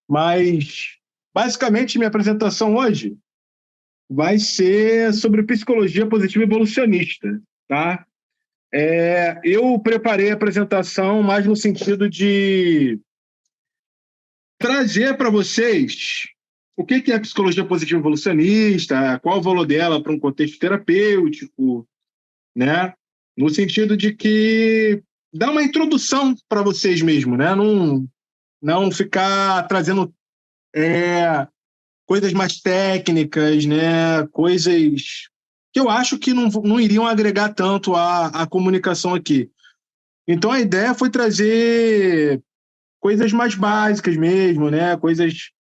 Mas, basicamente, minha apresentação hoje vai ser sobre psicologia positiva evolucionista, tá? Eu preparei a apresentação mais no sentido de trazer para vocês o que é psicologia positiva evolucionista, qual o valor dela para um contexto terapêutico, né? No sentido de que dá uma introdução para vocês mesmo, né? Não ficar trazendo coisas mais técnicas, né? Coisas que eu acho que não iriam agregar tanto à comunicação aqui. Então, a ideia foi trazer coisas mais básicas mesmo, né? Coisas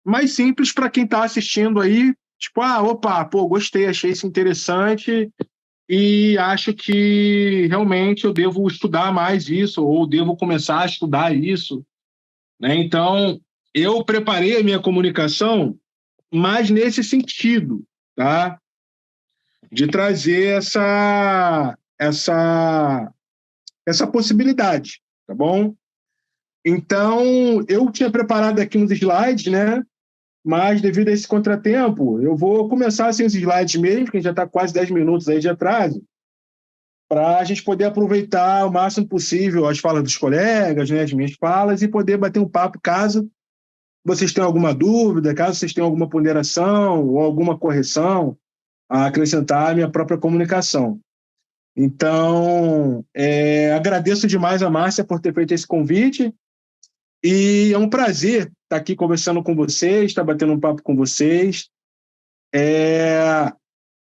mais simples para quem está assistindo aí. Tipo, opa, pô, gostei, achei isso interessante e acho que realmente eu devo estudar mais isso ou devo começar a estudar isso, né? Então, eu preparei a minha comunicação mais nesse sentido, tá? De trazer essa possibilidade, tá bom? Então, eu tinha preparado aqui uns slides, né? Mas, devido a esse contratempo, eu vou começar sem os slides mesmo, que já está quase 10 minutos aí de atraso, para a gente poder aproveitar o máximo possível as falas dos colegas, né, as minhas falas, e poder bater um papo caso vocês tenham alguma dúvida, caso vocês tenham alguma ponderação ou alguma correção a acrescentar à minha própria comunicação. Então, agradeço demais a Márcia por ter feito esse convite e é um prazer estar aqui conversando com vocês, estar batendo um papo com vocês.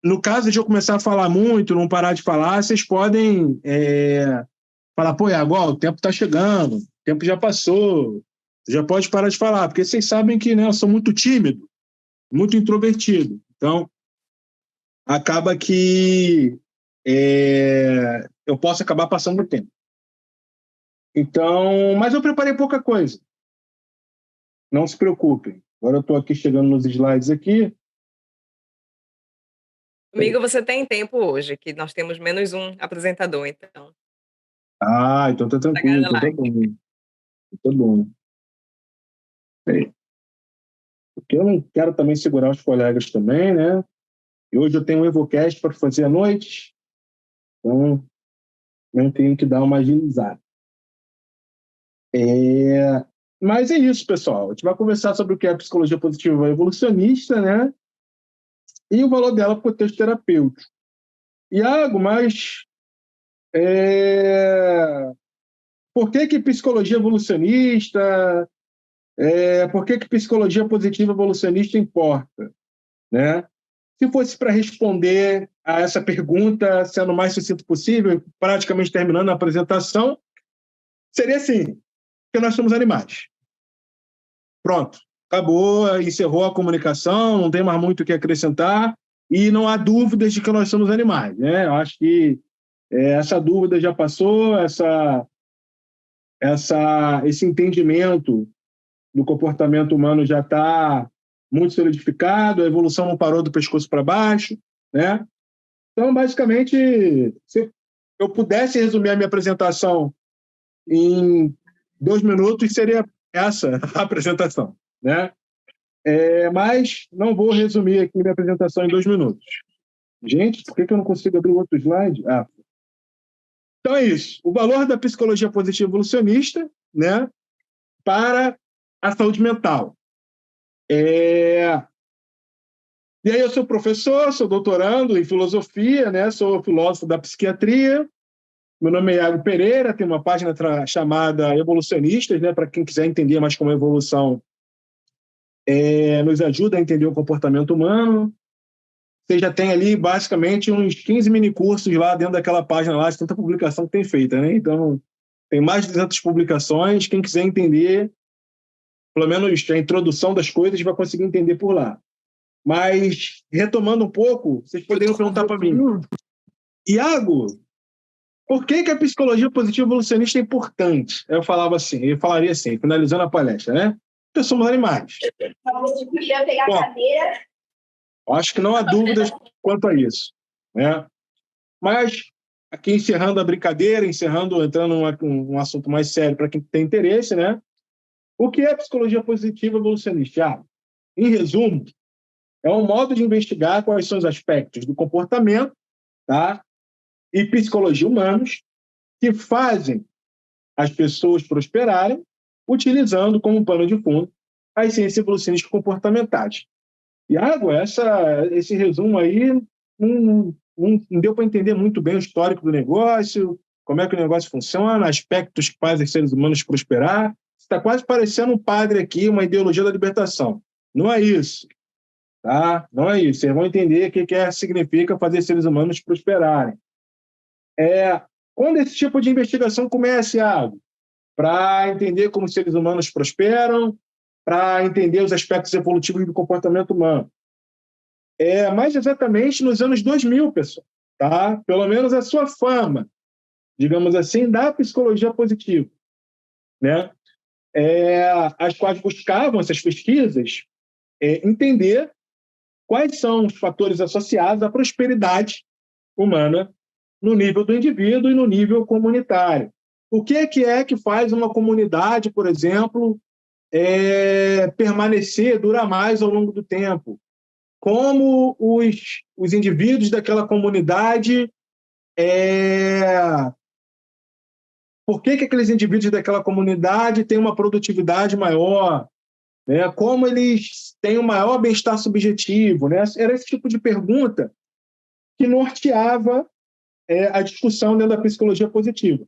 No caso de eu começar a falar muito, não parar de falar, vocês podem falar, pô, agora o tempo está chegando, o tempo já passou, já pode parar de falar, porque vocês sabem que, né, eu sou muito tímido, muito introvertido. Então, acaba que eu posso acabar passando o tempo. Então, mas eu preparei pouca coisa. Não se preocupem. Agora eu estou aqui chegando nos slides aqui. Amigo, você tem tempo hoje, que nós temos menos um apresentador, então. Então tá tranquilo, então tá bom. Tá bom. Porque eu não quero também segurar os colegas também, né? E hoje eu tenho um EvoCast para fazer à noite, então eu tenho que dar uma agilizada. Mas é isso, pessoal. A gente vai conversar sobre o que é a psicologia positiva evolucionista, né? E o valor dela para o contexto terapêutico. Iago, mas por que psicologia evolucionista? Por que psicologia positiva evolucionista importa? Né? Se fosse para responder a essa pergunta, sendo o mais sucinto possível, praticamente terminando a apresentação, seria assim, que nós somos animais. Pronto, acabou, encerrou a comunicação, não tem mais muito o que acrescentar e não há dúvidas de que nós somos animais. Né? Eu acho que essa dúvida já passou, esse entendimento do comportamento humano já está muito solidificado, a evolução não parou do pescoço para baixo, né? Então, basicamente, se eu pudesse resumir a minha apresentação em 2 minutos, seria essa a apresentação, né? Mas não vou resumir aqui minha apresentação em 2 minutos. Gente, por que eu não consigo abrir outro slide? Então é isso. O valor da psicologia positiva evolucionista, né, para a saúde mental. E aí eu sou professor, sou doutorando em filosofia, né? Sou filósofo da psiquiatria. Meu nome é Iago Pereira, tem uma página chamada Evolucionistas, né? Para quem quiser entender mais como a evolução nos ajuda a entender o comportamento humano. Você já tem ali, basicamente, uns 15 minicursos lá dentro daquela página lá, de tanta publicação que tem feita, né? Então, tem mais de 200 publicações. Quem quiser entender, pelo menos a introdução das coisas, vai conseguir entender por lá. Mas, retomando um pouco, vocês poderiam perguntar para mim, Iago, por que a psicologia positiva evolucionista é importante? Eu falaria assim, finalizando a palestra, né? Porque somos animais. Bom, acho que não há dúvidas quanto a isso, né? Mas, aqui encerrando a brincadeira, entrando num assunto mais sério para quem tem interesse, né? O que é psicologia positiva evolucionista? Em resumo, é um modo de investigar quais são os aspectos do comportamento, tá? E psicologia humanos que fazem as pessoas prosperarem, utilizando como pano de fundo as ciências evolucionistas comportamentais. Iago, esse resumo aí não deu para entender muito bem o histórico do negócio, como é que o negócio funciona, aspectos que fazem os seres humanos prosperar. Está quase parecendo um padre aqui, uma ideologia da libertação. Não é isso, tá? Não é isso. Vocês vão entender o que significa fazer seres humanos prosperarem. Quando esse tipo de investigação começa, Iago? Para entender como os seres humanos prosperam, para entender os aspectos evolutivos do comportamento humano. Mais exatamente nos anos 2000, pessoal, tá? Pelo menos a sua fama, digamos assim, da psicologia positiva, né? As quais buscavam, essas pesquisas, entender quais são os fatores associados à prosperidade humana no nível do indivíduo e no nível comunitário. O que é que faz uma comunidade, por exemplo, permanecer, durar mais ao longo do tempo? Como os indivíduos daquela comunidade, por que aqueles indivíduos daquela comunidade têm uma produtividade maior, né? Como eles têm um maior bem-estar subjetivo, né? Era esse tipo de pergunta que norteava a discussão dentro da psicologia positiva.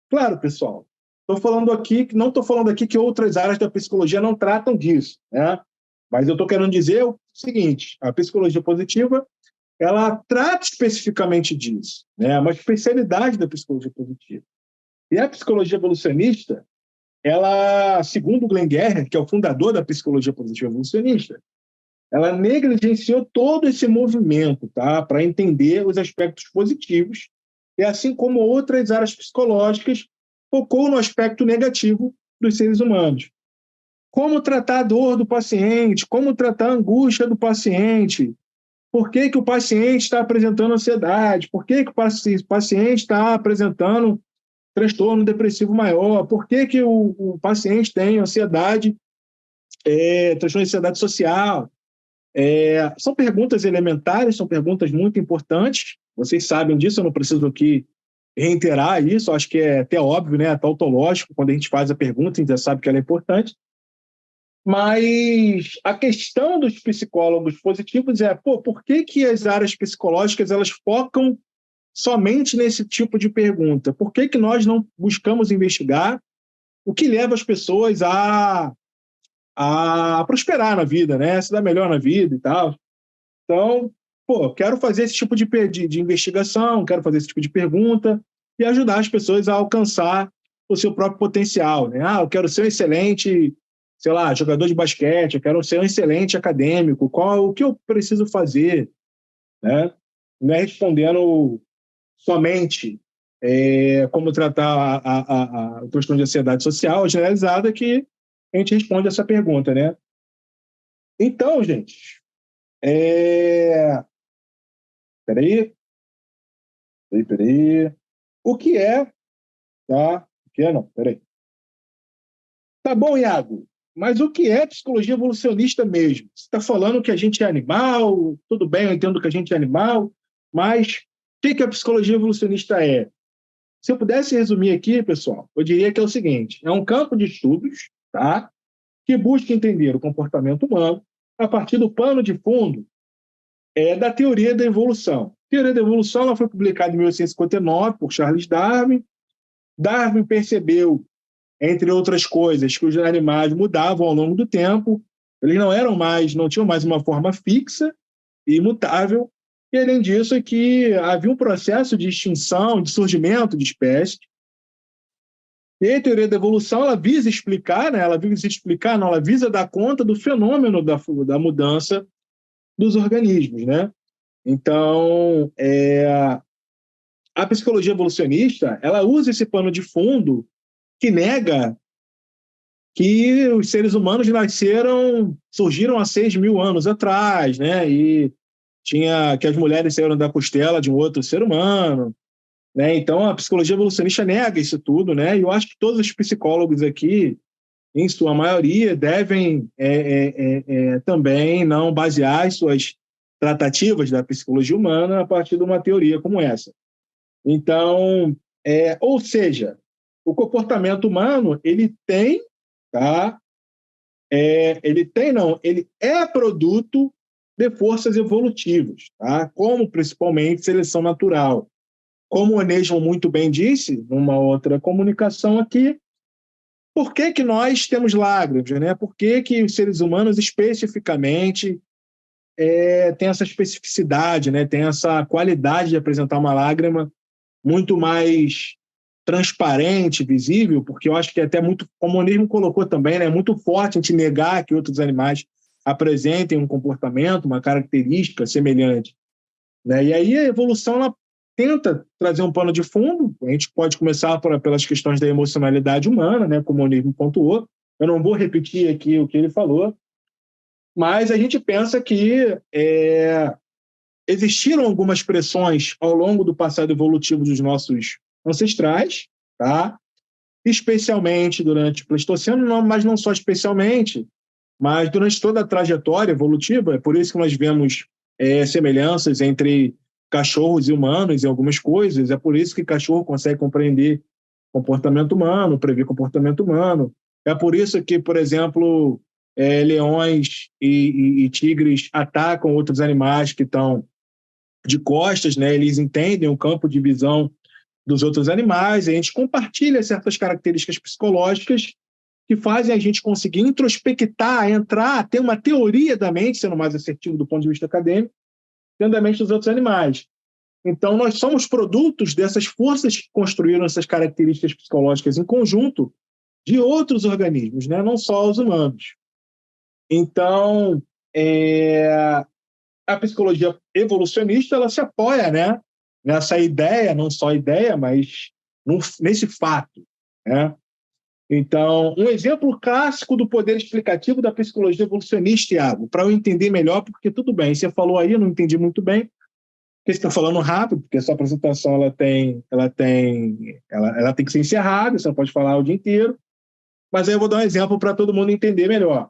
Claro, pessoal, não estou falando aqui que outras áreas da psicologia não tratam disso, né? Mas eu estou querendo dizer o seguinte: a psicologia positiva, ela trata especificamente disso, né? É uma especialidade da psicologia positiva. E a psicologia evolucionista, ela, segundo Glenn Guerra, que é o fundador da psicologia positiva evolucionista, ela negligenciou todo esse movimento, tá? Para entender os aspectos positivos, e assim como outras áreas psicológicas, focou no aspecto negativo dos seres humanos. Como tratar a dor do paciente, como tratar a angústia do paciente, por que o paciente está apresentando ansiedade, por que o paciente está apresentando transtorno depressivo maior, por que o paciente tem ansiedade, transtorno de ansiedade social. São perguntas elementares, são perguntas muito importantes, vocês sabem disso, eu não preciso aqui reiterar isso, acho que é até óbvio, né, tautológico, quando a gente faz a pergunta, a gente já sabe que ela é importante. Mas a questão dos psicólogos positivos por que as áreas psicológicas elas focam somente nesse tipo de pergunta? Por que nós não buscamos investigar o que leva as pessoas a prosperar na vida, né? Se dar melhor na vida e tal. Então, quero fazer esse tipo de investigação, quero fazer esse tipo de pergunta e ajudar as pessoas a alcançar o seu próprio potencial, né? Eu quero ser um excelente, sei lá, jogador de basquete, eu quero ser um excelente acadêmico, o que eu preciso fazer, né? Não é respondendo somente como tratar a questão de ansiedade social generalizada que a gente responde essa pergunta, né? Então, gente, peraí. O que é, tá? O que é, não, peraí. Tá bom, Iago, mas o que é psicologia evolucionista mesmo? Você está falando que a gente é animal, tudo bem, eu entendo que a gente é animal, mas o que a psicologia evolucionista é? Se eu pudesse resumir aqui, pessoal, eu diria que é o seguinte: é um campo de estudos, tá? Que busca entender o comportamento humano a partir do pano de fundo da teoria da evolução. A teoria da evolução ela foi publicada em 1859 por Charles Darwin. Darwin percebeu, entre outras coisas, que os animais mudavam ao longo do tempo, eles não tinham mais uma forma fixa e imutável, e além disso que havia um processo de extinção, de surgimento de espécies. E a teoria da evolução ela visa explicar, né? Ela visa dar conta do fenômeno da mudança dos organismos, né? Então, a psicologia evolucionista ela usa esse pano de fundo que nega que os seres humanos surgiram há 6 mil anos atrás, né? E que as mulheres saíram da costela de um outro ser humano, né? Então, a psicologia evolucionista nega isso tudo, né? E eu acho que todos os psicólogos aqui em sua maioria, devem também não basear as suas tratativas da psicologia humana a partir de uma teoria como essa. Então, ou seja, o comportamento humano, ele tem, tá? Ele é produto de forças evolutivas, tá? Como principalmente seleção natural. Como o Onesmo muito bem disse, numa outra comunicação aqui, por que nós temos lágrimas, né? Por que os seres humanos especificamente têm essa especificidade, né? Tem essa qualidade de apresentar uma lágrima muito mais transparente, visível, porque eu acho que é até muito, como o Onesmo colocou também, né? É muito forte a gente negar que outros animais apresentem um comportamento, uma característica semelhante, né? E aí a evolução ela tenta trazer um pano de fundo. A gente pode começar pelas questões da emocionalidade humana, né? Como o Onesmo pontuou. Eu não vou repetir aqui o que ele falou, mas a gente pensa que existiram algumas pressões ao longo do passado evolutivo dos nossos ancestrais, tá? Especialmente durante o Pleistoceno, mas não só especialmente, mas durante toda a trajetória evolutiva. É por isso que nós vemos semelhanças entre cachorros e humanos em algumas coisas. É por isso que cachorro consegue compreender comportamento humano, prever comportamento humano. É por isso que, por exemplo, leões e tigres atacam outros animais que estão de costas, né? Eles entendem o campo de visão dos outros animais, a gente compartilha certas características psicológicas que fazem a gente conseguir introspectar, entrar, ter uma teoria da mente, sendo mais assertivo do ponto de vista acadêmico, dentro da mente dos outros animais. Então, nós somos produtos dessas forças que construíram essas características psicológicas em conjunto de outros organismos, né? Não só os humanos. Então, a psicologia evolucionista ela se apoia, né, nessa ideia, não só ideia, mas nesse fato, né? Então, um exemplo clássico do poder explicativo da psicologia evolucionista, Thiago, para eu entender melhor, porque tudo bem, você falou aí, eu não entendi muito bem, porque você está falando rápido, porque a sua apresentação ela tem que ser encerrada, você não pode falar o dia inteiro, mas aí eu vou dar um exemplo para todo mundo entender melhor.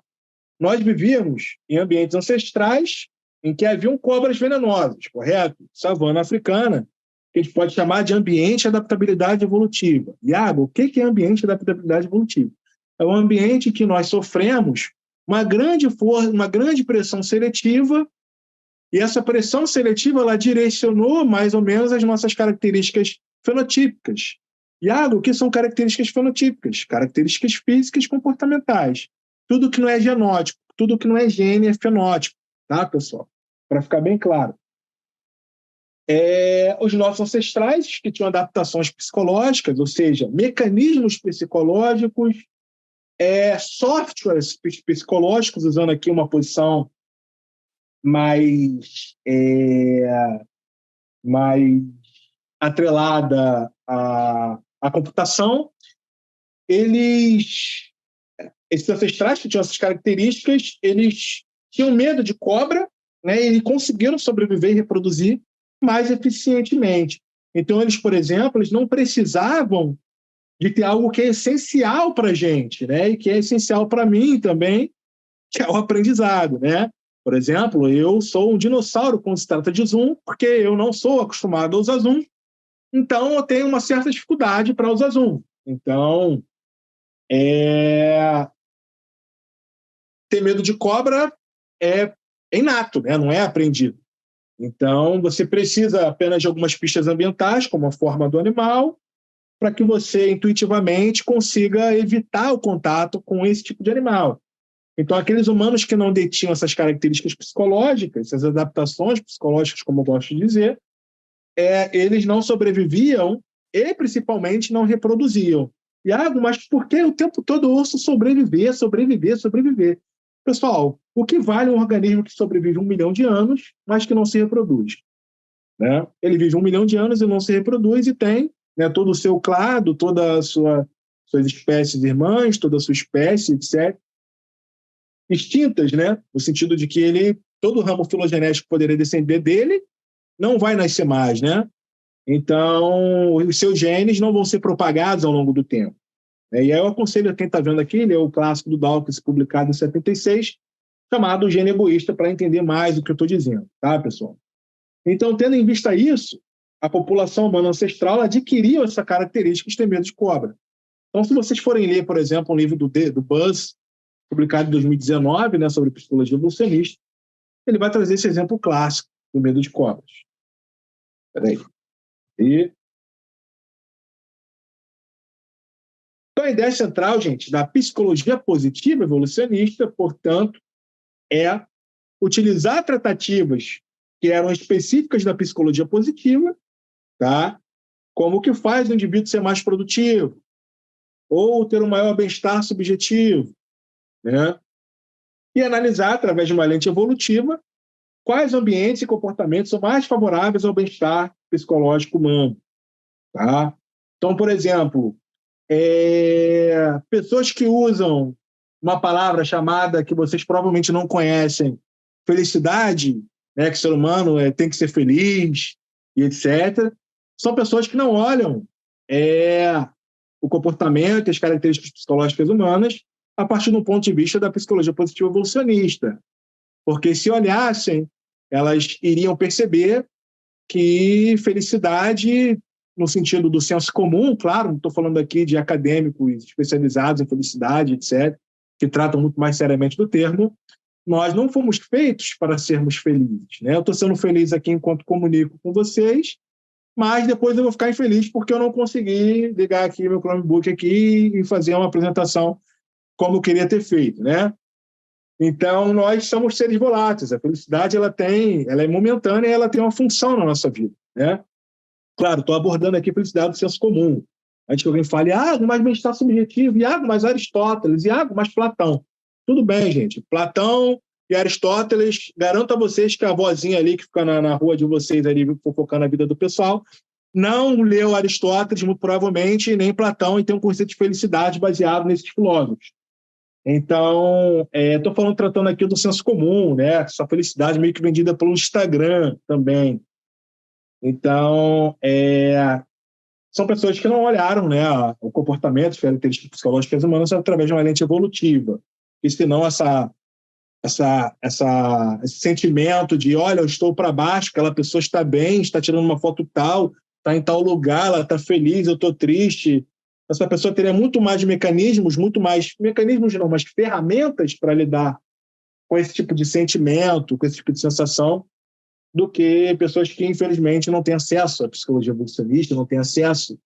Nós vivíamos em ambientes ancestrais em que haviam cobras venenosas, correto? Savana africana, que a gente pode chamar de ambiente de adaptabilidade evolutiva. Iago, o que é ambiente de adaptabilidade evolutiva? É um ambiente que nós sofremos uma grande pressão seletiva, e essa pressão seletiva ela direcionou mais ou menos as nossas características fenotípicas. Iago, o que são características fenotípicas? Características físicas e comportamentais. Tudo que não é genótipo, tudo que não é gene é fenótipo, tá, pessoal? Para ficar bem claro. Os nossos ancestrais que tinham adaptações psicológicas, ou seja, mecanismos psicológicos, softwares psicológicos, usando aqui uma posição mais atrelada à computação, esses ancestrais que tinham essas características, eles tinham medo de cobra, né, e conseguiram sobreviver e reproduzir mais eficientemente. Então, eles, por exemplo, eles não precisavam de ter algo que é essencial para a gente, né, e que é essencial para mim também, que é o aprendizado, né? Por exemplo, eu sou um dinossauro quando se trata de Zoom, porque eu não sou acostumado a usar Zoom, então eu tenho uma certa dificuldade para usar Zoom. Então, ter medo de cobra é inato, né? Não é aprendido. Então, você precisa apenas de algumas pistas ambientais, como a forma do animal, para que você intuitivamente consiga evitar o contato com esse tipo de animal. Então, aqueles humanos que não detinham essas características psicológicas, essas adaptações psicológicas, como eu gosto de dizer, eles não sobreviviam e, principalmente, não reproduziam. Iago, mas por que o tempo todo eu ouço sobreviver? Pessoal, o que vale um organismo que sobrevive 1 milhão de anos, mas que não se reproduz? Né? Ele vive 1 milhão de anos e não se reproduz e tem, né, todo o seu clado, todas as suas espécies irmãs, toda a sua espécie, etc., extintas, né? No sentido de que todo o ramo filogenético que poderia descender dele não vai nascer mais, né? Então, os seus genes não vão ser propagados ao longo do tempo, E aí eu aconselho a quem está vendo aqui, ler o clássico do Dawkins, publicado em 76, chamado O Gênio Egoísta, para entender mais o que eu estou dizendo, tá, pessoal? Então, tendo em vista isso, a população humana ancestral adquiriu essa característica de ter medo de cobra. Então, se vocês forem ler, por exemplo, um livro do Buzz, publicado em 2019, né, sobre psicologia evolucionista, ele vai trazer esse exemplo clássico do medo de cobras. Peraí. Então, a ideia central, gente, da psicologia positiva evolucionista, portanto, é utilizar tratativas que eram específicas da psicologia positiva, tá? Como o que faz o indivíduo ser mais produtivo, ou ter um maior bem-estar subjetivo, né? E analisar, através de uma lente evolutiva, quais ambientes e comportamentos são mais favoráveis ao bem-estar psicológico humano, tá? Então, por exemplo, pessoas que usam uma palavra chamada, que vocês provavelmente não conhecem, felicidade, né, que o ser humano tem que ser feliz, e etc., são pessoas que não olham o comportamento e as características psicológicas humanas a partir do ponto de vista da psicologia positiva evolucionista. Porque se olhassem, elas iriam perceber que felicidade, no sentido do senso comum, claro, não estou falando aqui de acadêmicos especializados em felicidade, etc., que tratam muito mais seriamente do termo, nós não fomos feitos para sermos felizes, né? Eu estou sendo feliz aqui enquanto comunico com vocês, mas depois eu vou ficar infeliz porque eu não consegui ligar aqui meu Chromebook aqui e fazer uma apresentação como eu queria ter feito, né? Então, nós somos seres voláteis. A felicidade ela é momentânea e ela tem uma função na nossa vida, né? Claro, estou abordando aqui a felicidade do senso comum. Antes que alguém fale, mas bem-estar subjetivo, mas Aristóteles, mas Platão. Tudo bem, gente. Platão e Aristóteles, garanto a vocês que a vozinha ali que fica na rua de vocês ali fofocando a vida do pessoal, não leu Aristóteles, muito provavelmente, nem Platão, e tem um conceito de felicidade baseado nesses filósofos. Então, estou tratando aqui do senso comum, né? Essa felicidade meio que vendida pelo Instagram também. Então, são pessoas que não olharam, né, o comportamento, as características psicológicas humanas através de uma lente evolutiva. E senão esse sentimento de, olha, eu estou para baixo, aquela pessoa está bem, está tirando uma foto tal, está em tal lugar, ela está feliz, eu estou triste. Essa pessoa teria muito mais mecanismos não, mas ferramentas para lidar com esse tipo de sentimento, com esse tipo de sensação, do que pessoas que, infelizmente, não têm acesso à psicologia evolucionista, não têm acesso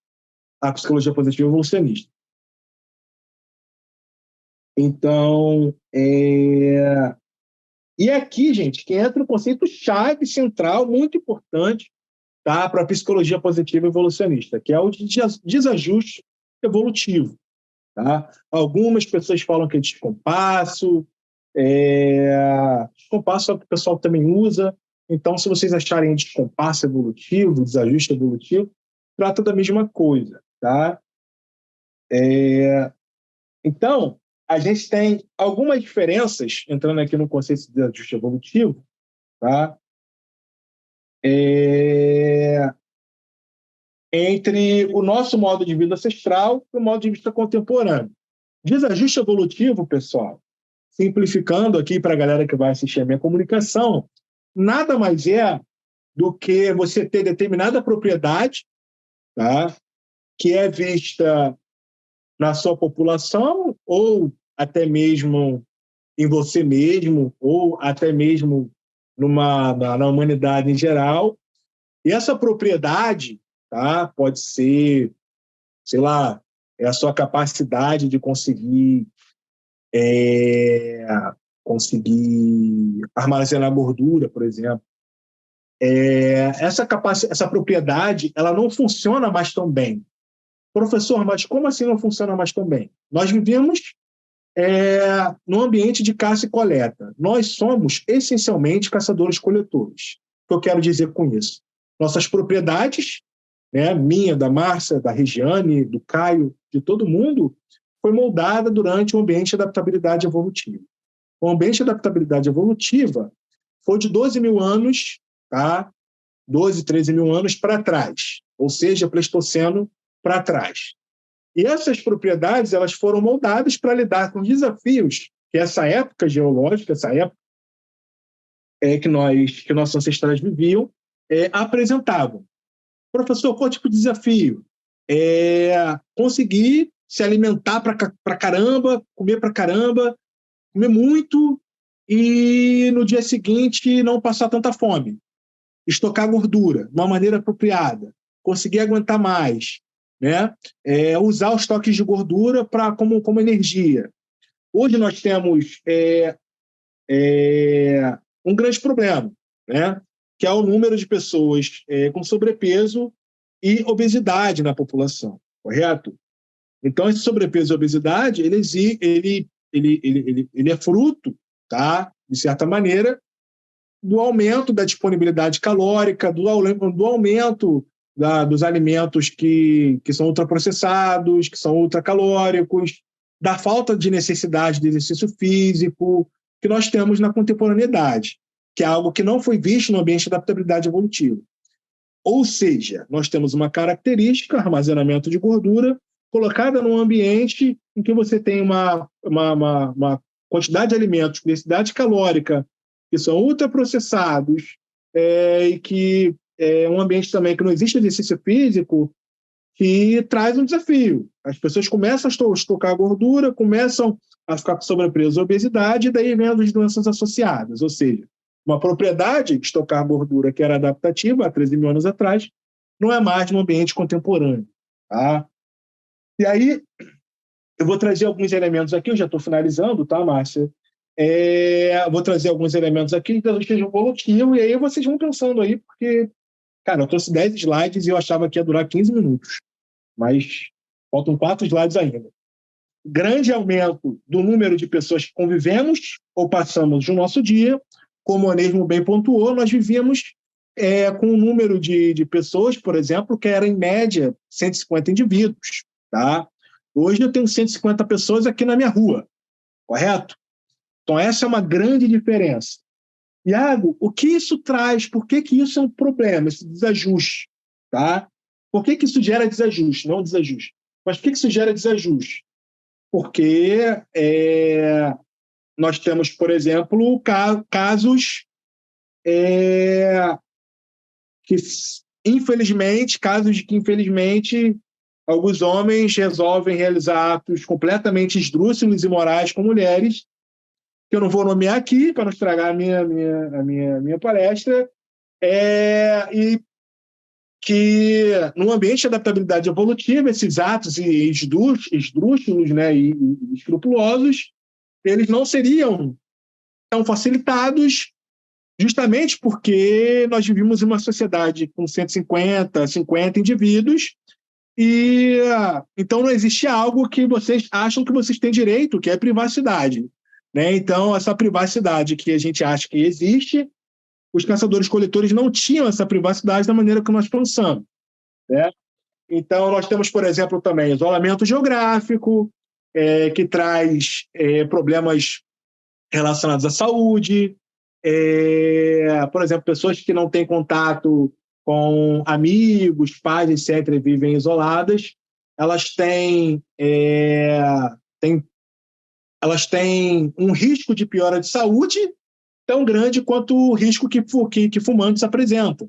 à psicologia positiva evolucionista. Então, e aqui, gente, que entra um conceito chave, central, muito importante, tá, para a psicologia positiva evolucionista, que é o desajuste evolutivo. Tá? Algumas pessoas falam que é descompasso, descompasso é o que o pessoal também usa. Então, se vocês acharem descompasso evolutivo, desajuste evolutivo, trata da mesma coisa. Tá? Então, a gente tem algumas diferenças, entrando aqui no conceito de desajuste evolutivo, tá? Entre o nosso modo de vida ancestral e o modo de vida contemporâneo. Desajuste evolutivo, pessoal, simplificando aqui para a galera que vai assistir a minha comunicação, nada mais é do que você ter determinada propriedade, tá, que é vista na sua população ou até mesmo em você mesmo ou até mesmo na humanidade em geral. E essa propriedade, tá, pode ser, sei lá, a sua capacidade de conseguir armazenar gordura, por exemplo. Essa propriedade ela não funciona mais tão bem. Professor, mas como assim não funciona mais tão bem? Nós vivemos num ambiente de caça e coleta. Nós somos essencialmente caçadores-coletores. O que eu quero dizer com isso? Nossas propriedades, né, minha, da Márcia, da Regiane, do Caio, de todo mundo, foi moldada durante o ambiente de adaptabilidade evolutiva. O ambiente de adaptabilidade evolutiva foi de 12 mil anos, tá? 12, 13 mil anos para trás, ou seja, Pleistoceno para trás. E essas propriedades elas foram moldadas para lidar com desafios que essa época geológica, essa época que nossos ancestrais viviam, apresentavam. Professor, qual tipo de desafio? Conseguir se alimentar para caramba, comer muito e no dia seguinte não passar tanta fome. Estocar gordura de uma maneira apropriada, conseguir aguentar mais, né? Usar os estoques de gordura como energia. Hoje nós temos um grande problema, né? Que é o número de pessoas com sobrepeso e obesidade na população, correto? Então, esse sobrepeso e obesidade, ele é fruto, tá? De certa maneira, do aumento da disponibilidade calórica, do aumento dos alimentos que são ultraprocessados, que são ultracalóricos, da falta de necessidade de exercício físico que nós temos na contemporaneidade, que é algo que não foi visto no ambiente de adaptabilidade evolutiva. Ou seja, nós temos uma característica, armazenamento de gordura, colocada num ambiente em que você tem uma quantidade de alimentos, densidade calórica, que são ultraprocessados, e que é um ambiente também que não existe exercício físico, que traz um desafio. As pessoas começam a estocar gordura, começam a ficar com sobrepeso e obesidade, e daí vem as doenças associadas. Ou seja, uma propriedade de estocar gordura que era adaptativa há 13 mil anos atrás, não é mais no ambiente contemporâneo. Tá? E aí, eu vou trazer alguns elementos aqui, eu já estou finalizando, tá, Márcia? Vou trazer alguns elementos aqui da justiça evolutiva, e aí vocês vão pensando aí, porque, cara, eu trouxe 10 slides e eu achava que ia durar 15 minutos, mas faltam 4 slides ainda. Grande aumento do número de pessoas que convivemos ou passamos no nosso dia, como o Onesmo bem pontuou, nós vivíamos com um número de pessoas, por exemplo, que era em média 150 indivíduos. Tá? Hoje eu tenho 150 pessoas aqui na minha rua, correto? Então essa é uma grande diferença. Iago, o que isso traz? Por que isso é um problema, esse desajuste? Tá? Por que isso gera desajuste? Não desajuste. Mas por que isso gera desajuste? Porque nós temos, por exemplo, casos casos de que, infelizmente, alguns homens resolvem realizar atos completamente esdrúxulos e imorais com mulheres, que eu não vou nomear aqui, para não estragar a minha palestra, e que, no ambiente de adaptabilidade evolutiva, esses atos esdrúxulos, né, e escrupulosos, eles não seriam tão facilitados, justamente porque nós vivíamos em uma sociedade com 150, 50 indivíduos, e então não existe algo que vocês acham que vocês têm direito, que é privacidade. Né? Então, essa privacidade que a gente acha que existe, os caçadores-coletores não tinham essa privacidade da maneira que nós pensamos. Né? Então, nós temos, por exemplo, também isolamento geográfico, que traz problemas relacionados à saúde, por exemplo, pessoas que não têm contato com amigos, pais, etc., vivem isoladas, elas têm um risco de piora de saúde tão grande quanto o risco que fumantes apresentam.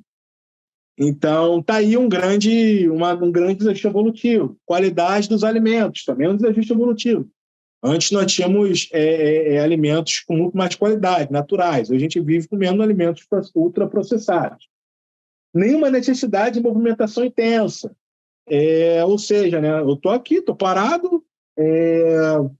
Então, está aí um grande desajuste evolutivo. Qualidade dos alimentos, também é um desajuste evolutivo. Antes nós tínhamos alimentos com muito mais qualidade, naturais. Hoje a gente vive comendo alimentos ultraprocessados. Nenhuma necessidade de movimentação intensa. Ou seja, né, eu estou aqui, estou parado,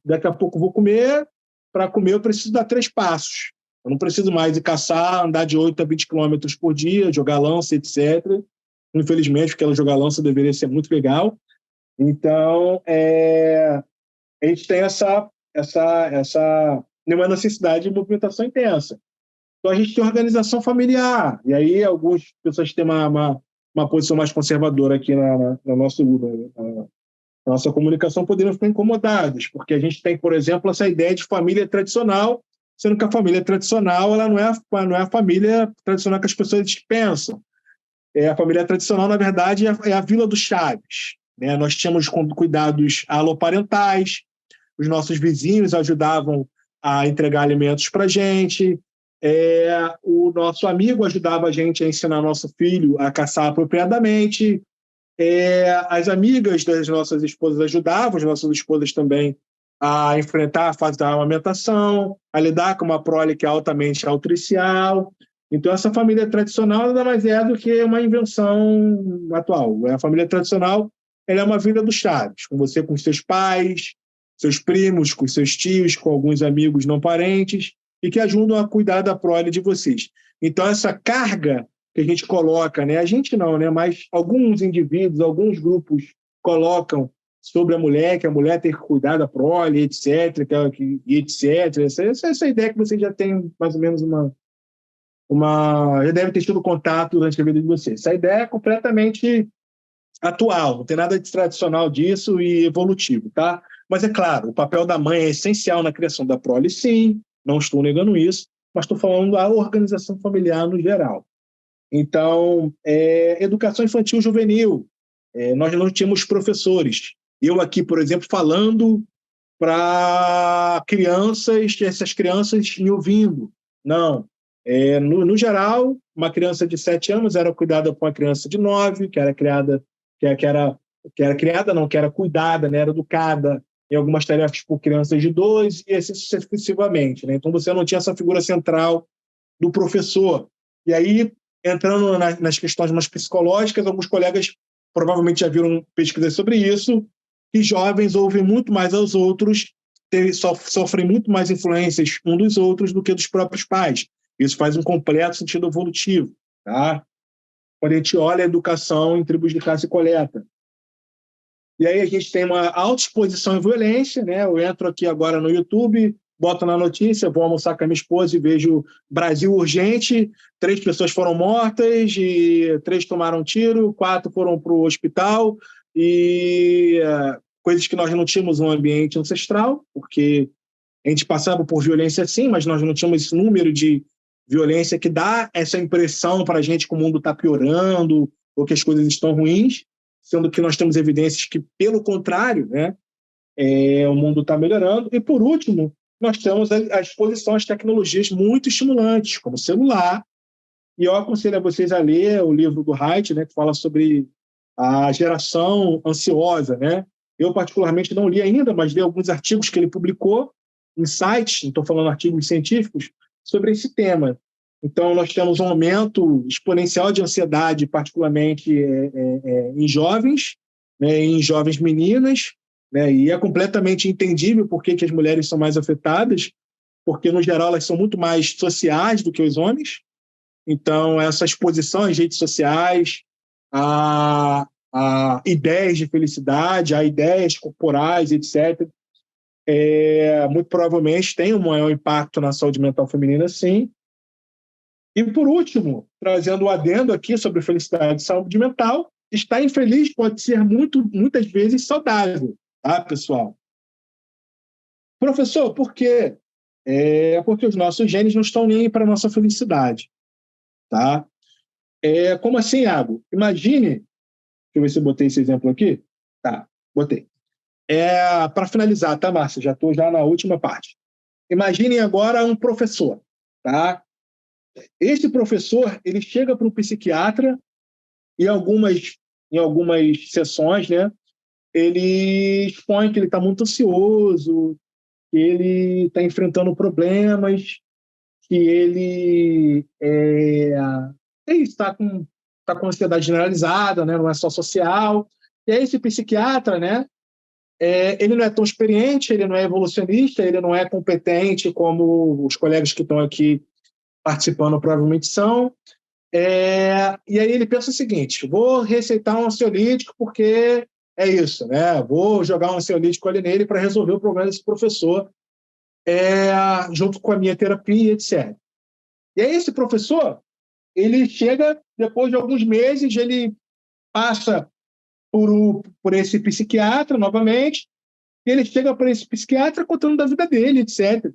daqui a pouco vou comer. Para comer eu preciso dar 3 passos. Eu não preciso mais ir caçar, andar de 8 a 20 quilômetros por dia, jogar lança, etc. Infelizmente, porque jogar lança deveria ser muito legal. Então, a gente tem nenhuma necessidade de movimentação intensa. Então, a gente tem organização familiar. E aí, algumas pessoas têm uma posição mais conservadora aqui na nossa comunicação poderiam ficar incomodadas, porque a gente tem, por exemplo, essa ideia de família tradicional, sendo que a família tradicional ela não é a família tradicional que as pessoas pensam. A família tradicional, na verdade, é a Vila do Chaves. né? Nós tínhamos cuidados aloparentais, os nossos vizinhos ajudavam a entregar alimentos para a gente, o nosso amigo ajudava a gente a ensinar nosso filho a caçar apropriadamente, as amigas das nossas esposas ajudavam, as nossas esposas também, a enfrentar a fase da amamentação, a lidar com uma prole que é altamente autricial. Então, essa família tradicional nada mais é do que uma invenção atual. A família tradicional ela é uma vida do Chaves, com você, com seus pais, seus primos, com seus tios, com alguns amigos não parentes, e que ajudam a cuidar da prole de vocês. Então, essa carga que a gente coloca, né? A gente não, né? Mas alguns indivíduos, alguns grupos colocam sobre a mulher, que a mulher tem que cuidar da prole, etc., etc. Essa ideia que você já tem mais ou menos já deve ter tido contato durante a vida de vocês. Essa ideia é completamente atual, não tem nada de tradicional disso e evolutivo, tá? Mas é claro, o papel da mãe é essencial na criação da prole, sim, não estou negando isso, mas estou falando da organização familiar no geral. Então, educação infantil juvenil, nós não tínhamos professores. Eu aqui, por exemplo, falando para crianças, essas crianças me ouvindo. Não. No geral, uma criança de 7 anos era cuidada por uma criança de 9, que era criada, que era criada, não, que era cuidada, né, era educada em algumas tarefas por crianças de 2 e assim sucessivamente. Né? Então, você não tinha essa figura central do professor. E aí, entrando nas questões mais psicológicas, alguns colegas provavelmente já viram pesquisas sobre isso, que jovens ouvem muito mais aos outros, sofrem muito mais influências uns dos outros do que dos próprios pais. Isso faz um completo sentido evolutivo. Tá? Quando a gente olha a educação em tribos de caça e coleta. E aí a gente tem uma alta exposição à violência, né? Eu entro aqui agora no YouTube, boto na notícia, vou almoçar com a minha esposa e vejo Brasil urgente, 3 pessoas foram mortas, e 3 tomaram tiro, 4 foram para o hospital, e coisas que nós não tínhamos um ambiente ancestral, porque a gente passava por violência sim, mas nós não tínhamos esse número de violência que dá essa impressão para a gente que o mundo está piorando ou que as coisas estão ruins, sendo que nós temos evidências que, pelo contrário, né, o mundo está melhorando. E, por último, nós temos a exposição às tecnologias muito estimulantes, como o celular. E eu aconselho a vocês a ler o livro do Haidt, né, que fala sobre a geração ansiosa. Né? Eu, particularmente, não li ainda, mas li alguns artigos que ele publicou em sites, não estou falando artigos científicos, sobre esse tema. Então, nós temos um aumento exponencial de ansiedade, particularmente em jovens, né, em jovens meninas, né, e é completamente entendível por que as mulheres são mais afetadas, porque, no geral, elas são muito mais sociais do que os homens. Então, essa exposição às redes sociais, a ideias de felicidade, a ideias corporais, etc., muito provavelmente tem um maior impacto na saúde mental feminina, sim. E, por último, trazendo o adendo aqui sobre felicidade e saúde mental, estar infeliz pode ser muitas vezes saudável, tá, pessoal? Professor, por quê? Porque os nossos genes não estão nem para a nossa felicidade, tá? Como assim, Iago? Imagine, deixa eu ver se eu botei esse exemplo aqui. Tá, botei. Para finalizar, tá, Márcia? Já estou na última parte. Imaginem agora um professor, tá? Esse professor, ele chega para um psiquiatra e em algumas sessões, né, ele expõe que ele está muito ansioso, que ele está enfrentando problemas, que ele está com ansiedade generalizada, né, não é só social. E aí esse psiquiatra, né, ele não é tão experiente, ele não é evolucionista, ele não é competente como os colegas que estão aqui participando provavelmente são. E aí ele pensa o seguinte: vou receitar um ansiolítico porque é isso, né? Vou jogar um ansiolítico ali nele para resolver o problema desse professor, junto com a minha terapia, etc. E aí esse professor, ele chega, depois de alguns meses, ele passa por esse psiquiatra novamente, e ele chega para esse psiquiatra contando da vida dele, etc.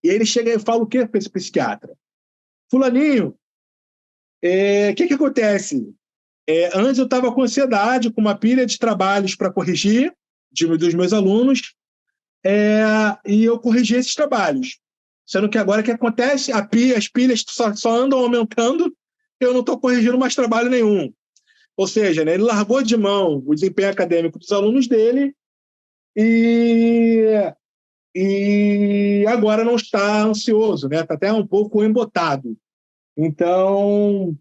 E ele chega e fala o quê para esse psiquiatra? Fulaninho, o que acontece? Antes eu estava com ansiedade, com uma pilha de trabalhos para corrigir dos meus alunos, e eu corrigi esses trabalhos. Sendo que agora o que acontece? As pilhas só andam aumentando, eu não estou corrigindo mais trabalho nenhum. Ou seja, né, ele largou de mão o desempenho acadêmico dos alunos dele e agora não está ansioso, né? Está até um pouco embotado. Então,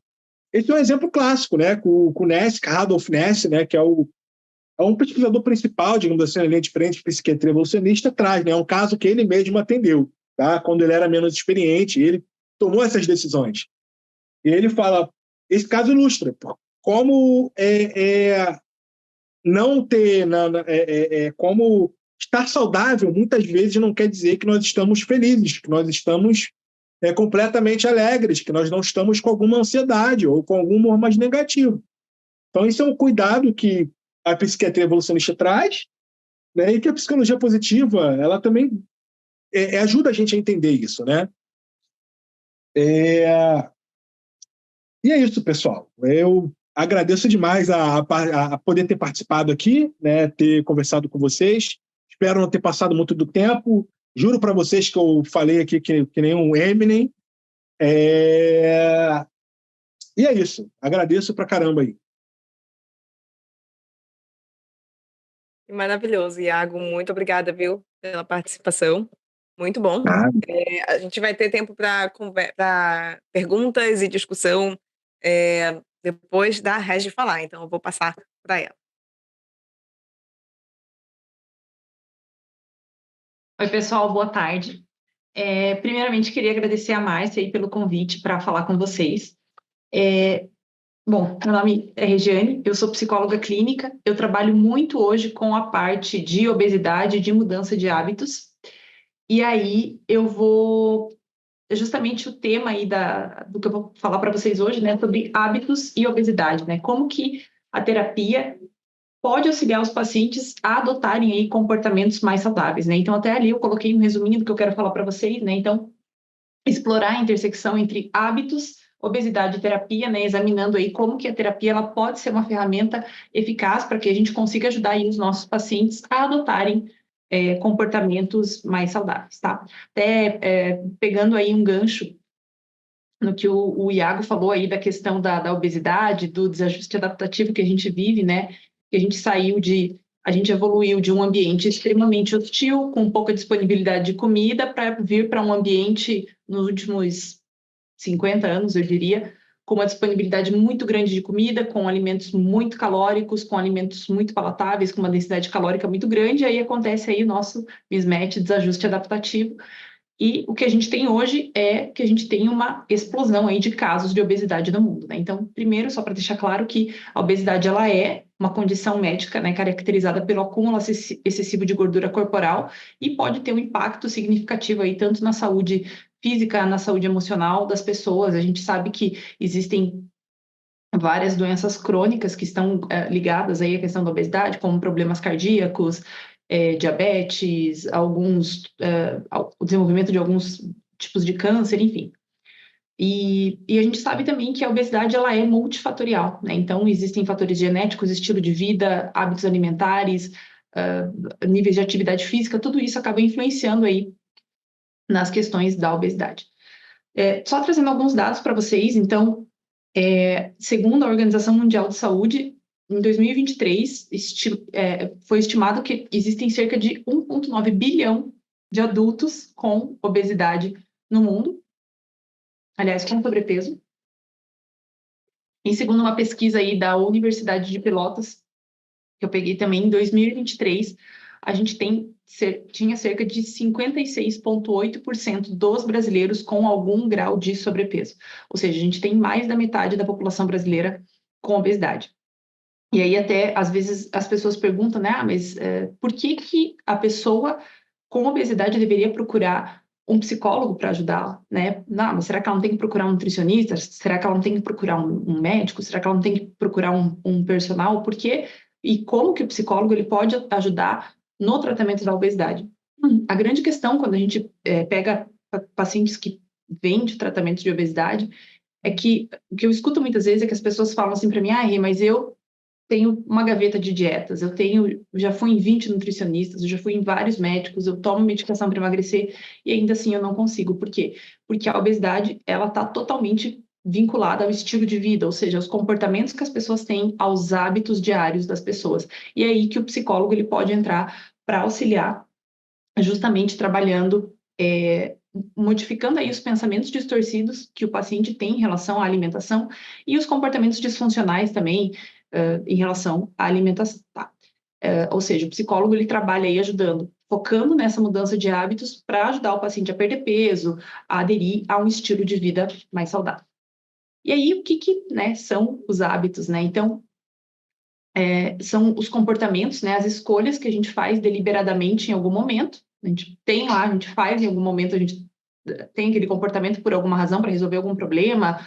esse é um exemplo clássico, né? Com o Ness, Adolf Ness, né? Que é um pesquisador principal, digamos assim, na linha de frente de psiquiatria evolucionista, traz, né? É um caso que ele mesmo atendeu, tá? Quando ele era menos experiente, ele tomou essas decisões. E ele fala, esse caso ilustra como não ter, como estar saudável muitas vezes não quer dizer que nós estamos felizes, que nós estamos completamente alegres, que nós não estamos com alguma ansiedade ou com algum humor mais negativo. Então, isso é um cuidado que a psiquiatria evolucionista traz, né, e que a psicologia positiva ela também ajuda a gente a entender isso, né? E é isso, pessoal. Eu agradeço demais a poder ter participado aqui, né, ter conversado com vocês. Espero não ter passado muito do tempo. Juro para vocês que eu falei aqui que nem um Eminem. E é isso. Agradeço pra caramba aí. Maravilhoso, Iago. Muito obrigada, viu, pela participação. Muito bom. Ah, A gente vai ter tempo para perguntas e discussão depois da Regi falar, então eu vou passar para ela. Oi, pessoal, boa tarde. Primeiramente, queria agradecer a Márcia aí pelo convite para falar com vocês. Bom, meu nome é Regiane, eu sou psicóloga clínica, eu trabalho muito hoje com a parte de obesidade e de mudança de hábitos, e aí eu vou, justamente o tema aí do que eu vou falar para vocês hoje, né, sobre hábitos e obesidade, né, como que a terapia pode auxiliar os pacientes a adotarem aí comportamentos mais saudáveis, né, então até ali eu coloquei um resuminho do que eu quero falar para vocês, né, então explorar a intersecção entre hábitos, obesidade e terapia, né, examinando aí como que a terapia ela pode ser uma ferramenta eficaz para que a gente consiga ajudar aí os nossos pacientes a adotarem comportamentos mais saudáveis, tá? Até pegando aí um gancho no que o Iago falou aí da questão da obesidade, do desajuste adaptativo que a gente vive, né? Que a gente evoluiu de um ambiente extremamente hostil, com pouca disponibilidade de comida, para vir para um ambiente, nos últimos 50 anos, eu diria, com uma disponibilidade muito grande de comida, com alimentos muito calóricos, com alimentos muito palatáveis, com uma densidade calórica muito grande, e aí acontece aí o nosso mismatch, desajuste adaptativo. E o que a gente tem hoje é que a gente tem uma explosão aí de casos de obesidade no mundo, né? Então, primeiro, só para deixar claro que a obesidade, ela é uma condição médica, né, caracterizada pelo acúmulo excessivo de gordura corporal e pode ter um impacto significativo aí, tanto na saúde física, na saúde emocional das pessoas. A gente sabe que existem várias doenças crônicas que estão ligadas aí à questão da obesidade, como problemas cardíacos, diabetes, o desenvolvimento de alguns tipos de câncer, enfim. E a gente sabe também que a obesidade ela é multifatorial, né? Então, existem fatores genéticos, estilo de vida, hábitos alimentares, níveis de atividade física, tudo isso acaba influenciando aí nas questões da obesidade. Só trazendo alguns dados para vocês, então, segundo a Organização Mundial de Saúde, em 2023, foi estimado que existem cerca de 1,9 bilhão de adultos com obesidade no mundo, aliás, com sobrepeso. E segundo uma pesquisa aí da Universidade de Pelotas, que eu peguei também em 2023, a gente tinha cerca de 56,8% dos brasileiros com algum grau de sobrepeso. Ou seja, a gente tem mais da metade da população brasileira com obesidade. E aí até, às vezes, as pessoas perguntam, né, mas por que a pessoa com obesidade deveria procurar um psicólogo para ajudá-la, né? Não, mas será que ela não tem que procurar um nutricionista? Será que ela não tem que procurar um médico? Será que ela não tem que procurar um personal? Por quê? E como que o psicólogo ele pode ajudar no tratamento da obesidade? A grande questão, quando a gente pega pacientes que vêm de tratamento de obesidade, é que o que eu escuto muitas vezes é que as pessoas falam assim para mim, Rê, mas eu tenho uma gaveta de dietas, já fui em 20 nutricionistas, eu já fui em vários médicos, eu tomo medicação para emagrecer e ainda assim eu não consigo. Por quê? Porque a obesidade, ela está totalmente vinculada ao estilo de vida, ou seja, aos comportamentos que as pessoas têm, aos hábitos diários das pessoas. E é aí que o psicólogo ele pode entrar para auxiliar, justamente trabalhando, modificando aí os pensamentos distorcidos que o paciente tem em relação à alimentação e os comportamentos disfuncionais também, em relação à alimentação, tá? Ou seja, o psicólogo ele trabalha aí ajudando, focando nessa mudança de hábitos para ajudar o paciente a perder peso, a aderir a um estilo de vida mais saudável. E aí, o que né, são os hábitos, né? Então, são os comportamentos, né, as escolhas que a gente faz deliberadamente em algum momento. A gente faz em algum momento, a gente tem aquele comportamento por alguma razão, para resolver algum problema,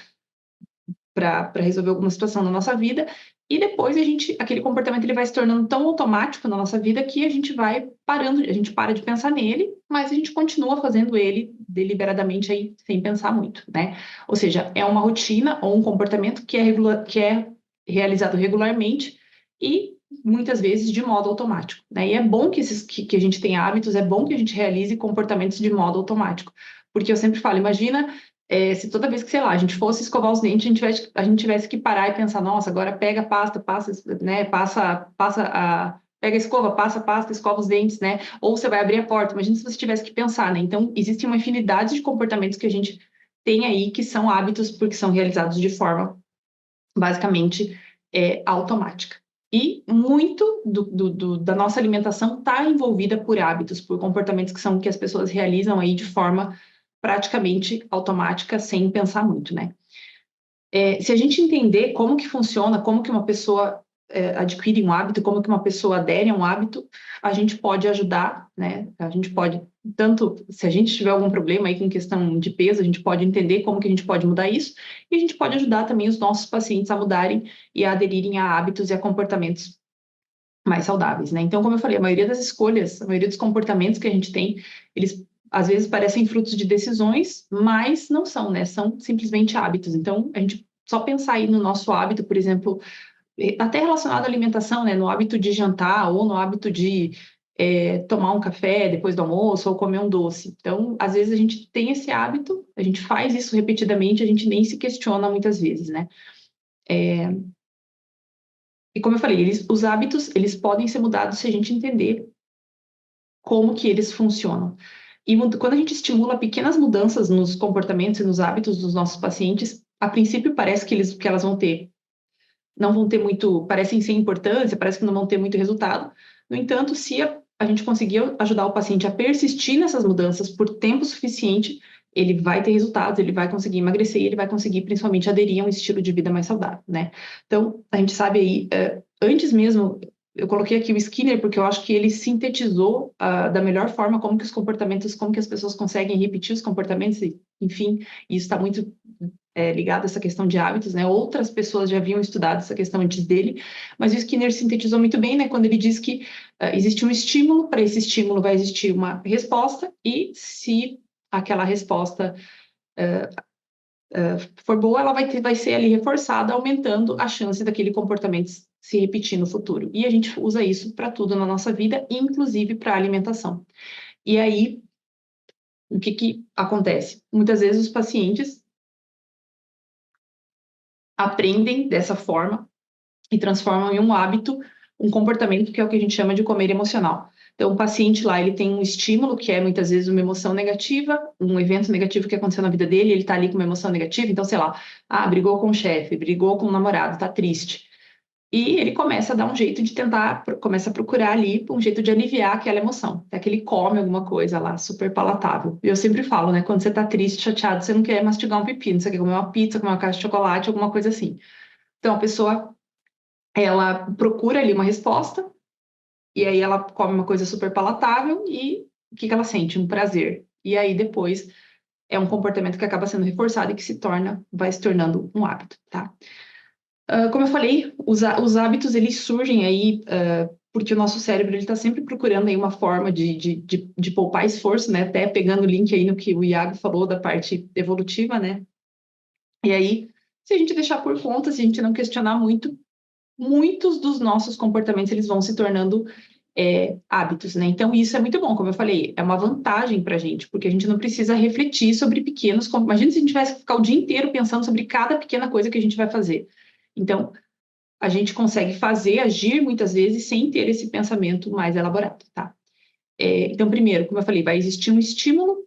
para resolver alguma situação na nossa vida, e depois aquele comportamento ele vai se tornando tão automático na nossa vida que a gente vai parando, a gente para de pensar nele, mas a gente continua fazendo ele deliberadamente aí, sem pensar muito, né? Ou seja, é uma rotina ou um comportamento que é realizado regularmente e muitas vezes de modo automático, né? E é bom que a gente tenha hábitos, é bom que a gente realize comportamentos de modo automático, porque eu sempre falo, imagina se toda vez que, sei lá, a gente fosse escovar os dentes, a gente tivesse que parar e pensar, nossa, agora pega a pasta, né, pega a escova, passa a pasta, escova os dentes, né? Ou você vai abrir a porta, imagina se você tivesse que pensar, né? Então, existe uma infinidade de comportamentos que a gente tem aí que são hábitos porque são realizados de forma, basicamente, automática. E muito da nossa alimentação está envolvida por hábitos, por comportamentos que as pessoas realizam aí de forma praticamente automática, sem pensar muito, né? Se a gente entender como que funciona, como que uma pessoa adquire um hábito, como que uma pessoa adere a um hábito, a gente pode ajudar, né? A gente pode, tanto se a gente tiver algum problema aí com questão de peso, a gente pode entender como que a gente pode mudar isso, e a gente pode ajudar também os nossos pacientes a mudarem e a aderirem a hábitos e a comportamentos mais saudáveis, né? Então, como eu falei, a maioria das escolhas, a maioria dos comportamentos que a gente tem, eles às vezes parecem frutos de decisões, mas não são, né? São simplesmente hábitos. Então, a gente só pensar aí no nosso hábito, por exemplo, até relacionado à alimentação, né? No hábito de jantar ou no hábito de tomar um café depois do almoço ou comer um doce. Então, às vezes a gente tem esse hábito, a gente faz isso repetidamente, a gente nem se questiona muitas vezes, né? E como eu falei, os hábitos, eles podem ser mudados se a gente entender como que eles funcionam. E quando a gente estimula pequenas mudanças nos comportamentos e nos hábitos dos nossos pacientes, a princípio parece que elas não vão ter muito, parecem sem importância, parece que não vão ter muito resultado. No entanto, se a gente conseguir ajudar o paciente a persistir nessas mudanças por tempo suficiente, ele vai ter resultados, ele vai conseguir emagrecer e ele vai conseguir principalmente aderir a um estilo de vida mais saudável, né? Então, a gente sabe aí, antes mesmo, eu coloquei aqui o Skinner porque eu acho que ele sintetizou da melhor forma como que os comportamentos, como que as pessoas conseguem repetir os comportamentos, enfim, isso está muito ligado a essa questão de hábitos, né? Outras pessoas já haviam estudado essa questão antes dele, mas o Skinner sintetizou muito bem, né? Quando ele diz que existe um estímulo, para esse estímulo vai existir uma resposta, e se aquela resposta for boa, ela vai ser ali reforçada, aumentando a chance daquele comportamento se repetir no futuro. E a gente usa isso para tudo na nossa vida, inclusive para a alimentação. E aí, o que acontece? Muitas vezes os pacientes aprendem dessa forma e transformam em um hábito, um comportamento que é o que a gente chama de comer emocional. Então, o paciente lá, ele tem um estímulo, que é muitas vezes uma emoção negativa, um evento negativo que aconteceu na vida dele, ele tá ali com uma emoção negativa, então, sei lá, brigou com o chefe, brigou com o namorado, tá triste. E ele começa a dar um jeito de começa a procurar ali um jeito de aliviar aquela emoção. Até que ele come alguma coisa lá, super palatável. E eu sempre falo, né, quando você tá triste, chateado, você não quer mastigar um pepino, você quer comer uma pizza, comer uma caixa de chocolate, alguma coisa assim. Então, a pessoa, ela procura ali uma resposta, e aí ela come uma coisa super palatável e o que ela sente? Um prazer. E aí depois é um comportamento que acaba sendo reforçado e que vai se tornando um hábito, tá? Como eu falei, os hábitos, eles surgem aí porque o nosso cérebro está sempre procurando aí uma forma de poupar esforço, né? Até pegando o link aí no que o Iago falou da parte evolutiva, né? E aí, se a gente deixar por conta, se a gente não questionar muito, muitos dos nossos comportamentos eles vão se tornando hábitos, né? Então, isso é muito bom, como eu falei, é uma vantagem para a gente, porque a gente não precisa refletir sobre pequenos... Imagina se a gente tivesse que ficar o dia inteiro pensando sobre cada pequena coisa que a gente vai fazer. Então, a gente consegue fazer, agir muitas vezes sem ter esse pensamento mais elaborado, tá? Então, primeiro, como eu falei, vai existir um estímulo,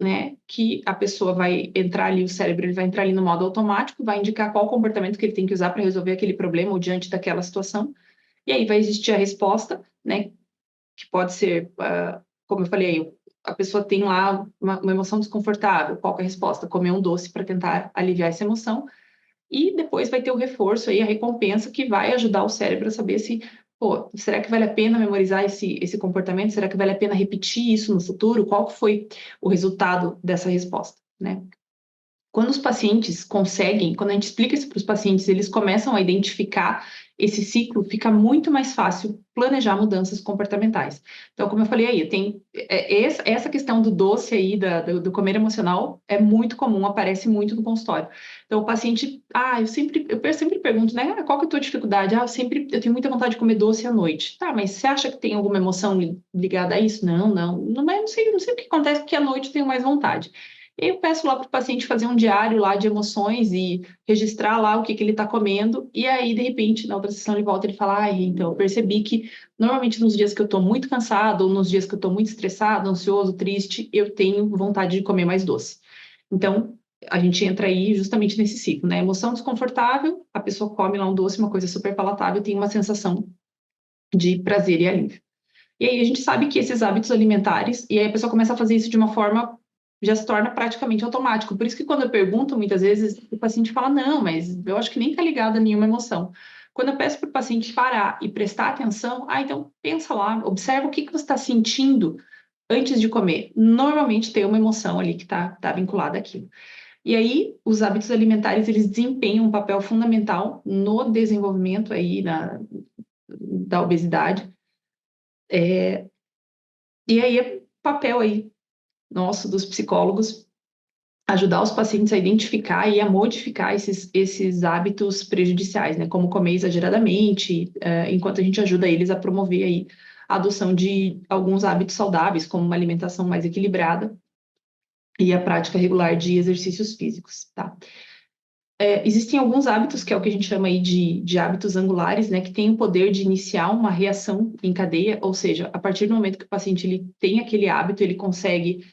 né, que a pessoa vai entrar ali, o cérebro ele vai entrar ali no modo automático, vai indicar qual comportamento que ele tem que usar para resolver aquele problema ou diante daquela situação, e aí vai existir a resposta, né, que pode ser, como eu falei, a pessoa tem lá uma emoção desconfortável, qual que é a resposta? Comer um doce para tentar aliviar essa emoção, e depois vai ter o reforço aí, a recompensa que vai ajudar o cérebro a saber se, pô, será que vale a pena memorizar esse comportamento? Será que vale a pena repetir isso no futuro? Qual foi o resultado dessa resposta, né? Quando os pacientes conseguem, quando a gente explica isso para os pacientes, eles começam a identificar esse ciclo, fica muito mais fácil planejar mudanças comportamentais. Então, como eu falei aí, tem essa questão do doce aí, do comer emocional, é muito comum, aparece muito no consultório. Então, o paciente, eu sempre pergunto, né, qual que é a tua dificuldade? Eu tenho muita vontade de comer doce à noite. Tá, mas você acha que tem alguma emoção ligada a isso? Não, mas não sei o que acontece, porque à noite eu tenho mais vontade. Eu peço lá para o paciente fazer um diário lá de emoções e registrar lá o que ele está comendo, e aí, de repente, na outra sessão ele volta e ele fala, então, eu percebi que normalmente nos dias que eu estou muito cansado, ou nos dias que eu estou muito estressado, ansioso, triste, eu tenho vontade de comer mais doce. Então, a gente entra aí justamente nesse ciclo, né? Emoção desconfortável, a pessoa come lá um doce, uma coisa super palatável, tem uma sensação de prazer e alívio. E aí a gente sabe que esses hábitos alimentares, e aí a pessoa começa a fazer isso de uma forma, já se torna praticamente automático. Por isso que quando eu pergunto, muitas vezes, o paciente fala, não, mas eu acho que nem está ligado a nenhuma emoção. Quando eu peço para o paciente parar e prestar atenção, então pensa lá, observa o que você está sentindo antes de comer. Normalmente tem uma emoção ali que está vinculada àquilo. E aí, os hábitos alimentares, eles desempenham um papel fundamental no desenvolvimento aí da obesidade. E aí, é papel aí nosso, dos psicólogos, ajudar os pacientes a identificar e a modificar esses hábitos prejudiciais, né? Como comer exageradamente, enquanto a gente ajuda eles a promover aí a adoção de alguns hábitos saudáveis, como uma alimentação mais equilibrada e a prática regular de exercícios físicos, tá? Existem alguns hábitos, que é o que a gente chama aí de hábitos angulares, né, que tem o poder de iniciar uma reação em cadeia, ou seja, a partir do momento que o paciente ele tem aquele hábito, ele consegue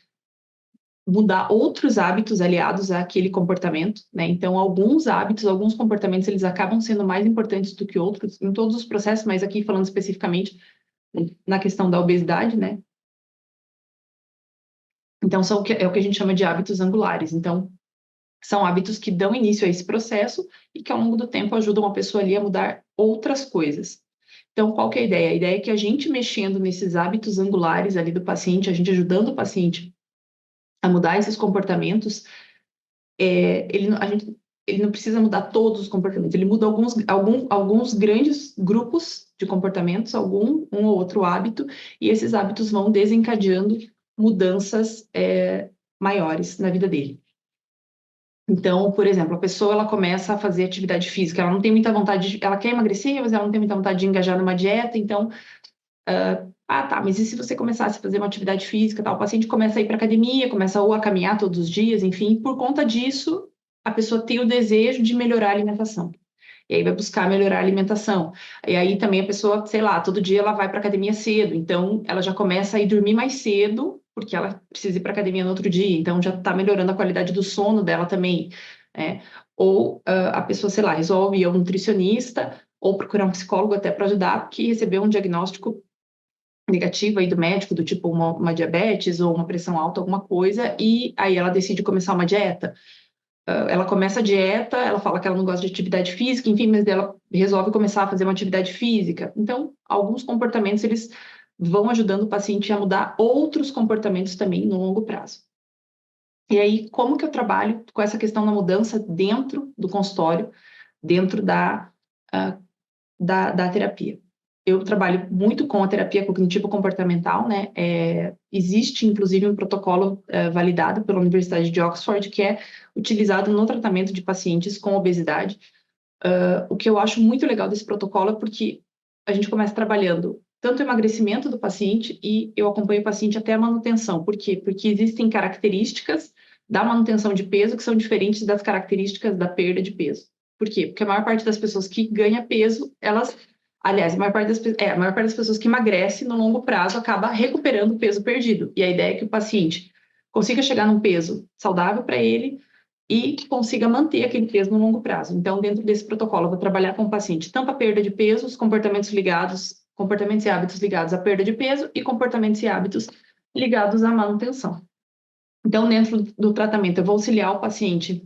mudar outros hábitos aliados àquele comportamento, né? Então, alguns hábitos, alguns comportamentos, eles acabam sendo mais importantes do que outros em todos os processos, mas aqui falando especificamente na questão da obesidade, né? Então, é o que a gente chama de hábitos angulares. Então, são hábitos que dão início a esse processo e que, ao longo do tempo, ajudam a pessoa ali a mudar outras coisas. Então, qual que é a ideia? A ideia é que a gente mexendo nesses hábitos angulares ali do paciente, a gente ajudando o paciente a mudar esses comportamentos, ele não precisa mudar todos os comportamentos, ele muda alguns grandes grupos de comportamentos, um ou outro hábito, e esses hábitos vão desencadeando mudanças maiores na vida dele. Então, por exemplo, a pessoa ela começa a fazer atividade física, ela não tem muita vontade, ela quer emagrecer, mas ela não tem muita vontade de engajar numa dieta, então, tá, mas e se você começasse a fazer uma atividade física, tal? O paciente começa a ir para academia, começa ou a caminhar todos os dias, enfim, por conta disso, a pessoa tem o desejo de melhorar a alimentação. E aí vai buscar melhorar a alimentação. E aí também a pessoa, sei lá, todo dia ela vai para academia cedo, então ela já começa a ir dormir mais cedo, porque ela precisa ir para academia no outro dia, então já está melhorando a qualidade do sono dela também. Ou a pessoa, sei lá, resolve ir ao nutricionista ou procurar um psicólogo até para ajudar, porque recebeu um diagnóstico negativo aí do médico, do tipo uma diabetes ou uma pressão alta, alguma coisa, e aí ela decide começar uma dieta. Ela começa a dieta, ela fala que ela não gosta de atividade física, enfim, mas ela resolve começar a fazer uma atividade física. Então, alguns comportamentos, eles vão ajudando o paciente a mudar outros comportamentos também no longo prazo. E aí, como que eu trabalho com essa questão da mudança dentro do consultório, dentro da terapia? eu trabalho muito com a terapia cognitivo-comportamental, né? Existe, inclusive, um protocolo validado pela Universidade de Oxford, que é utilizado no tratamento de pacientes com obesidade. O que eu acho muito legal desse protocolo é porque a gente começa trabalhando tanto o emagrecimento do paciente e eu acompanho o paciente até a manutenção. Por quê? Porque existem características da manutenção de peso que são diferentes das características da perda de peso. Por quê? Porque a maior parte das pessoas que ganha peso, aliás, a maior parte das pessoas que emagrece no longo prazo acaba recuperando o peso perdido. E a ideia é que o paciente consiga chegar num peso saudável para ele e que consiga manter aquele peso no longo prazo. Então, dentro desse protocolo, eu vou trabalhar com o paciente tanto a perda de peso, os comportamentos e hábitos ligados à perda de peso e comportamentos e hábitos ligados à manutenção. Então, dentro do tratamento, eu vou auxiliar o paciente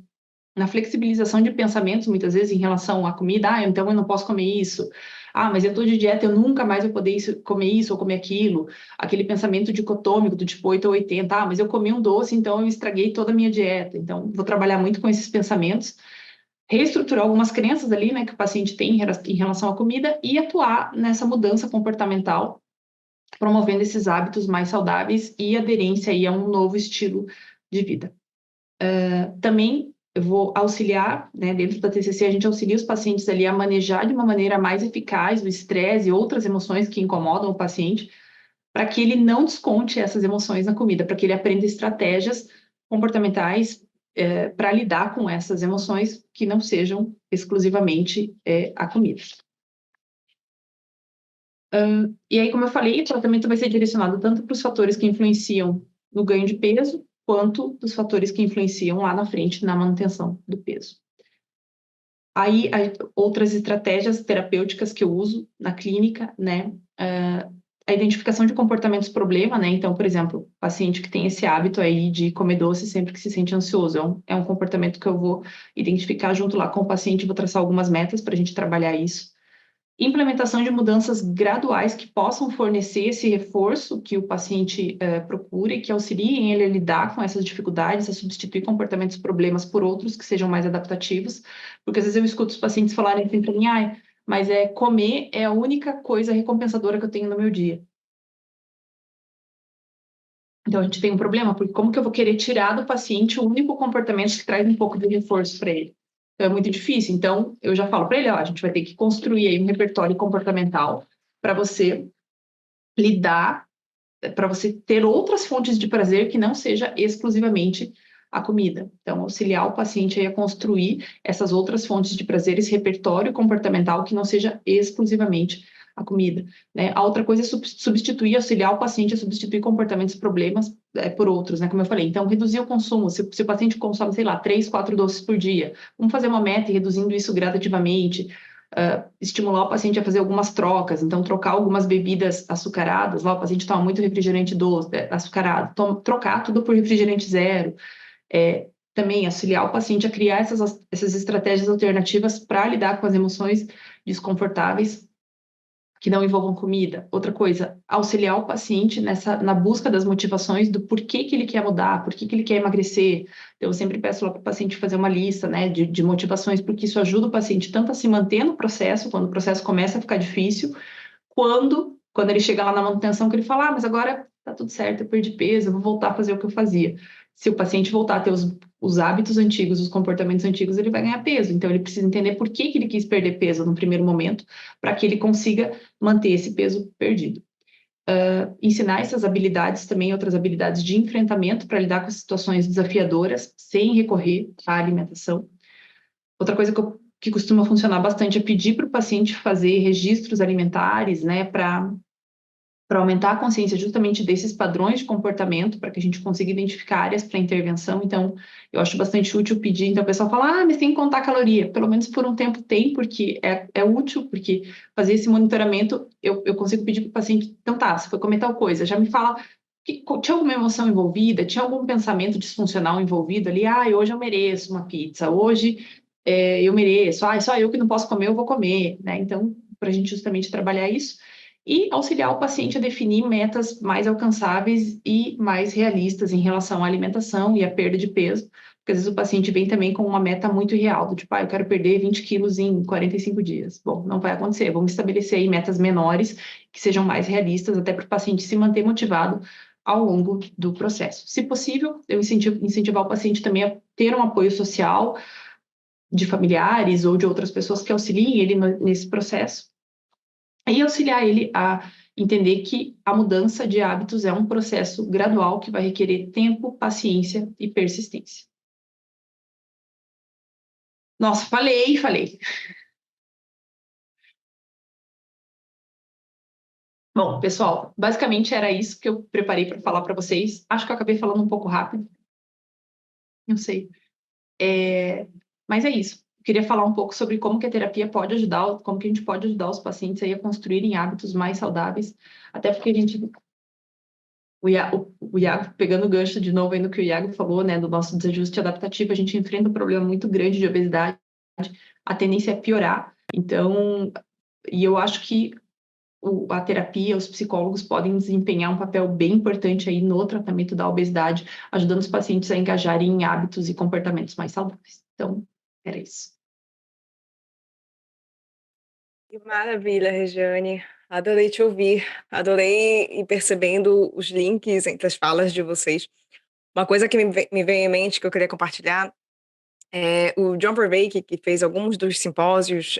na flexibilização de pensamentos, muitas vezes, em relação à comida. Então eu não posso comer isso. Mas eu estou de dieta, eu nunca mais vou poder comer isso ou comer aquilo. Aquele pensamento dicotômico do tipo 8 ou 80. Mas eu comi um doce, então eu estraguei toda a minha dieta. Então, vou trabalhar muito com esses pensamentos, reestruturar algumas crenças ali, né, que o paciente tem em relação à comida e atuar nessa mudança comportamental, promovendo esses hábitos mais saudáveis e aderência aí a um novo estilo de vida. Também eu vou auxiliar, né, dentro da TCC, a gente auxilia os pacientes ali a manejar de uma maneira mais eficaz o estresse e outras emoções que incomodam o paciente, para que ele não desconte essas emoções na comida, para que ele aprenda estratégias comportamentais para lidar com essas emoções que não sejam exclusivamente a comida. E aí, como eu falei, o tratamento vai ser direcionado tanto para os fatores que influenciam no ganho de peso, quanto dos fatores que influenciam lá na frente na manutenção do peso. Aí, outras estratégias terapêuticas que eu uso na clínica, né? A identificação de comportamentos problema, né? Então, por exemplo, paciente que tem esse hábito aí de comer doce sempre que se sente ansioso, é um comportamento que eu vou identificar junto lá com o paciente, vou traçar algumas metas para a gente trabalhar isso. Implementação de mudanças graduais que possam fornecer esse reforço que o paciente procura e que auxiliem ele a lidar com essas dificuldades, a substituir comportamentos problemas por outros que sejam mais adaptativos, porque às vezes eu escuto os pacientes falarem assim para mim, mas comer é a única coisa recompensadora que eu tenho no meu dia. Então a gente tem um problema, porque como que eu vou querer tirar do paciente o único comportamento que traz um pouco de reforço para ele? Então, é muito difícil. Então, eu já falo para ele, a gente vai ter que construir aí um repertório comportamental para você lidar, para você ter outras fontes de prazer que não seja exclusivamente a comida. Então, auxiliar o paciente aí a construir essas outras fontes de prazer, esse repertório comportamental que não seja exclusivamente a comida, né? A outra coisa é substituir, auxiliar o paciente a substituir comportamentos problemas por outros, né? Como eu falei, então reduzir o consumo. Se o paciente consome, sei lá, 3, 4 doces por dia, vamos fazer uma meta e reduzindo isso gradativamente, estimular o paciente a fazer algumas trocas, então trocar algumas bebidas açucaradas, lá o paciente toma muito refrigerante doce, açucarado, trocar tudo por refrigerante zero, também auxiliar o paciente a criar essas estratégias alternativas para lidar com as emoções desconfortáveis que não envolvam comida. Outra coisa, auxiliar o paciente na busca das motivações do porquê que ele quer mudar, por que ele quer emagrecer. Então, eu sempre peço lá para o paciente fazer uma lista, né, de motivações, porque isso ajuda o paciente tanto a se manter no processo, quando o processo começa a ficar difícil, quando ele chega lá na manutenção, que ele fala, mas agora tá tudo certo, eu perdi peso, eu vou voltar a fazer o que eu fazia. Se o paciente voltar a ter os hábitos antigos, os comportamentos antigos, ele vai ganhar peso. Então, ele precisa entender por que ele quis perder peso no primeiro momento, para que ele consiga manter esse peso perdido. Ensinar essas habilidades também, outras habilidades de enfrentamento para lidar com situações desafiadoras, sem recorrer à alimentação. Outra coisa que costuma funcionar bastante é pedir para o paciente fazer registros alimentares, né, para aumentar a consciência justamente desses padrões de comportamento, para que a gente consiga identificar áreas para intervenção. Então, eu acho bastante útil pedir. Então, o pessoal fala, mas tem que contar caloria. Pelo menos por um tempo tem, porque é útil, porque fazer esse monitoramento, eu consigo pedir para o paciente, então tá, se for comer tal coisa, já me fala, tinha alguma emoção envolvida, tinha algum pensamento disfuncional envolvido ali, hoje eu mereço uma pizza, hoje eu mereço, só eu que não posso comer, eu vou comer, né? Então, para a gente justamente trabalhar isso, e auxiliar o paciente a definir metas mais alcançáveis e mais realistas em relação à alimentação e à perda de peso, porque às vezes o paciente vem também com uma meta muito real, do tipo, eu quero perder 20 quilos em 45 dias. Bom, não vai acontecer, vamos estabelecer aí metas menores, que sejam mais realistas, até para o paciente se manter motivado ao longo do processo. Se possível, eu incentivar o paciente também a ter um apoio social de familiares ou de outras pessoas que auxiliem ele nesse processo, e auxiliar ele a entender que a mudança de hábitos é um processo gradual que vai requerer tempo, paciência e persistência. Nossa, falei. Bom, pessoal, basicamente era isso que eu preparei para falar para vocês. Acho que eu acabei falando um pouco rápido. Não sei. Mas é isso. Queria falar um pouco sobre como que a terapia pode ajudar, como que a gente pode ajudar os pacientes aí a construírem hábitos mais saudáveis, até porque a gente... O Iago, pegando o gancho de novo aí no que o Iago falou, né, do nosso desajuste adaptativo, a gente enfrenta um problema muito grande de obesidade, a tendência é piorar. Então, e eu acho que a terapia, os psicólogos podem desempenhar um papel bem importante aí no tratamento da obesidade, ajudando os pacientes a engajarem em hábitos e comportamentos mais saudáveis. Então, era isso. Que maravilha, Regiane. Adorei te ouvir. Adorei ir percebendo os links entre as falas de vocês. Uma coisa que me vem em mente que eu queria compartilhar é o John Vervaeke, que fez alguns dos simpósios,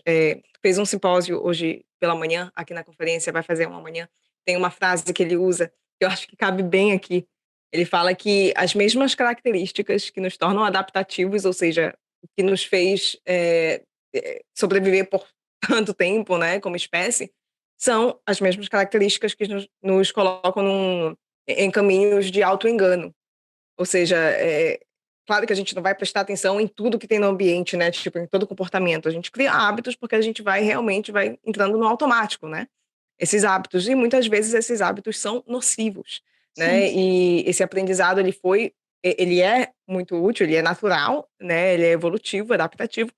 fez um simpósio hoje pela manhã, aqui na conferência, vai fazer uma amanhã. Tem uma frase que ele usa, que eu acho que cabe bem aqui. Ele fala que as mesmas características que nos tornam adaptativos, ou seja, o que nos fez sobreviver por tanto tempo, né, como espécie, são as mesmas características que nos colocam em caminhos de auto-engano. Ou seja, claro que a gente não vai prestar atenção em tudo que tem no ambiente, né, tipo, em todo comportamento. A gente cria hábitos porque a gente realmente vai entrando no automático, né, esses hábitos. E muitas vezes esses hábitos são nocivos, né, Sim. e esse aprendizado, ele é muito útil, ele é natural, né, ele é evolutivo, adaptativo,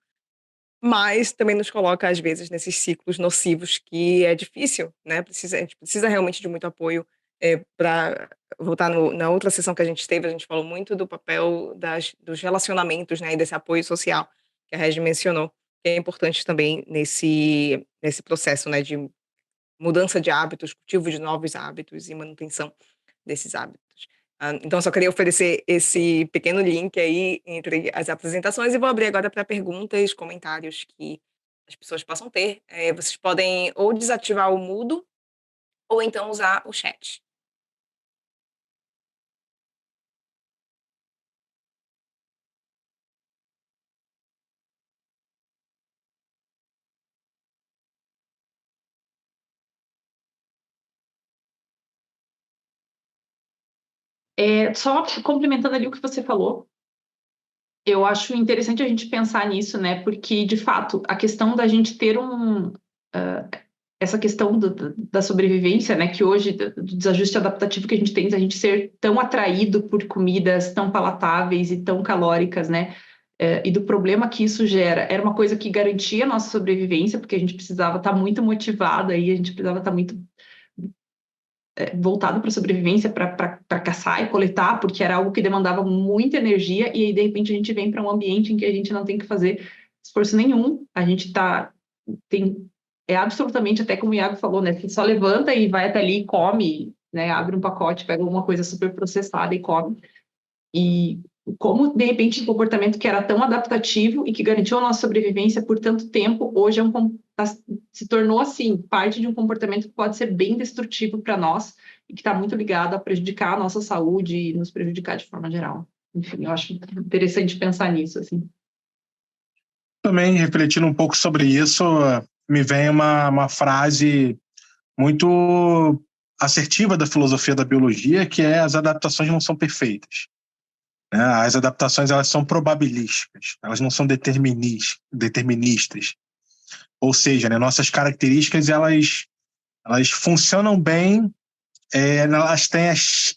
mas também nos coloca, às vezes, nesses ciclos nocivos que é difícil, né? A gente precisa realmente de muito apoio para voltar na outra sessão que a gente teve, a gente falou muito do papel dos relacionamentos, né? E desse apoio social que a Regi mencionou, que é importante também nesse processo, né? De mudança de hábitos, cultivo de novos hábitos e manutenção desses hábitos. Então, só queria oferecer esse pequeno link aí entre as apresentações e vou abrir agora para perguntas, comentários que as pessoas possam ter. Vocês podem ou desativar o mudo ou então usar o chat. Só complementando ali o que você falou, eu acho interessante a gente pensar nisso, né? Porque, de fato, a questão da gente ter essa questão da sobrevivência, né? Que hoje, do desajuste adaptativo que a gente tem, a gente ser tão atraído por comidas tão palatáveis e tão calóricas, né? E do problema que isso gera. Era uma coisa que garantia a nossa sobrevivência, porque a gente precisava estar muito motivado aí, a gente precisava estar muito voltado para a sobrevivência, para caçar e coletar, porque era algo que demandava muita energia, e aí, de repente, a gente vem para um ambiente em que a gente não tem que fazer esforço nenhum, a gente absolutamente, até como o Iago falou, né, você só levanta e vai até ali e come, né, abre um pacote, pega alguma coisa super processada e come, e como, de repente, um comportamento que era tão adaptativo e que garantiu a nossa sobrevivência por tanto tempo, hoje se tornou, assim, parte de um comportamento que pode ser bem destrutivo para nós e que está muito ligado a prejudicar a nossa saúde e nos prejudicar de forma geral. Enfim, eu acho interessante pensar nisso, assim. Também, refletindo um pouco sobre isso, me vem uma frase muito assertiva da filosofia da biologia, que é: as adaptações não são perfeitas. As adaptações, elas são probabilísticas, elas não são deterministas. Ou seja, né, nossas características, elas funcionam bem, elas têm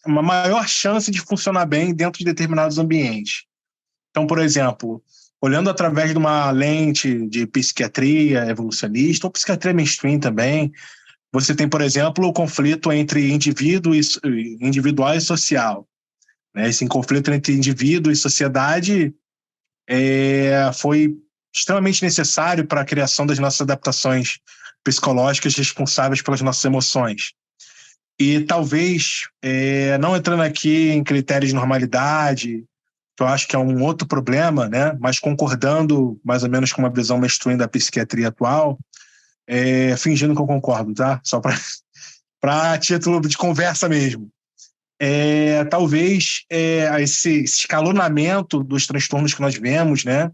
uma maior chance de funcionar bem dentro de determinados ambientes. Então, por exemplo, olhando através de uma lente de psiquiatria evolucionista, ou psiquiatria mainstream também, você tem, por exemplo, o conflito entre individual e social. Esse conflito entre indivíduo e sociedade, foi extremamente necessário para a criação das nossas adaptações psicológicas responsáveis pelas nossas emoções. E talvez, não entrando aqui em critérios de normalidade, que eu acho que é um outro problema, né? Mas concordando mais ou menos com uma visão mainstream da psiquiatria atual, fingindo que eu concordo, tá? Só para título de conversa mesmo. Talvez esse escalonamento dos transtornos que nós vemos, né?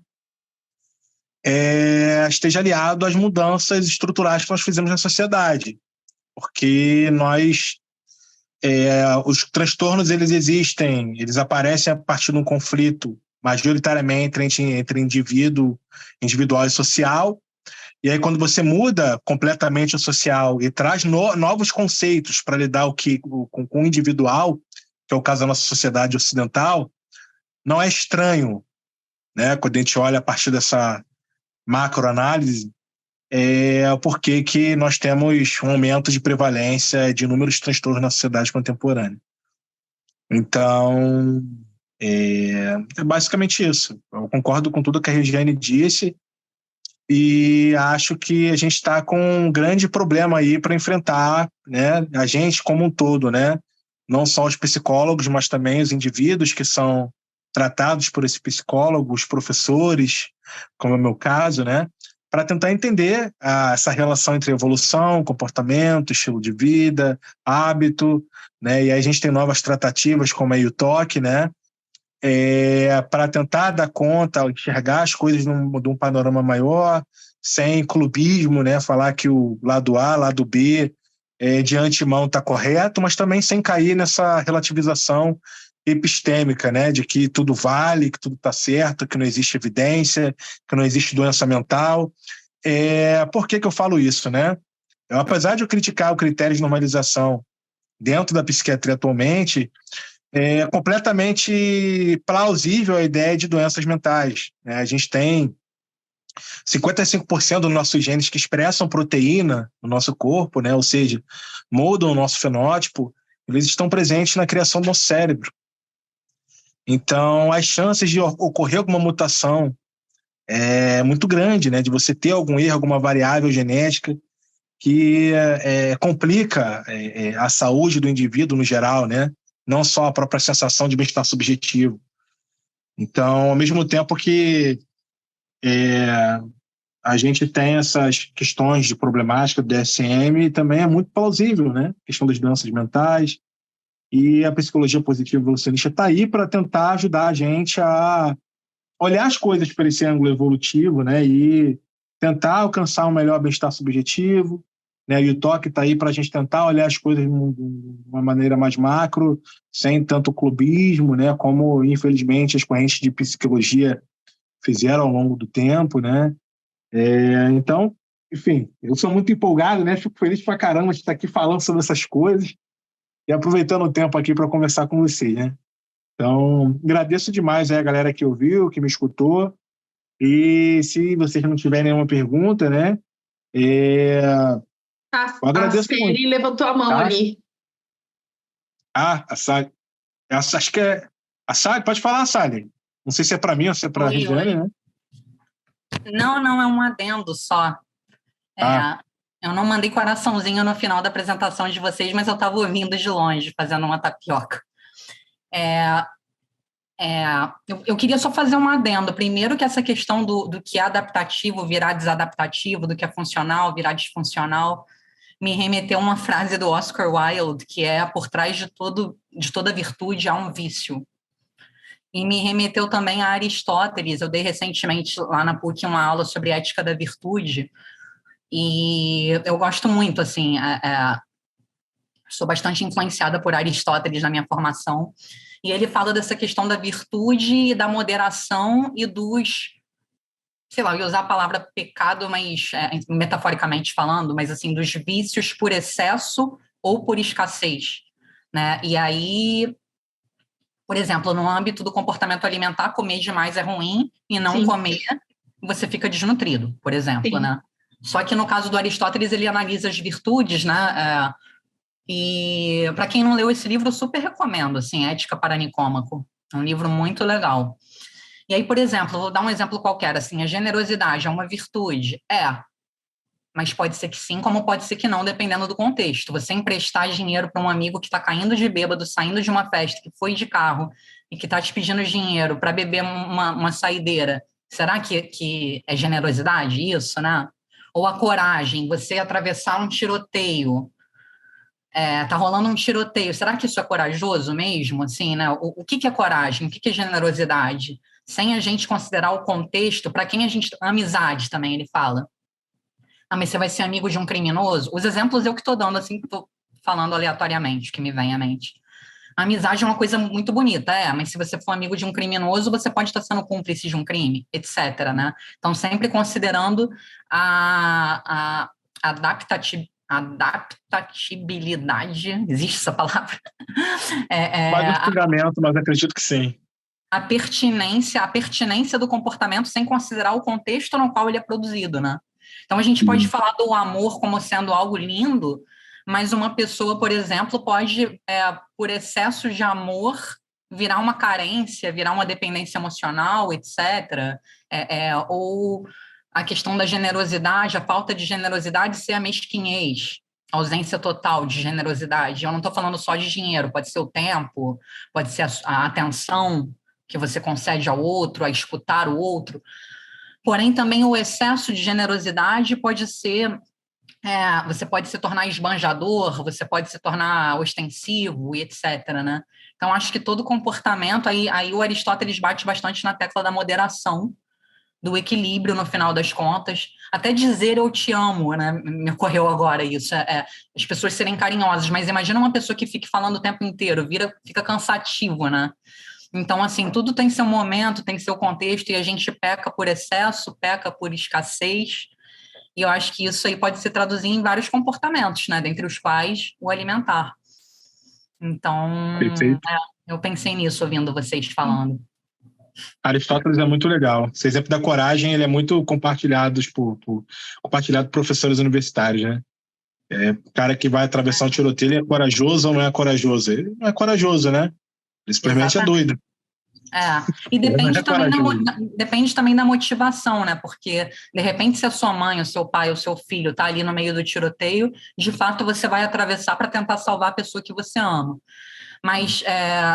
Esteja aliado às mudanças estruturais que nós fizemos na sociedade. Porque os transtornos, eles existem, eles aparecem a partir de um conflito majoritariamente entre individual e social. E aí, quando você muda completamente o social e traz novos conceitos para lidar com o individual, que é o caso da nossa sociedade ocidental, não é estranho, né? Quando a gente olha a partir dessa macroanálise, o porquê que nós temos um aumento de prevalência de inúmeros transtornos na sociedade contemporânea. Então, é basicamente isso. Eu concordo com tudo que a Regiane disse e acho que a gente está com um grande problema aí para enfrentar, né? A gente como um todo, né? Não só os psicólogos, mas também os indivíduos que são tratados por esse psicólogo, os professores, como é o meu caso, né? Para tentar entender essa relação entre evolução, comportamento, estilo de vida, hábito, né? E aí a gente tem novas tratativas como a UTOC, né? Para tentar dar conta, enxergar as coisas de um panorama maior, sem clubismo, né? Falar que o lado A, lado B, de antemão está correto, mas também sem cair nessa relativização epistêmica, né? De que tudo vale, que tudo está certo, que não existe evidência, que não existe doença mental. Por que eu falo isso, né? Apesar de eu criticar o critério de normalização dentro da psiquiatria atualmente, é completamente plausível a ideia de doenças mentais, né? A gente tem 55% dos nossos genes que expressam proteína no nosso corpo, né? Ou seja, moldam o nosso fenótipo, eles estão presentes na criação do nosso cérebro. Então, as chances de ocorrer alguma mutação é muito grande, né? De você ter algum erro, alguma variável genética que complica a saúde do indivíduo no geral, né? Não só a própria sensação de bem-estar subjetivo. Então, ao mesmo tempo que a gente tem essas questões de problemática do DSM, também é muito plausível, né? A questão das doenças mentais, e a psicologia positiva evolucionista está aí para tentar ajudar a gente a olhar as coisas por esse ângulo evolutivo, né? E tentar alcançar um melhor bem-estar subjetivo, né? E o toque está aí para a gente tentar olhar as coisas de uma maneira mais macro, sem tanto clubismo, né? Como, infelizmente, as correntes de psicologia fizeram ao longo do tempo, né? Então, enfim, eu sou muito empolgado, né? Fico feliz pra caramba de estar aqui falando sobre essas coisas e aproveitando o tempo aqui para conversar com vocês, né? Então, agradeço demais a galera que ouviu, que me escutou. E se vocês não tiverem nenhuma pergunta, né? Eu agradeço muito. Ele levantou a mão ali. A Sally. Acho que é a Sally. Pode falar, Sally. Não sei se é para mim ou se é para a Regiane, né? Não, é um adendo só. Eu não mandei coraçãozinho no final da apresentação de vocês, mas eu estava ouvindo de longe, fazendo uma tapioca. Eu queria só fazer um adendo. Primeiro que essa questão do que é adaptativo virar desadaptativo, do que é funcional virar disfuncional, me remeteu a uma frase do Oscar Wilde, que é: por trás de toda virtude há um vício. E me remeteu também a Aristóteles. Eu dei recentemente lá na PUC uma aula sobre ética da virtude, e eu gosto muito, assim, sou bastante influenciada por Aristóteles na minha formação, e ele fala dessa questão da virtude e da moderação e dos, sei lá, eu ia usar a palavra pecado, mas metaforicamente falando, mas assim, dos vícios por excesso ou por escassez, né? E aí, por exemplo, no âmbito do comportamento alimentar, comer demais é ruim, e não comer, você fica desnutrido, por exemplo, né? Só que no caso do Aristóteles, ele analisa as virtudes, né? E para quem não leu esse livro, eu super recomendo, assim, Ética para Nicômaco. É um livro muito legal. E aí, por exemplo, vou dar um exemplo qualquer, assim, a generosidade é uma virtude? Mas pode ser que sim, como pode ser que não, dependendo do contexto. Você emprestar dinheiro para um amigo que está caindo de bêbado, saindo de uma festa, que foi de carro, e que está te pedindo dinheiro para beber uma saideira, será que é generosidade isso, né? Ou a coragem, você atravessar um tiroteio, tá rolando um tiroteio, será que isso é corajoso mesmo, assim, né? O que é coragem? O que é generosidade? Sem a gente considerar o contexto, para quem a gente... Amizade também, ele fala. Mas você vai ser amigo de um criminoso? Os exemplos eu que estou dando, assim, estou falando aleatoriamente, que me vem à mente. A amizade é uma coisa muito bonita, mas se você for amigo de um criminoso, você pode estar sendo cúmplice de um crime, etc., né? Então, sempre considerando a adaptabilidade, existe essa palavra? Mais um xingamento, mas acredito que sim. A pertinência do comportamento sem considerar o contexto no qual ele é produzido, né? Então, a gente pode falar do amor como sendo algo lindo, mas uma pessoa, por exemplo, pode, por excesso de amor, virar uma carência, virar uma dependência emocional, etc. Ou a questão da generosidade, a falta de generosidade ser a mesquinhez, a ausência total de generosidade. Eu não estou falando só de dinheiro, pode ser o tempo, pode ser a atenção que você concede ao outro, a escutar o outro. Porém, também o excesso de generosidade pode ser... você pode se tornar esbanjador, você pode se tornar ostensivo e etc., né? Então, acho que todo comportamento... Aí o Aristóteles bate bastante na tecla da moderação, do equilíbrio, no final das contas. Até dizer eu te amo, né? Me ocorreu agora isso. As pessoas serem carinhosas, mas imagina uma pessoa que fique falando o tempo inteiro, fica cansativo, né? Então, assim, tudo tem seu momento, tem seu contexto, e a gente peca por excesso, peca por escassez, e eu acho que isso aí pode se traduzir em vários comportamentos, né? Dentre os quais o alimentar. Então, eu pensei nisso ouvindo vocês falando. Aristóteles é muito legal. Esse exemplo da coragem, ele é muito compartilhado por professores universitários, né? O cara que vai atravessar um tiroteio, ele é corajoso ou não é corajoso? Ele não é corajoso, né? Ele simplesmente é doido. E depende também da motivação, né? Porque, de repente, se a sua mãe, o seu pai, o seu filho está ali no meio do tiroteio, de fato você vai atravessar para tentar salvar a pessoa que você ama. Mas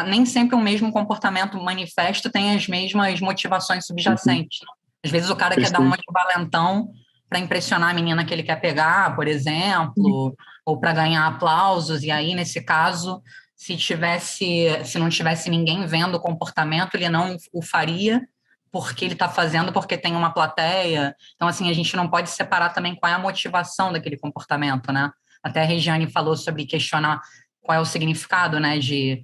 nem sempre o mesmo comportamento manifesto tem as mesmas motivações subjacentes. Às vezes o cara quer dar uma de valentão para impressionar a menina que ele quer pegar, por exemplo, ou para ganhar aplausos, e aí, nesse caso, se não tivesse ninguém vendo o comportamento, ele não o faria porque ele está fazendo porque tem uma plateia. Então, assim, a gente não pode separar também qual é a motivação daquele comportamento, né? Até a Regiane falou sobre questionar qual é o significado, né, de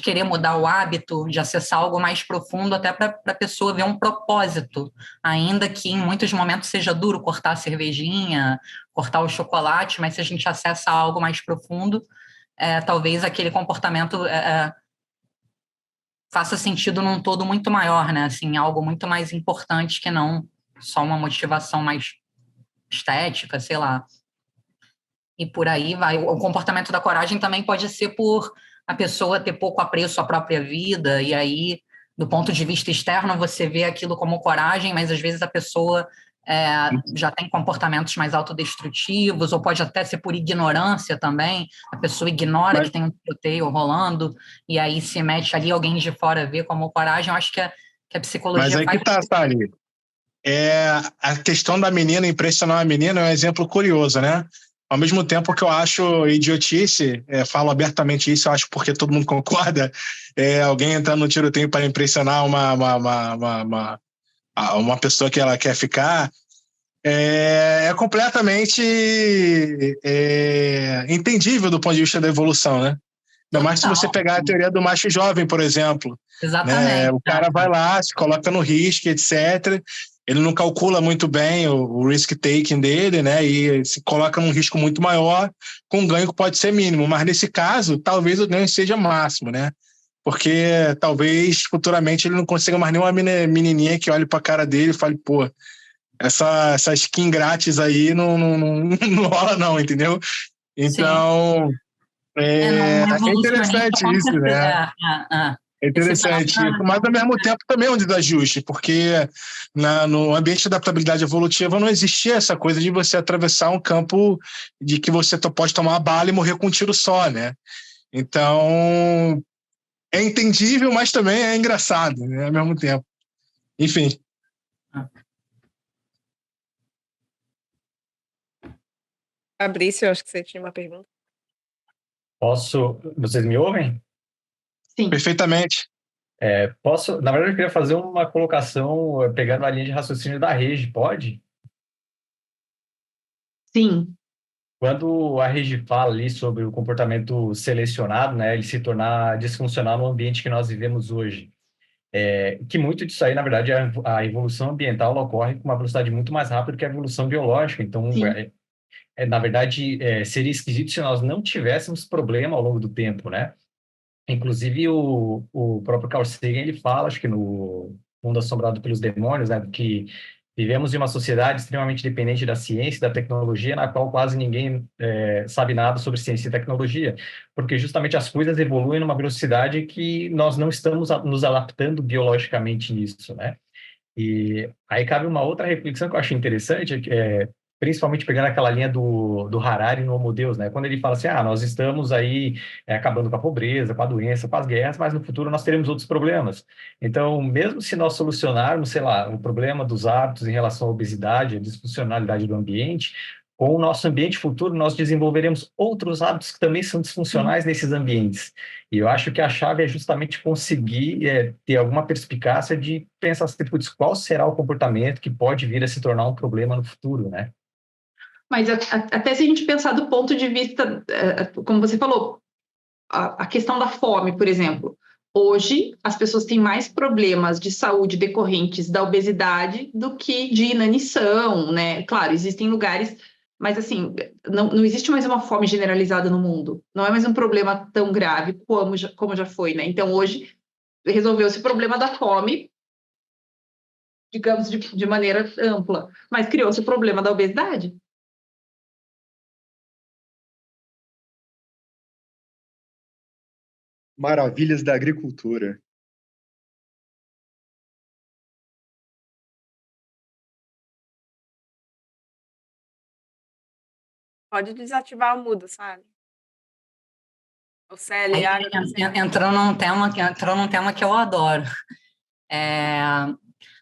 querer mudar o hábito, de acessar algo mais profundo, até para a pessoa ver um propósito, ainda que em muitos momentos seja duro cortar a cervejinha, cortar o chocolate, mas se a gente acessa algo mais profundo, talvez aquele comportamento faça sentido num todo muito maior, né, assim, algo muito mais importante que não só uma motivação mais estética, sei lá. E por aí vai. O comportamento da coragem também pode ser por a pessoa ter pouco apreço à própria vida, e aí, do ponto de vista externo, você vê aquilo como coragem, mas às vezes a pessoa já tem comportamentos mais autodestrutivos, ou pode até ser por ignorância também, a pessoa ignora que tem um tiroteio rolando, e aí se mete ali, alguém de fora vê como coragem. Eu acho que a psicologia... Mas aí que tá, Sally. A questão da menina, impressionar a menina, é um exemplo curioso, né? Ao mesmo tempo que eu acho idiotice, falo abertamente isso, eu acho porque todo mundo concorda, alguém entrando no tiroteio para impressionar uma pessoa que ela quer ficar, é completamente entendível do ponto de vista da evolução, né? Ainda mais se você pegar a teoria do macho jovem, por exemplo. Exatamente. O cara vai lá, se coloca no risco, etc., ele não calcula muito bem o risk-taking dele, né? E se coloca num risco muito maior, com um ganho que pode ser mínimo. Mas nesse caso, talvez o ganho seja máximo, né? Porque talvez futuramente ele não consiga mais nenhuma menininha que olhe para a cara dele e fale, pô, essa skin grátis aí não rola não, entendeu? Então, é interessante isso, né? É interessante, mas ao mesmo tempo também é um desajuste, porque no ambiente de adaptabilidade evolutiva não existia essa coisa de você atravessar um campo de que você pode tomar uma bala e morrer com um tiro só, né? Então, é entendível, mas também é engraçado, né, ao mesmo tempo. Enfim. Fabrício, eu acho que você tinha uma pergunta. Vocês me ouvem? Sim. Perfeitamente. Na verdade, eu queria fazer uma colocação pegando a linha de raciocínio da Regi, pode? Sim. Quando a Regi fala ali sobre o comportamento selecionado, né, ele se tornar disfuncional no ambiente que nós vivemos hoje, que muito disso aí, na verdade, a evolução ambiental ela ocorre com uma velocidade muito mais rápida que a evolução biológica. Então, na verdade, seria esquisito se nós não tivéssemos problema ao longo do tempo, né? Inclusive, o próprio Carl Sagan, ele fala, acho que no Mundo Assombrado pelos Demônios, né, que vivemos em uma sociedade extremamente dependente da ciência e da tecnologia, na qual quase ninguém sabe nada sobre ciência e tecnologia, porque justamente as coisas evoluem numa velocidade que nós não estamos nos adaptando biologicamente nisso, né? E aí cabe uma outra reflexão que eu acho interessante, principalmente pegando aquela linha do Harari no Homo Deus, né? Quando ele fala assim, nós estamos aí acabando com a pobreza, com a doença, com as guerras, mas no futuro nós teremos outros problemas. Então, mesmo se nós solucionarmos, sei lá, o problema dos hábitos em relação à obesidade, à disfuncionalidade do ambiente, com o nosso ambiente futuro, nós desenvolveremos outros hábitos que também são disfuncionais nesses ambientes. E eu acho que a chave é justamente conseguir ter alguma perspicácia de pensar assim, qual será o comportamento que pode vir a se tornar um problema no futuro, né? Mas até se a gente pensar do ponto de vista, como você falou, a questão da fome, por exemplo. Hoje, as pessoas têm mais problemas de saúde decorrentes da obesidade do que de inanição, né? Claro, existem lugares, mas assim, não existe mais uma fome generalizada no mundo. Não é mais um problema tão grave como já foi, né? Então, hoje, resolveu-se o problema da fome, digamos, de maneira ampla, mas criou-se o problema da obesidade. Maravilhas da agricultura. Pode desativar o mudo, sabe? O CLA. Entrou num tema que eu adoro.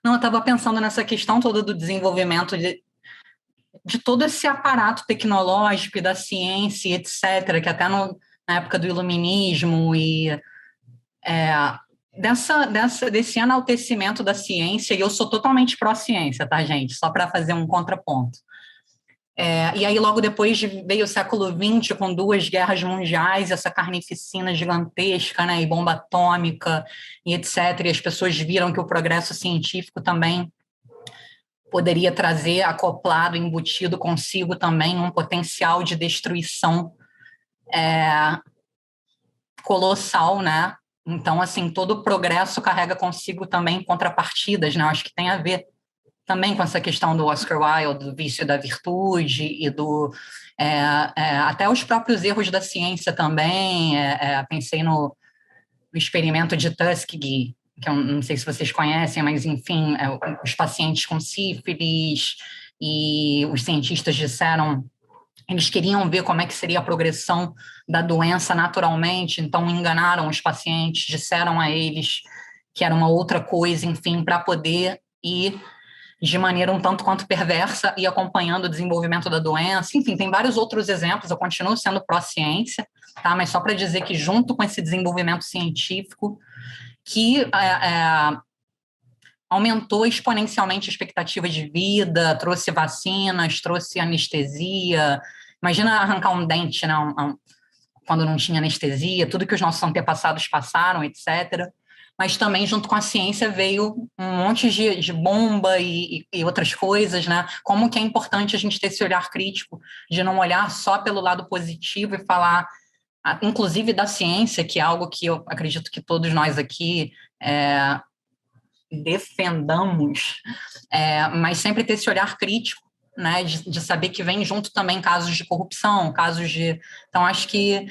Não, eu estava pensando nessa questão toda do desenvolvimento de todo esse aparato tecnológico e da ciência, etc., que até na época do iluminismo e desse enaltecimento da ciência, e eu sou totalmente pró-ciência, tá, gente? Só para fazer um contraponto. E aí, logo depois, veio o século XX, com 2 guerras mundiais, essa carnificina gigantesca, né, e bomba atômica, e etc., e as pessoas viram que o progresso científico também poderia trazer acoplado, embutido consigo também um potencial de destruição colossal, né? Então, assim, todo progresso carrega consigo também contrapartidas, né? Acho que tem a ver também com essa questão do Oscar Wilde, do vício da virtude e até os próprios erros da ciência também. Pensei no experimento de Tuskegee, que eu não sei se vocês conhecem, mas, enfim, os pacientes com sífilis, e os cientistas disseram, eles queriam ver como é que seria a progressão da doença naturalmente, então enganaram os pacientes, disseram a eles que era uma outra coisa, enfim, para poder ir de maneira um tanto quanto perversa e acompanhando o desenvolvimento da doença. Enfim, tem vários outros exemplos, eu continuo sendo pró-ciência, tá? Mas só para dizer que junto com esse desenvolvimento científico, que aumentou exponencialmente a expectativa de vida, trouxe vacinas, trouxe anestesia. Imagina arrancar um dente, né, quando não tinha anestesia, tudo que os nossos antepassados passaram, etc. Mas também, junto com a ciência, veio um monte de bomba e outras coisas, né? Como que é importante a gente ter esse olhar crítico, de não olhar só pelo lado positivo e falar, inclusive da ciência, que é algo que eu acredito que todos nós aqui defendamos, mas sempre ter esse olhar crítico, né, de saber que vem junto também casos de corrupção, casos de... Então, acho que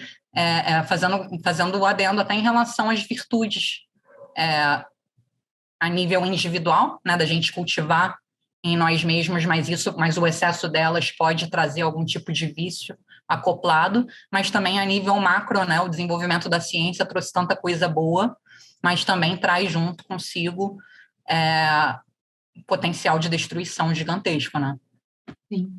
fazendo o adendo até em relação às virtudes, a nível individual, né, da gente cultivar em nós mesmos, mas o excesso delas pode trazer algum tipo de vício acoplado, mas também a nível macro, né, o desenvolvimento da ciência trouxe tanta coisa boa, mas também traz junto consigo potencial de destruição gigantesco, né? Sim.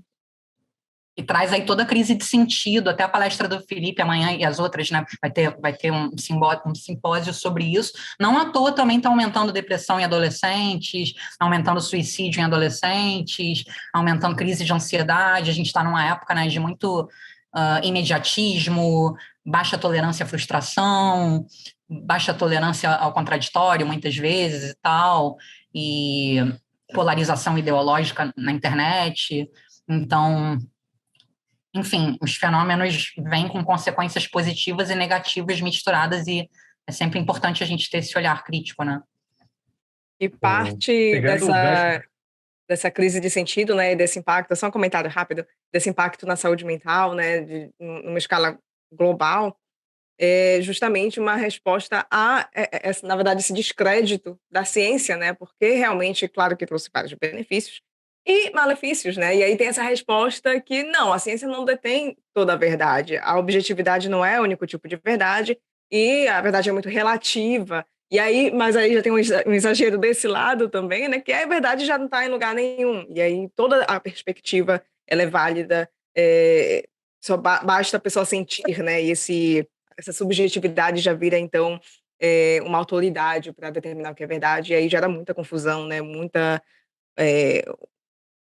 E traz aí toda a crise de sentido, até a palestra do Felipe amanhã e as outras, né? Vai ter um simpósio sobre isso. Não à toa também está aumentando depressão em adolescentes, aumentando suicídio em adolescentes, aumentando crise de ansiedade. A gente está numa época, né, de muito imediatismo, baixa tolerância à frustração, baixa tolerância ao contraditório, muitas vezes, e tal, e polarização ideológica na internet. Então, enfim, os fenômenos vêm com consequências positivas e negativas misturadas e é sempre importante a gente ter esse olhar crítico, né? E parte dessa crise de sentido, né, e desse impacto, só um comentário rápido, desse impacto na saúde mental, né, numa escala global, é justamente uma resposta na verdade, esse descrédito da ciência, né, porque realmente, claro que trouxe vários benefícios e malefícios, né, e aí tem essa resposta que não, a ciência não detém toda a verdade, a objetividade não é o único tipo de verdade e a verdade é muito relativa, e aí, mas aí já tem um exagero desse lado também, né, que a verdade já não está em lugar nenhum, e aí toda a perspectiva ela é válida, só basta a pessoa sentir, né, e essa subjetividade já vira, então, uma autoridade para determinar o que é verdade, e aí gera muita confusão, né, eh,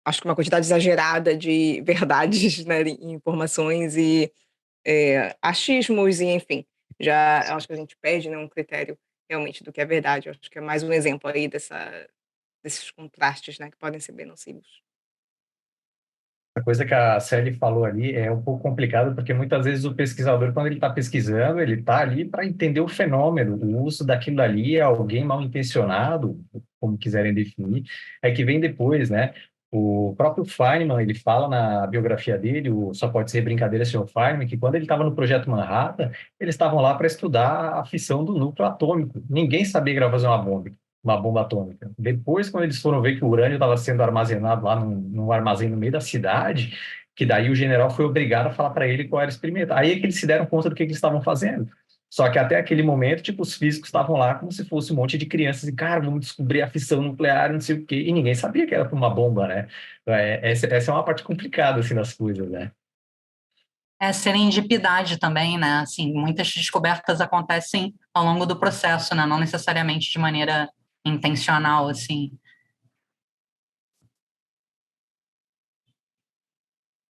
acho que uma quantidade exagerada de verdades, né, e informações e, achismos e enfim, já acho que a gente perde, né, um critério realmente do que é verdade, eu acho que é mais um exemplo aí desses contrastes, né, que podem ser bem nocivos. A coisa que a Sally falou ali é um pouco complicado, porque muitas vezes o pesquisador, quando ele está pesquisando, ele está ali para entender o fenômeno, o uso daquilo ali é alguém mal intencionado, como quiserem definir, é que vem depois, né? O próprio Feynman, ele fala na biografia dele, o Só Pode Ser Brincadeira, Sr. Feynman, que quando ele estava no Projeto Manhattan, eles estavam lá para estudar a fissão do núcleo atômico. Ninguém sabia que era fazer uma bomba atômica. Depois, quando eles foram ver que o urânio estava sendo armazenado lá num armazém no meio da cidade, que daí o general foi obrigado a falar para ele qual era o experimento. Aí é que eles se deram conta do que eles estavam fazendo. Só que até aquele momento, tipo, os físicos estavam lá como se fosse um monte de crianças e, cara, vamos descobrir a fissão nuclear, não sei o quê. E ninguém sabia que era para uma bomba, né? Essa é uma parte complicada, assim, das coisas, né? Serendipidade também, né? Assim, muitas descobertas acontecem ao longo do processo, né? Não necessariamente de maneira intencional, assim.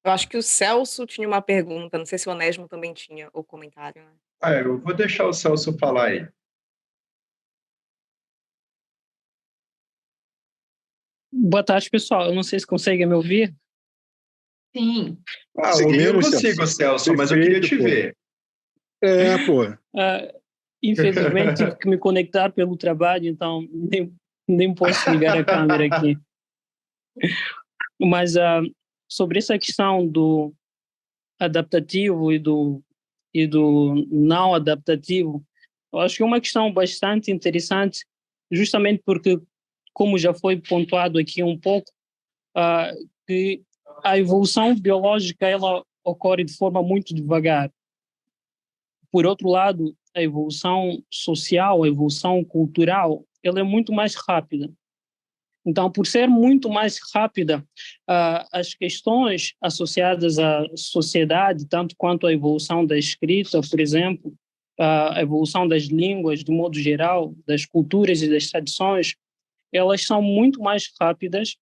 Eu acho que o Celso tinha uma pergunta, não sei se o Onésimo também tinha o comentário, né? Eu vou deixar o Celso falar aí. Boa tarde, pessoal. Eu não sei se conseguem me ouvir. Sim. Eu consigo, Celso, mas eu queria te ver. Pô. Infelizmente, tive que me conectar pelo trabalho, então nem posso ligar a câmera aqui. Mas sobre essa questão do adaptativo e do não adaptativo, eu acho que é uma questão bastante interessante, justamente porque, como já foi pontuado aqui um pouco, que a evolução biológica ela ocorre de forma muito devagar. Por outro lado, a evolução social, a evolução cultural, ela é muito mais rápida. Então, por ser muito mais rápida, as questões associadas à sociedade, tanto quanto a evolução da escrita, por exemplo, a evolução das línguas, de modo geral, das culturas e das tradições, elas são muito mais rápidas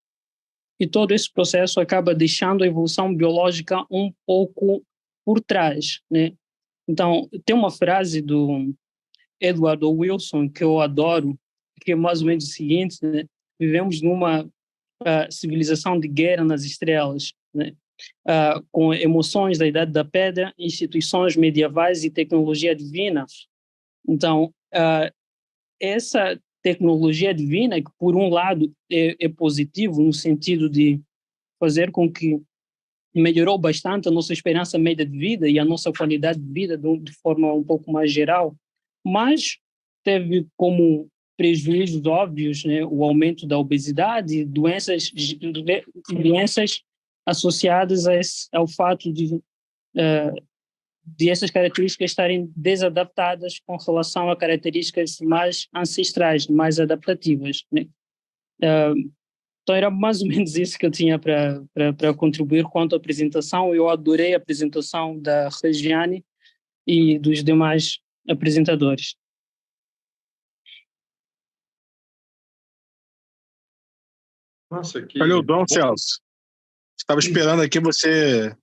e todo esse processo acaba deixando a evolução biológica um pouco por trás, né? Então, tem uma frase do Edward Wilson que eu adoro, que é mais ou menos o seguinte, né? Vivemos numa civilização de guerra nas estrelas, né? Com emoções da Idade da Pedra, instituições medievais e tecnologia divina. Então, essa tecnologia divina, que por um lado é positivo, no sentido de fazer com que melhorou bastante a nossa esperança média de vida e a nossa qualidade de vida de forma um pouco mais geral, mas teve como prejuízos óbvios, né? O aumento da obesidade, doenças associadas ao fato de essas características estarem desadaptadas com relação a características mais ancestrais, mais adaptativas, né? Então era mais ou menos isso que eu tinha para contribuir quanto à apresentação. Eu adorei a apresentação da Regiane e dos demais apresentadores. Nossa, que Valeu, Dom bom. Celso. Estava esperando aqui você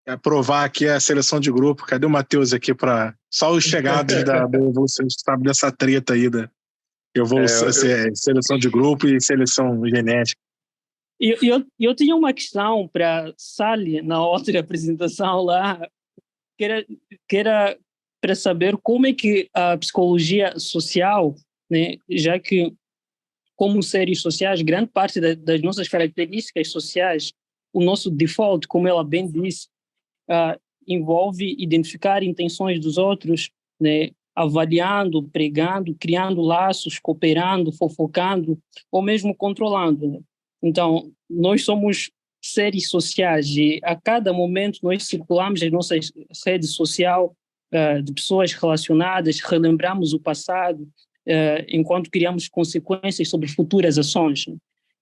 aprovar aqui a seleção de grupo. Cadê o Matheus aqui para só os chegados da evolução, sabe, dessa treta aí da evolução, seleção de grupo e seleção genética. Eu tinha uma questão para Sally na outra apresentação lá, que era para saber como é que a psicologia social, né, já que como seres sociais, grande parte das nossas características sociais, o nosso default, como ela bem disse, envolve identificar intenções dos outros, né, avaliando, pregando, criando laços, cooperando, fofocando ou mesmo controlando, né? Então, nós somos seres sociais e a cada momento nós circulamos as nossas redes sociais de pessoas relacionadas, relembramos o passado, enquanto criamos consequências sobre futuras ações.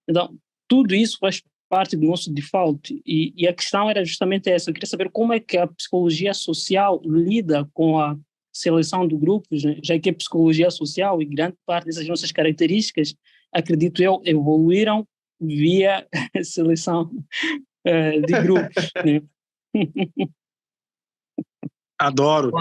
Então, tudo isso faz parte do nosso default e a questão era justamente essa. Eu queria saber como é que a psicologia social lida com a seleção de grupos, né? Já que a psicologia social e grande parte dessas nossas características, acredito eu, evoluíram via seleção de grupos, né? Adoro.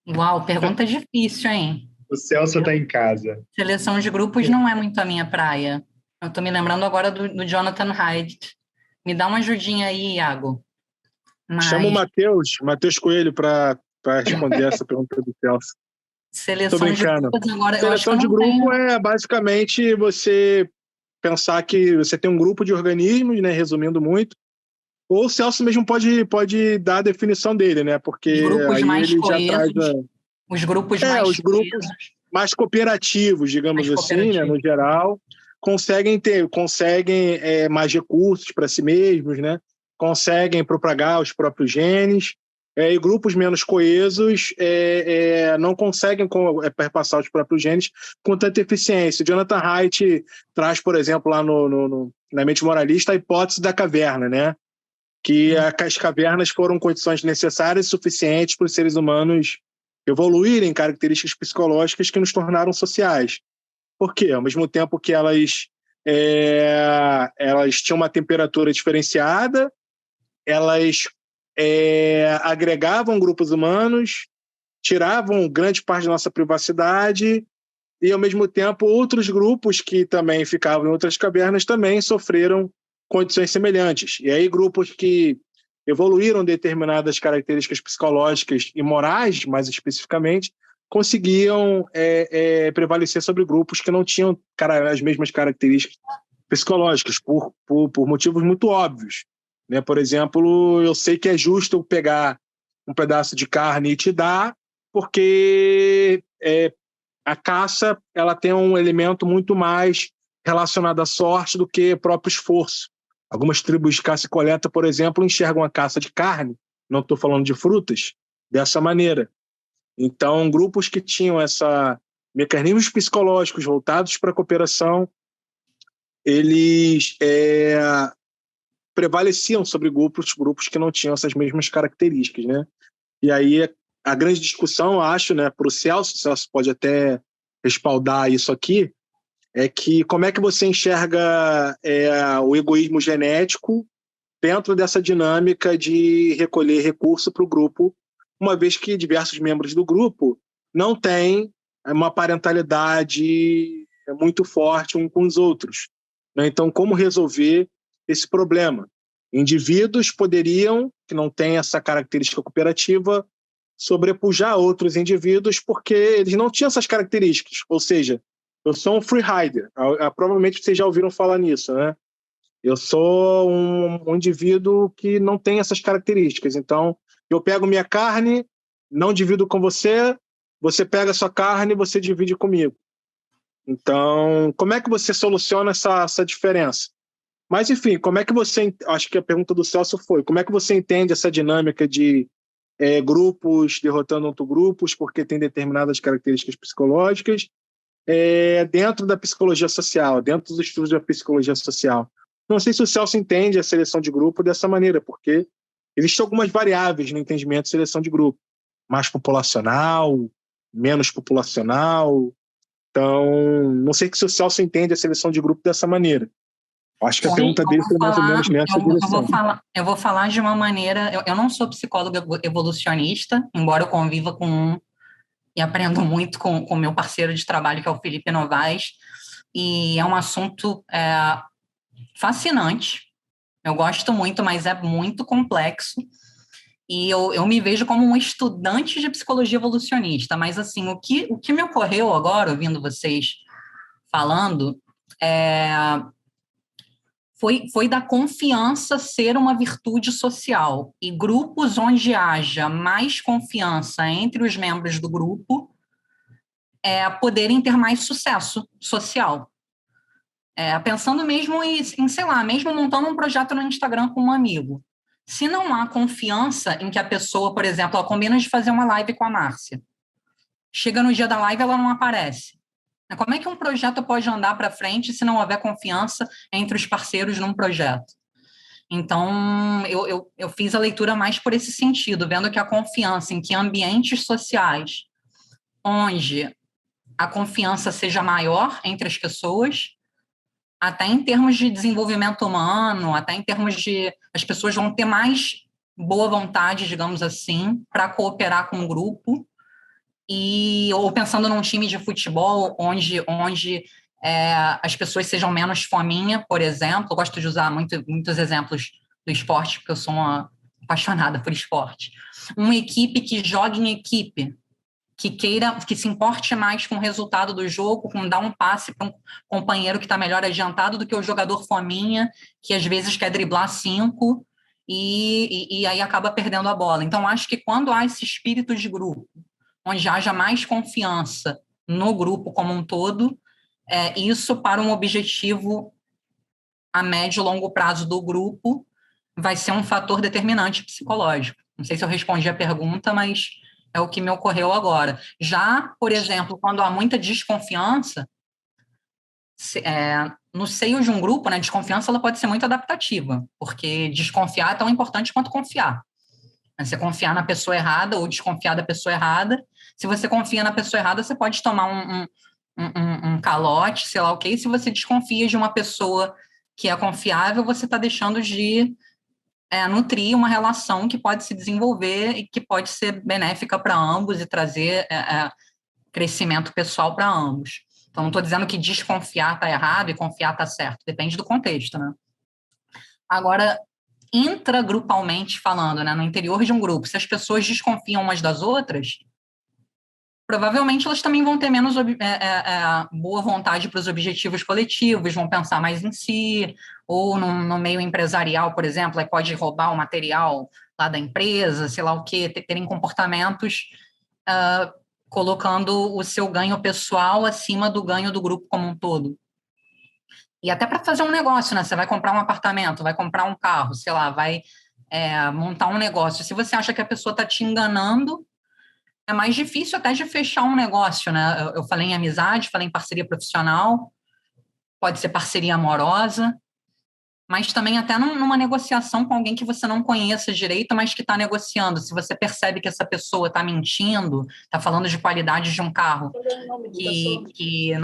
Uau, pergunta difícil, hein? O Celso está em casa. Seleção de grupos não é muito a minha praia. Eu estou me lembrando agora do Jonathan Haidt. Me dá uma ajudinha aí, Iago. Chama o Matheus Coelho para responder essa pergunta do Celso. Seleção de grupos agora. Seleção de grupo é basicamente você pensar que você tem um grupo de organismos, né, resumindo muito, ou o Celso mesmo pode dar a definição dele, né, porque os grupos aí mais ele coesos, já traz os grupos mais cooperativos, digamos assim, né, no geral, conseguem mais recursos para si mesmos, né, conseguem propagar os próprios genes, e grupos menos coesos não conseguem perpassar os próprios genes com tanta eficiência. O Jonathan Haidt traz, por exemplo, lá na Mente Moralista, a hipótese da caverna, né? Que as cavernas foram condições necessárias e suficientes para os seres humanos evoluírem características psicológicas que nos tornaram sociais. Por quê? Ao mesmo tempo que elas tinham uma temperatura diferenciada, elas agregavam grupos humanos, tiravam grande parte da nossa privacidade e, ao mesmo tempo, outros grupos que também ficavam em outras cavernas também sofreram condições semelhantes. E aí grupos que evoluíram determinadas características psicológicas e morais, mais especificamente, conseguiam prevalecer sobre grupos que não tinham as mesmas características psicológicas, por motivos muito óbvios. Né? Por exemplo, eu sei que é justo eu pegar um pedaço de carne e te dar, porque a caça ela tem um elemento muito mais relacionado à sorte do que próprio esforço. Algumas tribos de caça e coleta, por exemplo, enxergam a caça de carne, não estou falando de frutas, dessa maneira. Então, grupos que tinham mecanismos psicológicos voltados para a cooperação, eles prevaleciam sobre grupos que não tinham essas mesmas características, né? E aí a grande discussão, acho, né, para o Celso pode até respaldar isso aqui, é que como é que você enxerga o egoísmo genético dentro dessa dinâmica de recolher recurso para o grupo, uma vez que diversos membros do grupo não têm uma parentalidade muito forte uns com os outros, né? Então, como resolver esse problema? Indivíduos poderiam, que não têm essa característica cooperativa, sobrepujar outros indivíduos porque eles não tinham essas características. Ou seja, eu sou um free rider. Provavelmente vocês já ouviram falar nisso, né? Eu sou um indivíduo que não tem essas características. Então, eu pego minha carne, não divido com você, você pega a sua carne e você divide comigo. Então, como é que você soluciona essa diferença? Mas, enfim, como é que você... Acho que a pergunta do Celso foi, como é que você entende essa dinâmica de grupos derrotando outros grupos porque tem determinadas características psicológicas dentro da psicologia social, dentro dos estudos da psicologia social? Não sei se o Celso entende a seleção de grupo dessa maneira, porque existem algumas variáveis no entendimento de seleção de grupo. Mais populacional, menos populacional. Então, não sei se o Celso entende a seleção de grupo dessa maneira. Acho que a pergunta dele foi mais ou menos nessa direção. Eu vou falar de uma maneira... Eu não sou psicóloga evolucionista, embora eu conviva com um e aprendo muito com o meu parceiro de trabalho, que é o Felipe Novaes, e é um assunto fascinante. Eu gosto muito, mas é muito complexo. E eu me vejo como um estudante de psicologia evolucionista, mas assim, o que me ocorreu agora, ouvindo vocês falando, foi da confiança ser uma virtude social, e grupos onde haja mais confiança entre os membros do grupo poderem ter mais sucesso social. Pensando mesmo em, sei lá, mesmo montando um projeto no Instagram com um amigo. Se não há confiança em que a pessoa, por exemplo, ela combina de fazer uma live com a Márcia, chega no dia da live, ela não aparece. Como é que um projeto pode andar para frente se não houver confiança entre os parceiros num projeto? Então, eu fiz a leitura mais por esse sentido, vendo que a confiança em que ambientes sociais, onde a confiança seja maior entre as pessoas, até em termos de desenvolvimento humano, até em termos de... As pessoas vão ter mais boa vontade, digamos assim, para cooperar com o grupo, ou pensando num time de futebol, onde as pessoas sejam menos fominha, por exemplo. Eu gosto de usar muitos exemplos do esporte, porque eu sou uma apaixonada por esporte. Uma equipe que joga em equipe, que se importe mais com o resultado do jogo, com dar um passe para um companheiro que está melhor adiantado do que o jogador fominha, que às vezes quer driblar 5 e aí acaba perdendo a bola. Então, acho que quando há esse espírito de grupo, onde haja mais confiança no grupo como um todo, isso para um objetivo a médio e longo prazo do grupo vai ser um fator determinante psicológico. Não sei se eu respondi a pergunta, mas é o que me ocorreu agora. Já, por exemplo, quando há muita desconfiança, no seio de um grupo, né, desconfiança ela pode ser muito adaptativa, porque desconfiar é tão importante quanto confiar. Você confiar na pessoa errada ou desconfiar da pessoa errada. Se você confia na pessoa errada, você pode tomar um calote, sei lá o quê. E se você desconfia de uma pessoa que é confiável, você está deixando de nutrir uma relação que pode se desenvolver e que pode ser benéfica para ambos e trazer crescimento pessoal para ambos. Então, não estou dizendo que desconfiar está errado e confiar está certo. Depende do contexto, né? Agora, intragrupalmente falando, né, no interior de um grupo, se as pessoas desconfiam umas das outras, provavelmente elas também vão ter menos boa vontade para os objetivos coletivos, vão pensar mais em si, ou no meio empresarial, por exemplo, aí pode roubar o material lá da empresa, sei lá o quê, terem comportamentos colocando o seu ganho pessoal acima do ganho do grupo como um todo. E até para fazer um negócio, né? Você vai comprar um apartamento, vai comprar um carro, sei lá, vai montar um negócio. Se você acha que a pessoa está te enganando, é mais difícil até de fechar um negócio, né? Eu falei em amizade, falei em parceria profissional, pode ser parceria amorosa, mas também até numa negociação com alguém que você não conheça direito, mas que está negociando. Se você percebe que essa pessoa está mentindo, está falando de qualidade de um carro que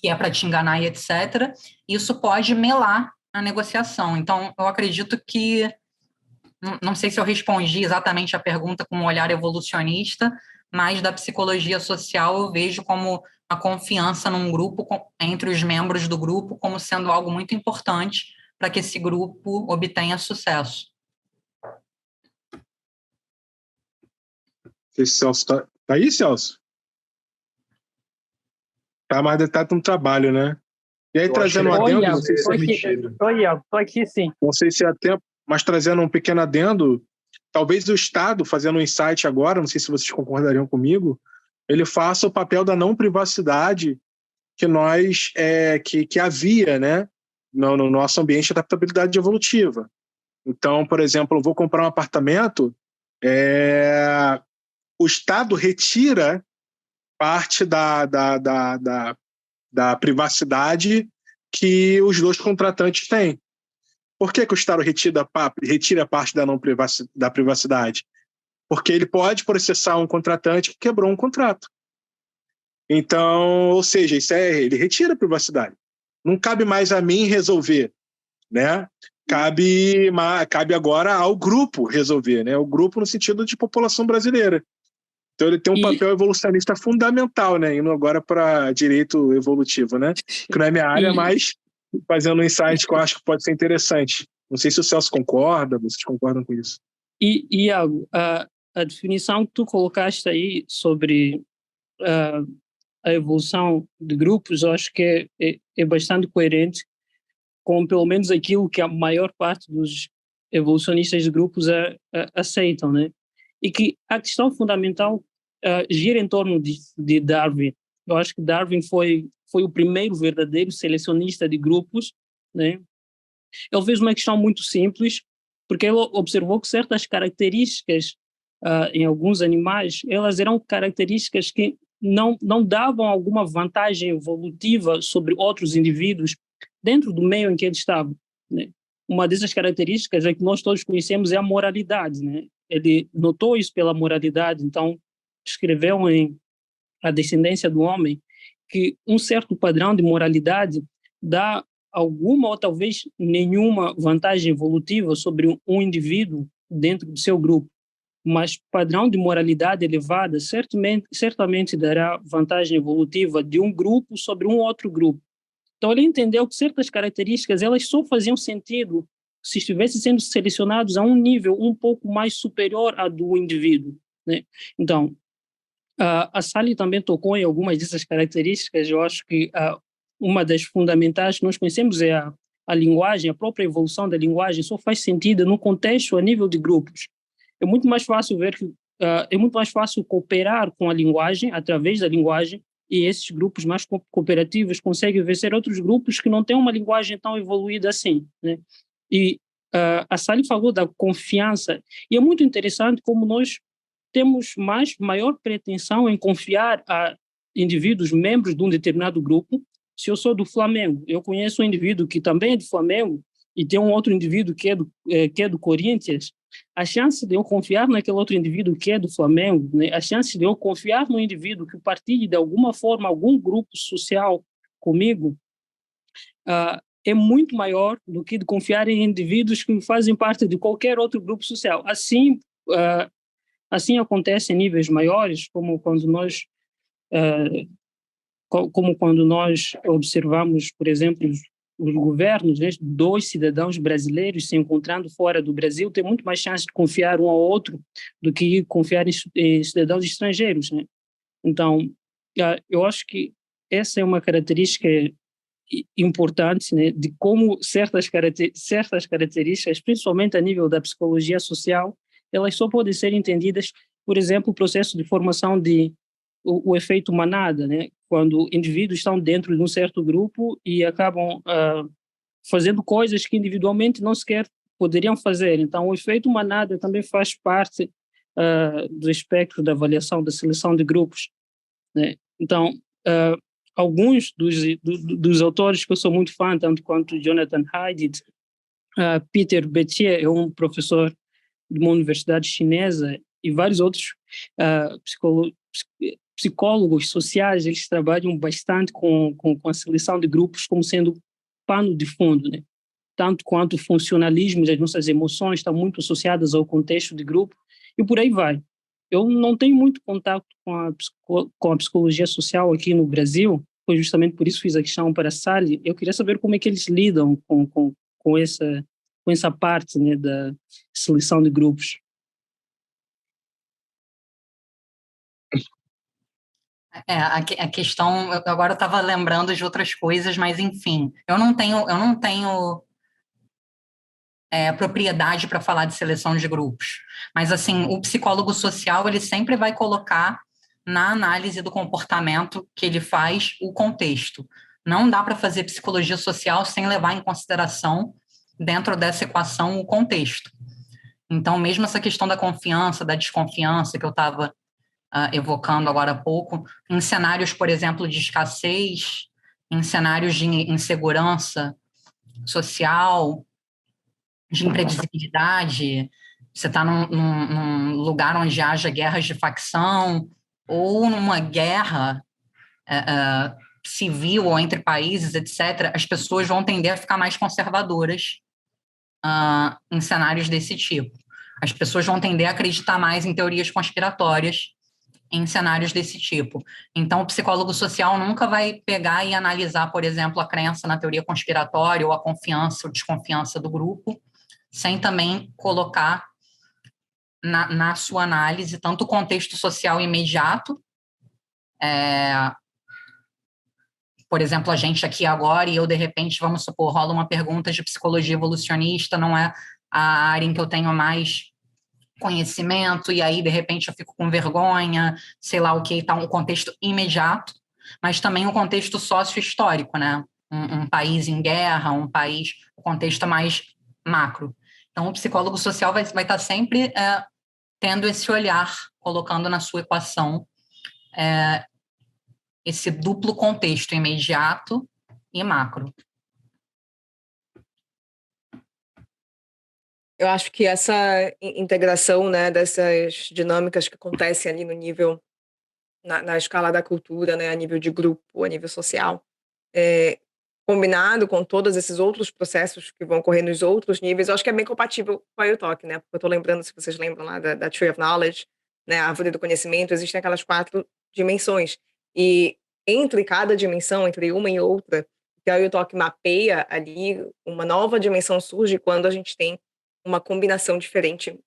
é para te enganar e etc., isso pode melar a negociação. Então, eu acredito que, não sei se eu respondi exatamente a pergunta com um olhar evolucionista, mas da psicologia social eu vejo como a confiança num grupo, entre os membros do grupo, como sendo algo muito importante para que esse grupo obtenha sucesso. Esse Celso tá aí, Celso? Tá mais detalhe no trabalho, né? E aí, trazendo um adendo, não sei se é mentira. Tô aqui, sim. Não sei se é tempo, mas trazendo um pequeno adendo, talvez o Estado, fazendo um insight agora, não sei se vocês concordariam comigo, ele faça o papel da não privacidade que nós que havia, né, no nosso ambiente de adaptabilidade evolutiva. Então, por exemplo, eu vou comprar um apartamento, o Estado retira parte da privacidade que os dois contratantes têm. Por que o Estado retira parte da privacidade? Porque ele pode processar um contratante que quebrou um contrato. Então, ou seja, ele retira a privacidade. Não cabe mais a mim resolver, né? Cabe agora ao grupo resolver, né? O grupo no sentido de população brasileira. Então ele tem um papel evolucionista fundamental, né? Indo agora para direito evolutivo, né? Que não é minha área, mas fazendo um insight que eu acho que pode ser interessante. Não sei se o Celso concorda, vocês concordam com isso. E Iago, a definição que tu colocaste aí sobre a evolução de grupos, eu acho que é bastante coerente com pelo menos aquilo que a maior parte dos evolucionistas de grupos aceitam, né? E que a questão fundamental gira em torno de Darwin. Eu acho que Darwin foi o primeiro verdadeiro selecionista de grupos, né? Ele fez uma questão muito simples, porque ele observou que certas características em alguns animais, elas eram características que não davam alguma vantagem evolutiva sobre outros indivíduos dentro do meio em que eles estavam, né? Uma dessas características que nós todos conhecemos é a moralidade, né? Ele notou isso pela moralidade, então escreveu em A Descendência do Homem que um certo padrão de moralidade dá alguma ou talvez nenhuma vantagem evolutiva sobre um indivíduo dentro do seu grupo, mas padrão de moralidade elevada certamente dará vantagem evolutiva de um grupo sobre um outro grupo. Então ele entendeu que certas características elas só faziam sentido se estivessem sendo selecionados a um nível um pouco mais superior ao do indivíduo, né? Então, a Sally também tocou em algumas dessas características. Eu acho que uma das fundamentais que nós conhecemos é a linguagem, a própria evolução da linguagem só faz sentido no contexto a nível de grupos. É muito mais fácil ver que é muito mais fácil cooperar com a linguagem, através da linguagem, e esses grupos mais cooperativos conseguem vencer outros grupos que não têm uma linguagem tão evoluída assim, né? E a Sally falou da confiança, e é muito interessante como nós temos maior pretensão em confiar a indivíduos, membros de um determinado grupo. Se eu sou do Flamengo, eu conheço um indivíduo que também é do Flamengo e tem um outro indivíduo que é do Corinthians, a chance de eu confiar naquele outro indivíduo que é do Flamengo, né, a chance de eu confiar no indivíduo que partilhe de alguma forma algum grupo social comigo, é muito maior do que de confiar em indivíduos que fazem parte de qualquer outro grupo social. Assim acontece em níveis maiores, como quando nós observamos, por exemplo, os governos, né? Dois cidadãos brasileiros se encontrando fora do Brasil têm muito mais chance de confiar um ao outro do que confiar em cidadãos estrangeiros, né? Então, eu acho que essa é uma característica importante, né, de como certas características, principalmente a nível da psicologia social, elas só podem ser entendidas, por exemplo, o processo de formação o efeito manada, né? Quando indivíduos estão dentro de um certo grupo e acabam fazendo coisas que individualmente não sequer poderiam fazer. Então, o efeito manada também faz parte do espectro da avaliação da seleção de grupos, né? Então, alguns dos autores que eu sou muito fã, tanto quanto Jonathan Haidt, Peter Betier é um professor de uma universidade chinesa, e vários outros psicólogos sociais, eles trabalham bastante com a seleção de grupos como sendo pano de fundo, né? Tanto quanto o funcionalismo das nossas emoções estão muito associadas ao contexto de grupo, e por aí vai. Eu não tenho muito contato com a psicologia social aqui no Brasil, foi justamente por isso fiz a questão para a Sally. Eu queria saber como é que eles lidam com essa parte, né, da seleção de grupos. A questão, agora eu estava lembrando de outras coisas, mas enfim, eu não tenho propriedade para falar de seleção de grupos, mas assim, o psicólogo social, ele sempre vai colocar na análise do comportamento que ele faz o contexto. Não dá para fazer psicologia social sem levar em consideração, dentro dessa equação, o contexto. Então, mesmo essa questão da confiança, da desconfiança que eu estava evocando agora há pouco, em cenários, por exemplo, de escassez, em cenários de insegurança social, de imprevisibilidade, você está num lugar onde haja guerras de facção, ou numa guerra civil ou entre países, etc., as pessoas vão tender a ficar mais conservadoras em cenários desse tipo. As pessoas vão tender a acreditar mais em teorias conspiratórias em cenários desse tipo. Então, o psicólogo social nunca vai pegar e analisar, por exemplo, a crença na teoria conspiratória ou a confiança ou desconfiança do grupo, sem também colocar na sua análise tanto o contexto social imediato, por exemplo, a gente aqui agora e eu, de repente, vamos supor, rola uma pergunta de psicologia evolucionista, não é a área em que eu tenho mais conhecimento, e aí, de repente, eu fico com vergonha, sei lá o que, tá um contexto imediato, mas também um contexto sócio-histórico, né? Um país em guerra, um contexto mais macro. Então, o psicólogo social vai estar sempre tendo esse olhar, colocando na sua equação esse duplo contexto imediato e macro. Eu acho que essa integração, né, dessas dinâmicas que acontecem ali no nível, na escala da cultura, né, a nível de grupo, a nível social, combinado com todos esses outros processos que vão ocorrer nos outros níveis, eu acho que é bem compatível com a UTOC, né? Porque eu estou lembrando, se vocês lembram lá da Tree of Knowledge, né, a árvore do conhecimento, existem aquelas 4 dimensões. E entre cada dimensão, entre uma e outra, que a UTOC mapeia ali, uma nova dimensão surge quando a gente tem uma combinação diferente,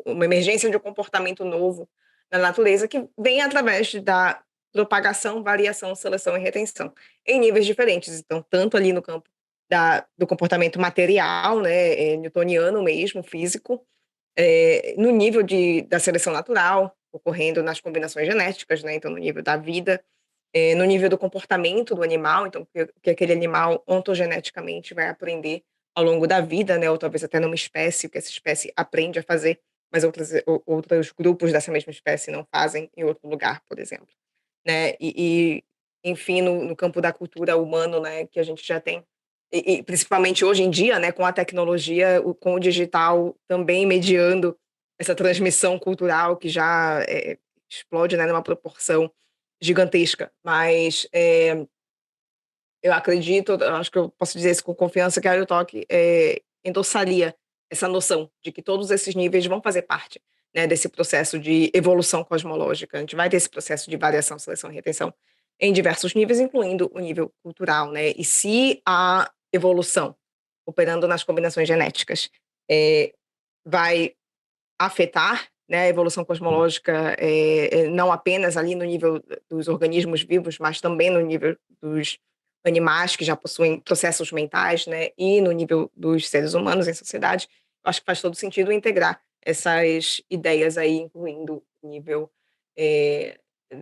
uma emergência de um comportamento novo na natureza que vem através da propagação, variação, seleção e retenção, em níveis diferentes. Então, tanto ali no campo do comportamento material, né, newtoniano mesmo, físico, no nível da seleção natural, ocorrendo nas combinações genéticas, né, então no nível da vida, no nível do comportamento do animal, então que aquele animal ontogeneticamente vai aprender ao longo da vida, né, ou talvez até numa espécie, o que essa espécie aprende a fazer, mas outros grupos dessa mesma espécie não fazem em outro lugar, por exemplo. Né, enfim, no campo da cultura humana, né, que a gente já tem, e principalmente hoje em dia, né, com a tecnologia, com o digital também mediando essa transmissão cultural que já explode, né, numa proporção gigantesca. Mas eu acredito, acho que eu posso dizer isso com confiança, que a UTOC endossaria essa noção de que todos esses níveis vão fazer parte, né, desse processo de evolução cosmológica. A gente vai ter esse processo de variação, seleção e retenção em diversos níveis, incluindo o nível cultural, né? E se a evolução, operando nas combinações genéticas, vai afetar, né, a evolução cosmológica, não apenas ali no nível dos organismos vivos, mas também no nível dos animais que já possuem processos mentais, né, e no nível dos seres humanos em sociedade, eu acho que faz todo sentido integrar essas ideias aí, incluindo o nível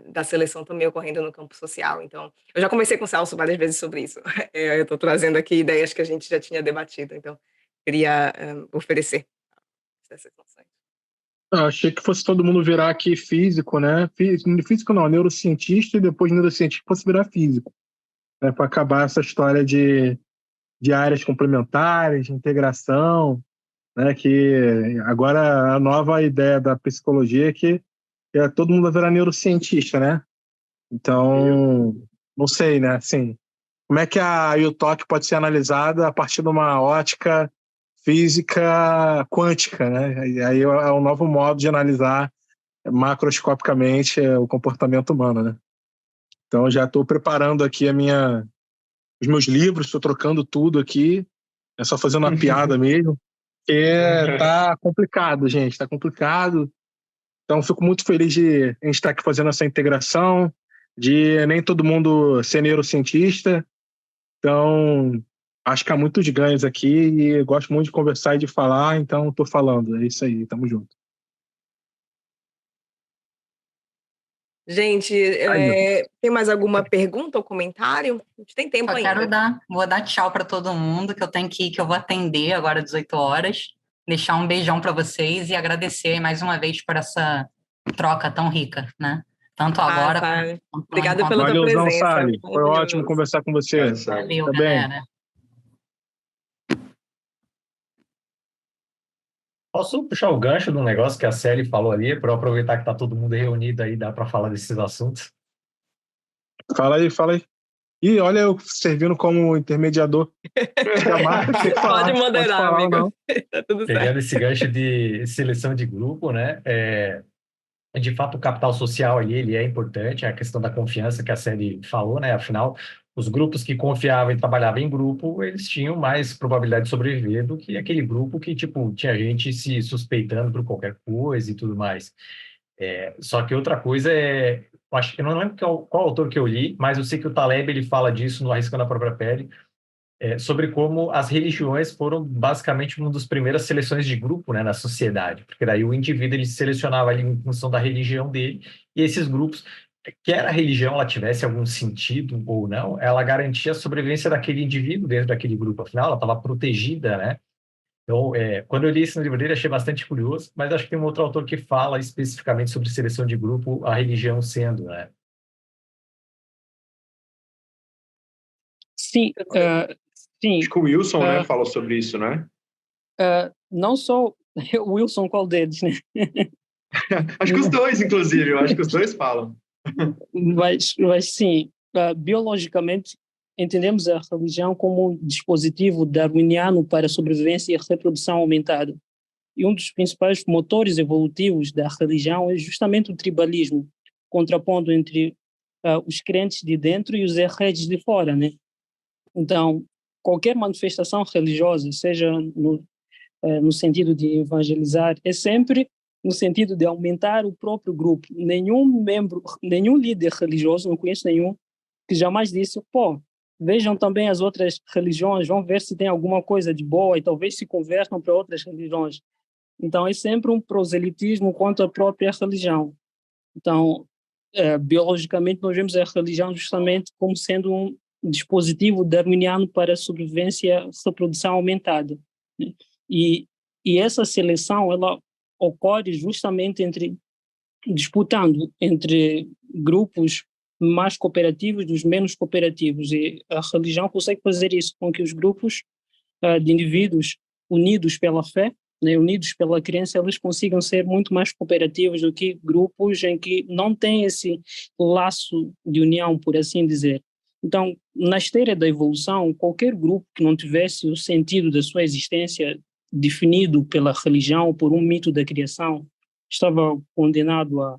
da seleção também ocorrendo no campo social. Então, eu já conversei com o Celso várias vezes sobre isso. Eu estou trazendo aqui ideias que a gente já tinha debatido, então queria oferecer essas noções. Eu achei que fosse todo mundo virar aqui físico, né? Físico não, neurocientista, e depois neurocientista fosse virar físico, né? Para acabar essa história de áreas complementares, de integração, né? Que agora a nova ideia da psicologia é que todo mundo vai virar neurocientista, né? Então, não sei, né? Assim, como é que a UTOC pode ser analisada a partir de uma ótica física quântica, né? E aí é um novo modo de analisar macroscopicamente o comportamento humano, né? Então, eu já estou preparando aqui os meus livros, estou trocando tudo aqui, é só fazendo uma piada mesmo, porque tá complicado, gente, tá complicado. Então, fico muito feliz de a gente estar aqui fazendo essa integração, de nem todo mundo ser neurocientista. Então, acho que há muitos ganhos aqui e gosto muito de conversar e de falar, então estou falando. É isso aí, tamo junto. Gente, tem mais alguma pergunta ou comentário? A gente tem tempo ainda. Vou dar tchau para todo mundo, que eu tenho que ir, que eu vou atender agora às 18 horas. Deixar um beijão para vocês e agradecer mais uma vez por essa troca tão rica, né? Tanto agora quanto obrigada pela tua Valeuzão, presença. Sally. Foi ótimo conversar com você. Valeu, tá galera. Bem. Posso puxar o gancho do negócio que a Sally falou ali, para eu aproveitar que está todo mundo reunido aí, dá para falar desses assuntos? Fala aí. E olha eu servindo como intermediador. Pode moderar, amigo. Não. Tá tudo Pegando certo. esse gancho de seleção de grupo, né? De fato, o capital social ali, ele é importante, a questão da confiança que a Sally falou, né? Afinal, os grupos que confiavam e trabalhavam em grupo, eles tinham mais probabilidade de sobreviver do que aquele grupo que, tipo, tinha gente se suspeitando por qualquer coisa e tudo mais. Só que outra coisa acho que eu não lembro qual autor que eu li, mas eu sei que o Taleb, ele fala disso no Arriscando a Própria Pele, sobre como as religiões foram basicamente uma das primeiras seleções de grupo, né, na sociedade, porque daí o indivíduo ele se selecionava ali em função da religião dele, e esses grupos, quer a religião ela tivesse algum sentido ou não, ela garantia a sobrevivência daquele indivíduo dentro daquele grupo, afinal ela estava protegida, né? Então, quando eu li isso no livro dele, achei bastante curioso, mas acho que tem um outro autor que fala especificamente sobre seleção de grupo, a religião sendo, né? Sim, sim. Acho que o Wilson, né, falou sobre isso, né? Não só o Wilson, qual deles, né? Acho que os dois, inclusive, eu acho que os dois falam. Mas sim, biologicamente, entendemos a religião como um dispositivo darwiniano para a sobrevivência e a reprodução aumentada. E um dos principais motores evolutivos da religião é justamente o tribalismo, contrapondo entre os crentes de dentro e os hereges de fora, né? Então, qualquer manifestação religiosa, seja no sentido de evangelizar, é sempre no sentido de aumentar o próprio grupo. Nenhum líder religioso, não conheço nenhum, que jamais disse, vejam também as outras religiões, vão ver se tem alguma coisa de boa e talvez se convertam para outras religiões. Então, é sempre um proselitismo contra a própria religião. Então, biologicamente, nós vemos a religião justamente como sendo um dispositivo darwiniano para a sobrevivência e reprodução aumentada. Né? E essa seleção, ela ocorre justamente disputando entre grupos mais cooperativos dos menos cooperativos. E a religião consegue fazer isso com que os grupos de indivíduos unidos pela fé, né, unidos pela crença, eles consigam ser muito mais cooperativos do que grupos em que não têm esse laço de união, por assim dizer. Então, na esteira da evolução, qualquer grupo que não tivesse o sentido da sua existência definido pela religião ou por um mito da criação, estava condenado a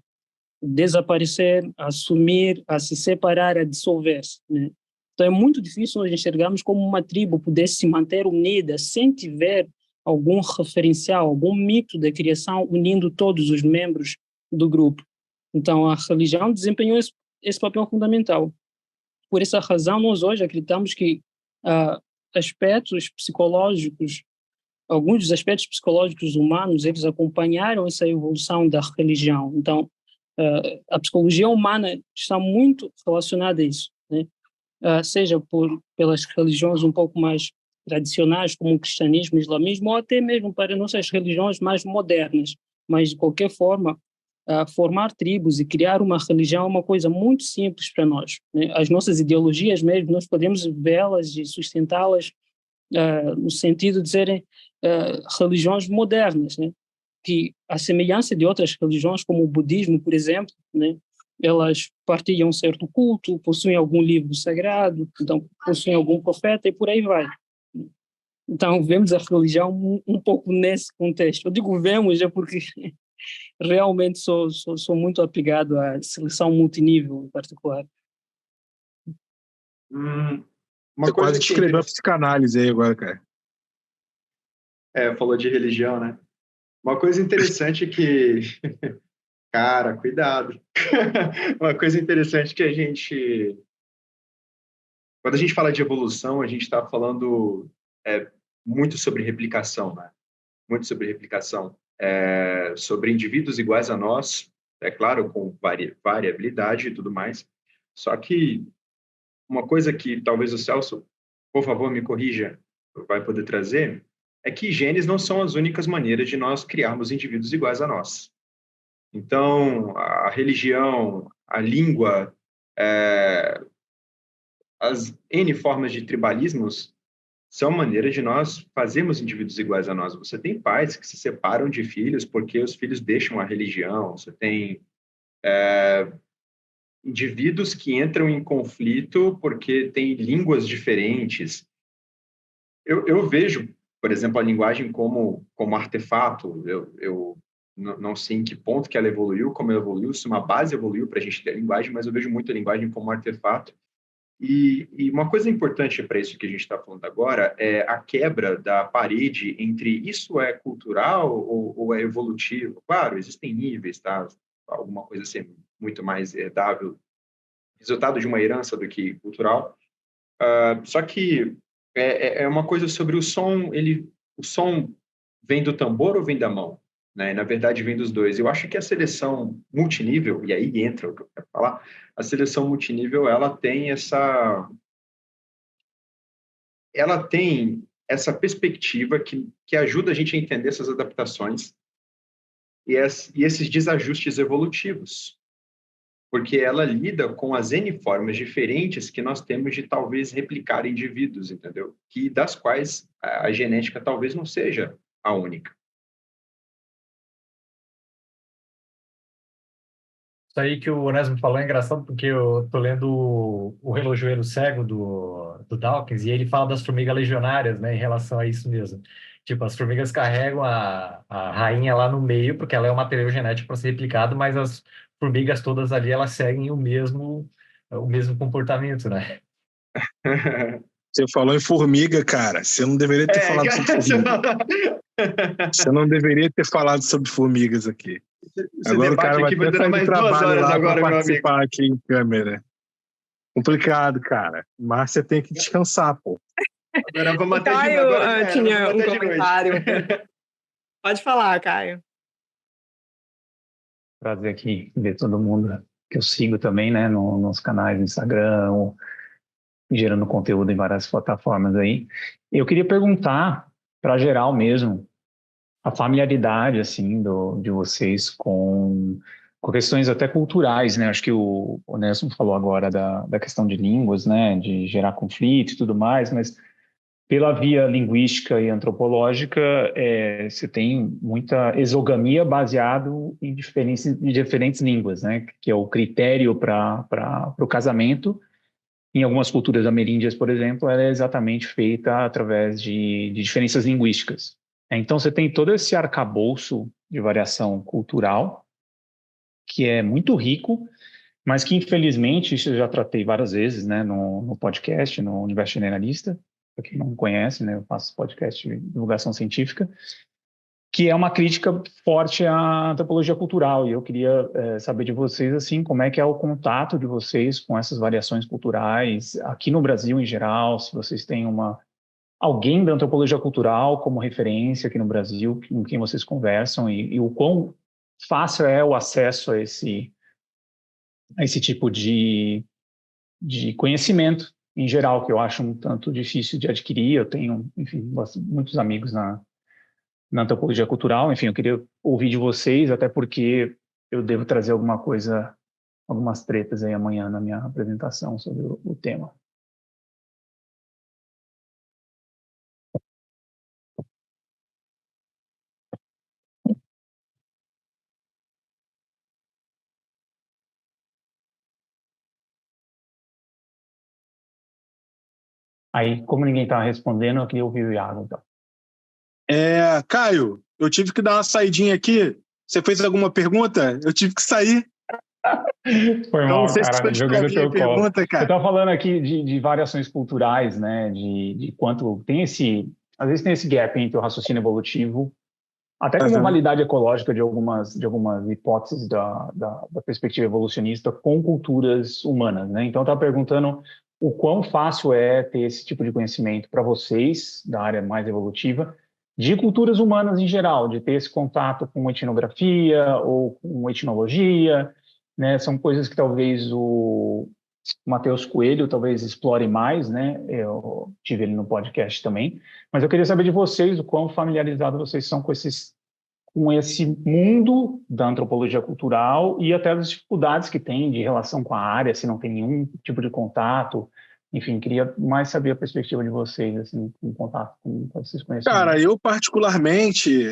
desaparecer, a sumir, a se separar, a dissolver-se, né? Então é muito difícil nós enxergarmos como uma tribo pudesse se manter unida sem tiver algum referencial, algum mito da criação unindo todos os membros do grupo. Então a religião desempenhou esse papel fundamental. Por essa razão, nós hoje acreditamos que aspectos psicológicos, alguns dos aspectos psicológicos humanos, eles acompanharam essa evolução da religião. Então, a psicologia humana está muito relacionada a isso, né? Seja pelas religiões um pouco mais tradicionais, como o cristianismo, o islamismo, ou até mesmo para nossas religiões mais modernas. Mas, de qualquer forma, formar tribos e criar uma religião é uma coisa muito simples para nós, né? As nossas ideologias mesmo, nós podemos vê-las e sustentá-las no sentido de serem religiões modernas, né? Que, a semelhança de outras religiões, como o budismo, por exemplo, né? Elas partilham um certo culto, possuem algum livro sagrado, então possuem algum profeta e por aí vai. Então, vemos a religião um pouco nesse contexto. Eu digo vemos, é porque realmente sou muito apegado à seleção multinível em particular. Você quase descreveu a psicanálise aí agora, cara. Falou de religião, né? Uma coisa interessante que... Cara, cuidado. Uma coisa interessante que quando a gente fala de evolução, a gente está falando muito sobre replicação, né? Muito sobre replicação. Sobre indivíduos iguais a nós, é claro, com variabilidade e tudo mais. Só que uma coisa que talvez o Celso, por favor, me corrija, vai poder trazer, é que genes não são as únicas maneiras de nós criarmos indivíduos iguais a nós. Então, a religião, a língua, as N formas de tribalismos são maneiras de nós fazermos indivíduos iguais a nós. Você tem pais que se separam de filhos porque os filhos deixam a religião. Você tem indivíduos que entram em conflito porque têm línguas diferentes. Eu vejo, por exemplo, a linguagem como artefato. Eu não sei em que ponto que ela evoluiu, como ela evoluiu, se uma base evoluiu para a gente ter a linguagem, mas eu vejo muito a linguagem como artefato. E uma coisa importante para isso que a gente está falando agora é a quebra da parede entre isso é cultural ou é evolutivo. Claro, existem níveis, tá? Alguma coisa ser muito mais herdável, resultado de uma herança do que cultural. Só que é uma coisa sobre o som. O som vem do tambor ou vem da mão? Né? Na verdade, vem dos dois. Eu acho que a seleção multinível, e aí entra o que eu quero falar, a seleção multinível, ela tem essa perspectiva que ajuda a gente a entender essas adaptações e esses desajustes evolutivos, porque ela lida com as N formas diferentes que nós temos de talvez replicar indivíduos, entendeu? Das quais a genética talvez não seja a única. Isso aí que o Onésimo falou é engraçado porque eu tô lendo o Relojoeiro Cego do Dawkins e ele fala das formigas legionárias, né, em relação a isso mesmo. Tipo, as formigas carregam a rainha lá no meio porque ela é um material genético para ser replicado, mas as formigas todas ali, elas seguem o mesmo comportamento, né? Você falou em formiga, cara. Você não deveria ter falado sobre formiga. Você não deveria ter falado sobre formigas aqui. Esse agora o cara vai ter sair mais 2 horas agora, meu amigo. Participar aqui em câmera. Complicado, cara. Márcia tem que descansar, pô. Agora vamos até Caio tinha um comentário. Pode falar, Caio. Prazer aqui ver todo mundo que eu sigo também, né, nos canais do Instagram, gerando conteúdo em várias plataformas aí. Eu queria perguntar, para geral mesmo, a familiaridade, assim, de vocês com questões até culturais, né? Acho que o Onésimo falou agora da questão de línguas, né? De gerar conflito e tudo mais, mas pela via linguística e antropológica, você tem muita exogamia baseado em diferentes línguas, né? Que é o critério para o casamento. Em algumas culturas ameríndias, por exemplo, ela é exatamente feita através de diferenças linguísticas. Então, você tem todo esse arcabouço de variação cultural, que é muito rico, mas que, infelizmente, isso eu já tratei várias vezes, né, no podcast, no Universo Generalista, para quem não conhece, né, eu faço podcast de divulgação científica, que é uma crítica forte à antropologia cultural, e eu queria saber de vocês, assim, como é que é o contato de vocês com essas variações culturais, aqui no Brasil em geral, se vocês têm alguém da antropologia cultural como referência aqui no Brasil, com quem vocês conversam, e o quão fácil é o acesso a esse tipo de conhecimento em geral, que eu acho um tanto difícil de adquirir. Eu tenho, enfim, muitos amigos na antropologia cultural. Enfim, eu queria ouvir de vocês, até porque eu devo trazer algumas tretas aí amanhã na minha apresentação sobre o tema. Aí, como ninguém está respondendo, eu queria ouvir o Iago, então. Caio, eu tive que dar uma saidinha aqui. Você fez alguma pergunta? Eu tive que sair. Foi mal, cara, jogando o teu colo. Você está falando aqui de variações culturais, né? De quanto tem às vezes tem esse gap entre o raciocínio evolutivo, até como validade ecológica de algumas hipóteses da perspectiva evolucionista com culturas humanas, né? Então, eu estava perguntando o quão fácil é ter esse tipo de conhecimento para vocês, da área mais evolutiva, de culturas humanas em geral, de ter esse contato com etnografia ou com etnologia, né? São coisas que talvez o Matheus Coelho talvez explore mais, né? Eu tive ele no podcast também, mas eu queria saber de vocês o quão familiarizados vocês são com esse mundo da antropologia cultural e até as dificuldades que tem de relação com a área, se não tem nenhum tipo de contato. Enfim, queria mais saber a perspectiva de vocês, assim, com contato com esses conhecimentos. Cara, eu particularmente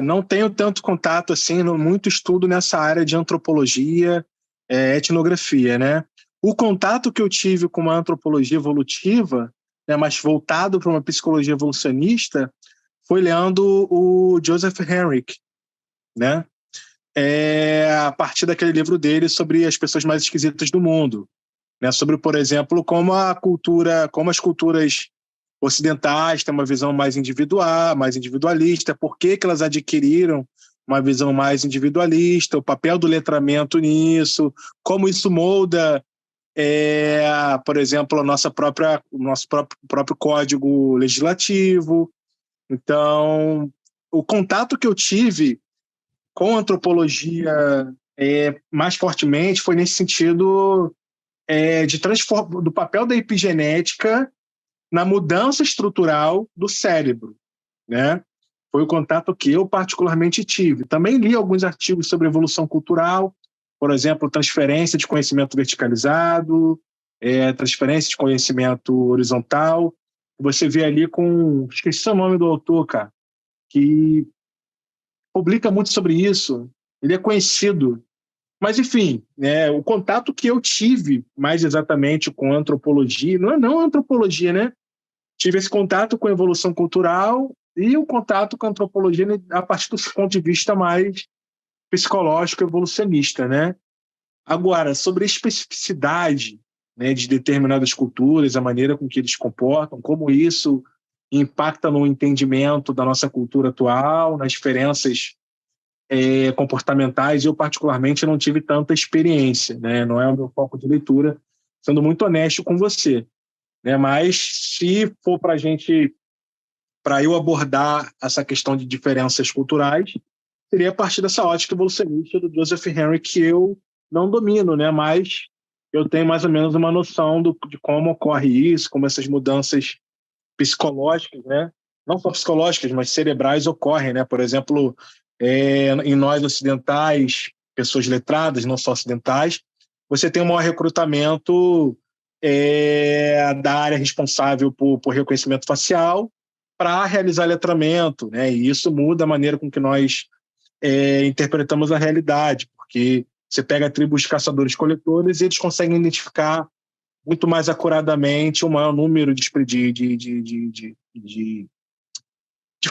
não tenho tanto contato, assim, muito estudo nessa área de antropologia, etnografia, né? O contato que eu tive com uma antropologia evolutiva, né, mas voltado para uma psicologia evolucionista, foi lendo o Joseph Henrich, né? A partir daquele livro dele sobre as pessoas mais esquisitas do mundo, né? Sobre, por exemplo, como as culturas ocidentais têm uma visão mais individual, mais individualista, por que elas adquiriram uma visão mais individualista, o papel do letramento nisso, como isso molda, por exemplo, o nosso próprio código legislativo. Então, o contato que eu tive com a antropologia mais fortemente foi nesse sentido do papel da epigenética na mudança estrutural do cérebro, né? Foi o contato que eu particularmente tive. Também li alguns artigos sobre evolução cultural, por exemplo, transferência de conhecimento verticalizado, transferência de conhecimento horizontal. Você vê ali esqueci o nome do autor, cara, que publica muito sobre isso. Ele é conhecido. Mas, enfim, né, o contato que eu tive mais exatamente com a antropologia, não a antropologia, né? Tive esse contato com a evolução cultural e o contato com a antropologia a partir do ponto de vista mais psicológico evolucionista, né? Agora, sobre a especificidade, né, de determinadas culturas, a maneira com que eles se comportam, como isso impacta no entendimento da nossa cultura atual, nas diferenças comportamentais, eu particularmente não tive tanta experiência, né? Não é o meu foco de leitura, sendo muito honesto com você, né? Mas se for para eu abordar essa questão de diferenças culturais, seria a partir dessa ótica evolucionista do Joseph Henrich, que eu não domino, né? Mas eu tenho mais ou menos uma noção de como ocorre isso, como essas mudanças psicológicas, né? Não só psicológicas, mas cerebrais ocorrem, né? Por exemplo, em nós ocidentais, pessoas letradas, não só ocidentais, você tem um maior recrutamento da área responsável por reconhecimento facial para realizar letramento, né? E isso muda a maneira com que nós interpretamos a realidade, porque você pega tribos de caçadores-coletores e eles conseguem identificar muito mais acuradamente o maior número de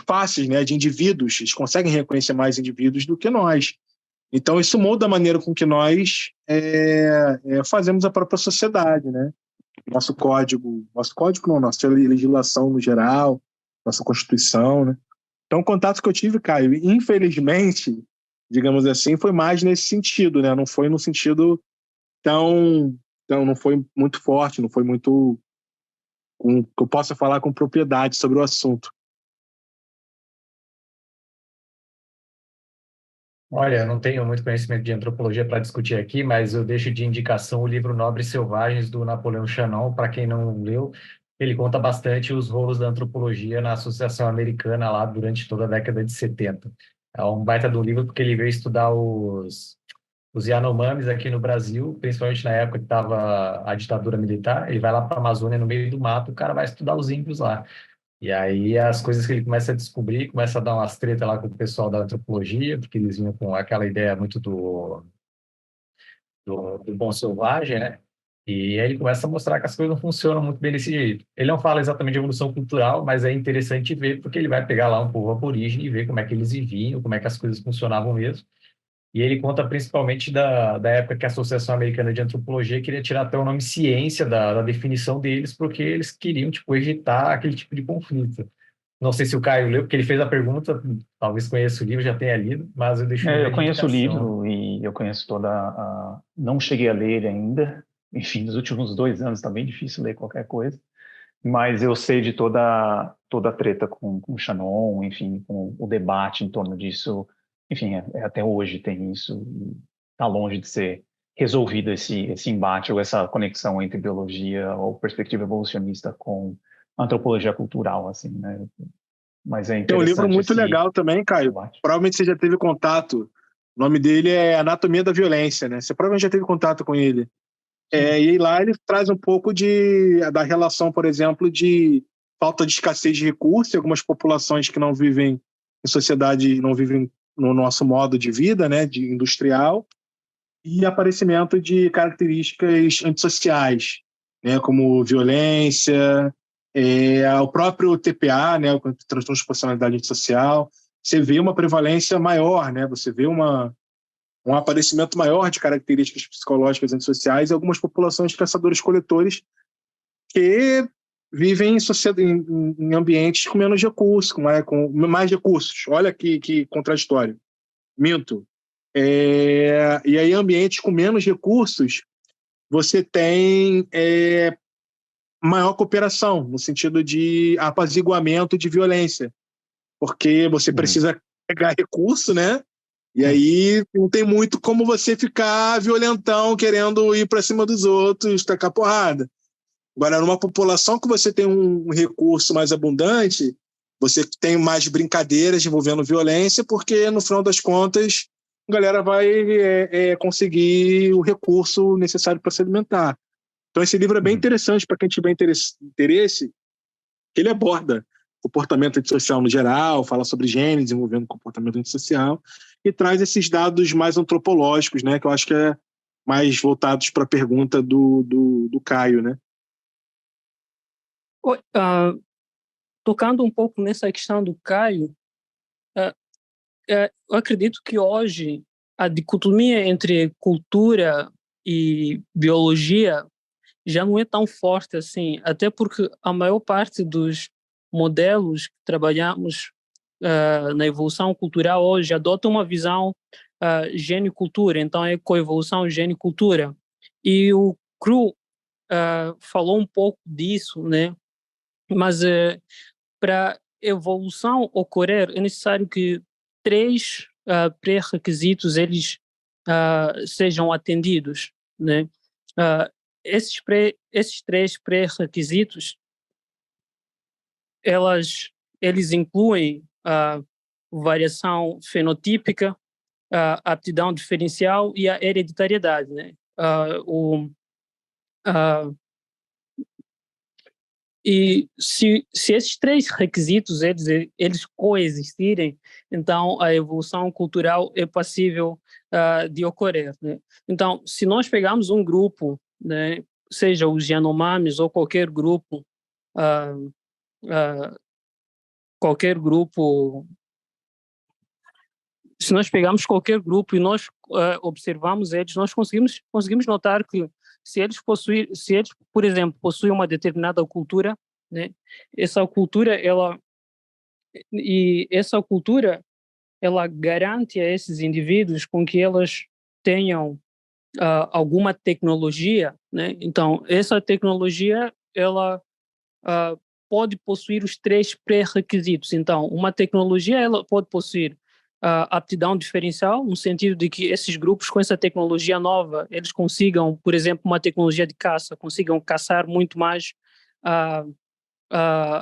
faces, né, de indivíduos. Eles conseguem reconhecer mais indivíduos do que nós. Então, isso muda a maneira com que nós fazemos a própria sociedade, né? Nossa legislação no geral, nossa Constituição, né? Então, o contato que eu tive, Caio, infelizmente, digamos assim, foi mais nesse sentido, né? Não foi no sentido não foi muito forte, não foi muito que eu possa falar com propriedade sobre o assunto. Olha, eu não tenho muito conhecimento de antropologia para discutir aqui, mas eu deixo de indicação o livro Nobres Selvagens, do Napoleão Chanon, para quem não leu. Ele conta bastante os rolos da antropologia na Associação Americana lá durante toda a década de 70. É um baita do livro porque ele veio estudar os Yanomamis aqui no Brasil, principalmente na época que estava a ditadura militar. Ele vai lá para a Amazônia, no meio do mato, o cara vai estudar os índios lá. E aí as coisas que ele começa a descobrir, começa a dar umas tretas lá com o pessoal da antropologia, porque eles vinham com aquela ideia muito do bom selvagem, né? E aí ele começa a mostrar que as coisas não funcionam muito bem desse jeito. Ele não fala exatamente de evolução cultural, mas é interessante ver, porque ele vai pegar lá um povo aborígene e ver como é que eles viviam, como é que as coisas funcionavam mesmo. E ele conta principalmente da época que a Associação Americana de Antropologia queria tirar até o nome ciência da definição deles, porque eles queriam, tipo, evitar aquele tipo de conflito. Não sei se o Caio leu, porque ele fez a pergunta, talvez conheça o livro, já tenha lido, mas eu deixo eu conheço o livro e eu conheço toda a... Não cheguei a ler ele ainda. Enfim, nos últimos 2 anos está bem difícil ler qualquer coisa. Mas eu sei de todo toda a treta com o Shannon, enfim, com o debate em torno disso, enfim, até hoje tem isso, está longe de ser resolvido esse embate ou essa conexão entre biologia ou perspectiva evolucionista com antropologia cultural, assim, né? Mas é Tem um livro interessante muito esse legal também, Caio. debate. Provavelmente você já teve contato. O nome dele é Anatomia da Violência, né? Você provavelmente já teve contato com ele. E lá ele traz um pouco da relação, por exemplo, de falta de escassez de recursos, algumas populações que não vivem em sociedade, não vivem no nosso modo de vida, né, de industrial, e aparecimento de características antissociais, né, como violência, o próprio TPA, né, o transtorno de personalidade antissocial. Você vê uma prevalência maior, né, você vê um aparecimento maior de características psicológicas antissociais em algumas populações de caçadores-coletores que vivem em ambientes com menos recursos, com mais recursos. Olha que contraditório. Minto. E aí, ambientes com menos recursos, você tem maior cooperação, no sentido de apaziguamento de violência, porque você precisa pegar recurso, né? E aí não tem muito como você ficar violentão, querendo ir para cima dos outros, tacar porrada. Agora, numa população que você tem um recurso mais abundante, você tem mais brincadeiras envolvendo violência, porque, no final das contas, a galera vai conseguir o recurso necessário para se alimentar. Então, esse livro é bem interessante para quem tiver interesse, que ele aborda comportamento antissocial no geral, fala sobre genes envolvendo comportamento antissocial, e traz esses dados mais antropológicos, né, que eu acho que é mais voltados para a pergunta do Caio, né? Tocando um pouco nessa questão do Caio, eu acredito que hoje a dicotomia entre cultura e biologia já não é tão forte assim, até porque a maior parte dos modelos que trabalhamos na evolução cultural hoje adotam uma visão gene-cultura, então é coevolução gene-cultura. E o Cru falou um pouco disso, né? Mas para evolução ocorrer é necessário que 3 pré-requisitos eles sejam atendidos, né? Esses 3 pré-requisitos eles incluem a variação fenotípica, a aptidão diferencial e a hereditariedade, né? E se esses 3 requisitos eles coexistirem, então a evolução cultural é passível de ocorrer, né? Então, se nós pegarmos um grupo, né, seja os Yanomamis ou qualquer grupo se nós pegarmos qualquer grupo e nós observamos eles, nós conseguimos notar que se eles, por exemplo, possuem uma determinada cultura, né, essa cultura ela garante a esses indivíduos com que elas tenham alguma tecnologia, né? Então, essa tecnologia ela pode possuir os 3 pré-requisitos. Então, uma tecnologia ela pode possuir aptidão diferencial, no sentido de que esses grupos com essa tecnologia nova, eles consigam, por exemplo, uma tecnologia de caça, consigam caçar muito mais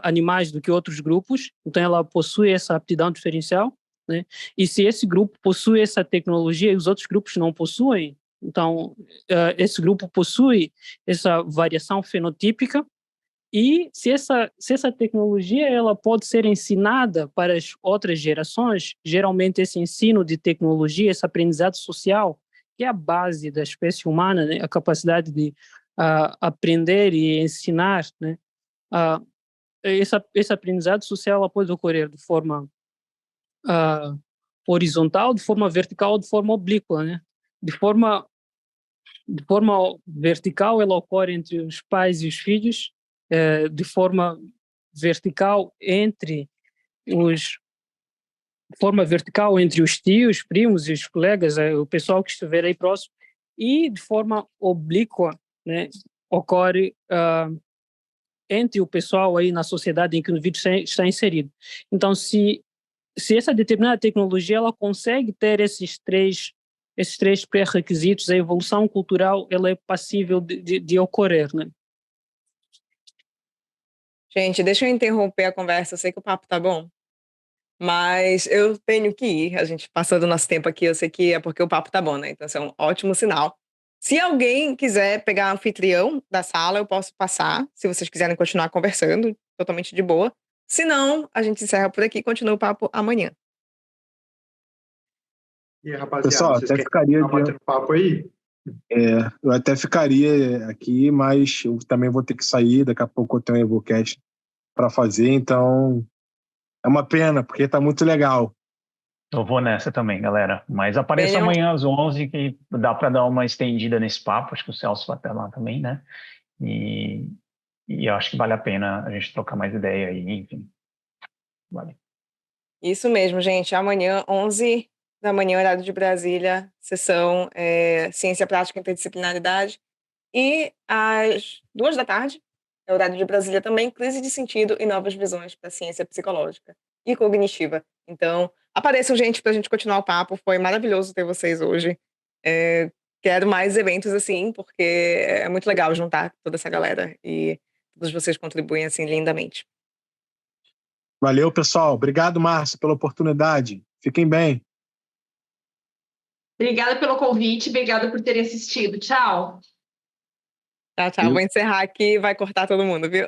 animais do que outros grupos, então ela possui essa aptidão diferencial, né? E se esse grupo possui essa tecnologia e os outros grupos não possuem, então esse grupo possui essa variação fenotípica. E se essa tecnologia ela pode ser ensinada para as outras gerações, geralmente esse ensino de tecnologia, esse aprendizado social, que é a base da espécie humana, né? A capacidade de aprender e ensinar, né? Esse aprendizado social ela pode ocorrer de forma horizontal, de forma vertical ou de forma oblíqua, né? De forma vertical ela ocorre entre os pais e os filhos, de forma vertical entre os tios, primos e os colegas, o pessoal que estiver aí próximo, e de forma oblíqua, né, ocorre entre o pessoal aí na sociedade em que o indivíduo está inserido. Então, se essa determinada tecnologia ela consegue ter esses três pré-requisitos, a evolução cultural ela é passível de ocorrer, né? Gente, deixa eu interromper a conversa, eu sei que o papo tá bom, mas eu tenho que ir. A gente passou do nosso tempo aqui, eu sei que é porque o papo tá bom, né? Então, isso é um ótimo sinal. Se alguém quiser pegar o anfitrião da sala, eu posso passar, se vocês quiserem continuar conversando, totalmente de boa. Se não, a gente encerra por aqui e continua o papo amanhã. E rapaziada, Pessoal, vocês até querem ficaria continuar batendo papo aí? eu até ficaria aqui, mas eu também vou ter que sair. Daqui a pouco eu tenho um EvoCast para fazer, então é uma pena, porque tá muito legal. Eu vou nessa também, galera. Mas apareça Venham. amanhã às 11, que dá para dar uma estendida nesse papo. Acho que o Celso vai até lá também, né? E eu acho que vale a pena a gente trocar mais ideia aí, enfim. Vale. Isso mesmo, gente. Amanhã, 11 da manhã, horário de Brasília, sessão Ciência Prática e Interdisciplinaridade. E às 2 da tarde, é horário de Brasília também, Crise de Sentido e Novas Visões para a Ciência Psicológica e Cognitiva. Então, apareçam, gente, para a gente continuar o papo. Foi maravilhoso ter vocês hoje. Quero mais eventos assim, porque é muito legal juntar toda essa galera e todos vocês contribuem assim lindamente. Valeu, pessoal. Obrigado, Márcio, pela oportunidade. Fiquem bem. Obrigada pelo convite, obrigada por terem assistido. Tchau. Tchau, tchau. Vou encerrar aqui, vai cortar todo mundo, viu?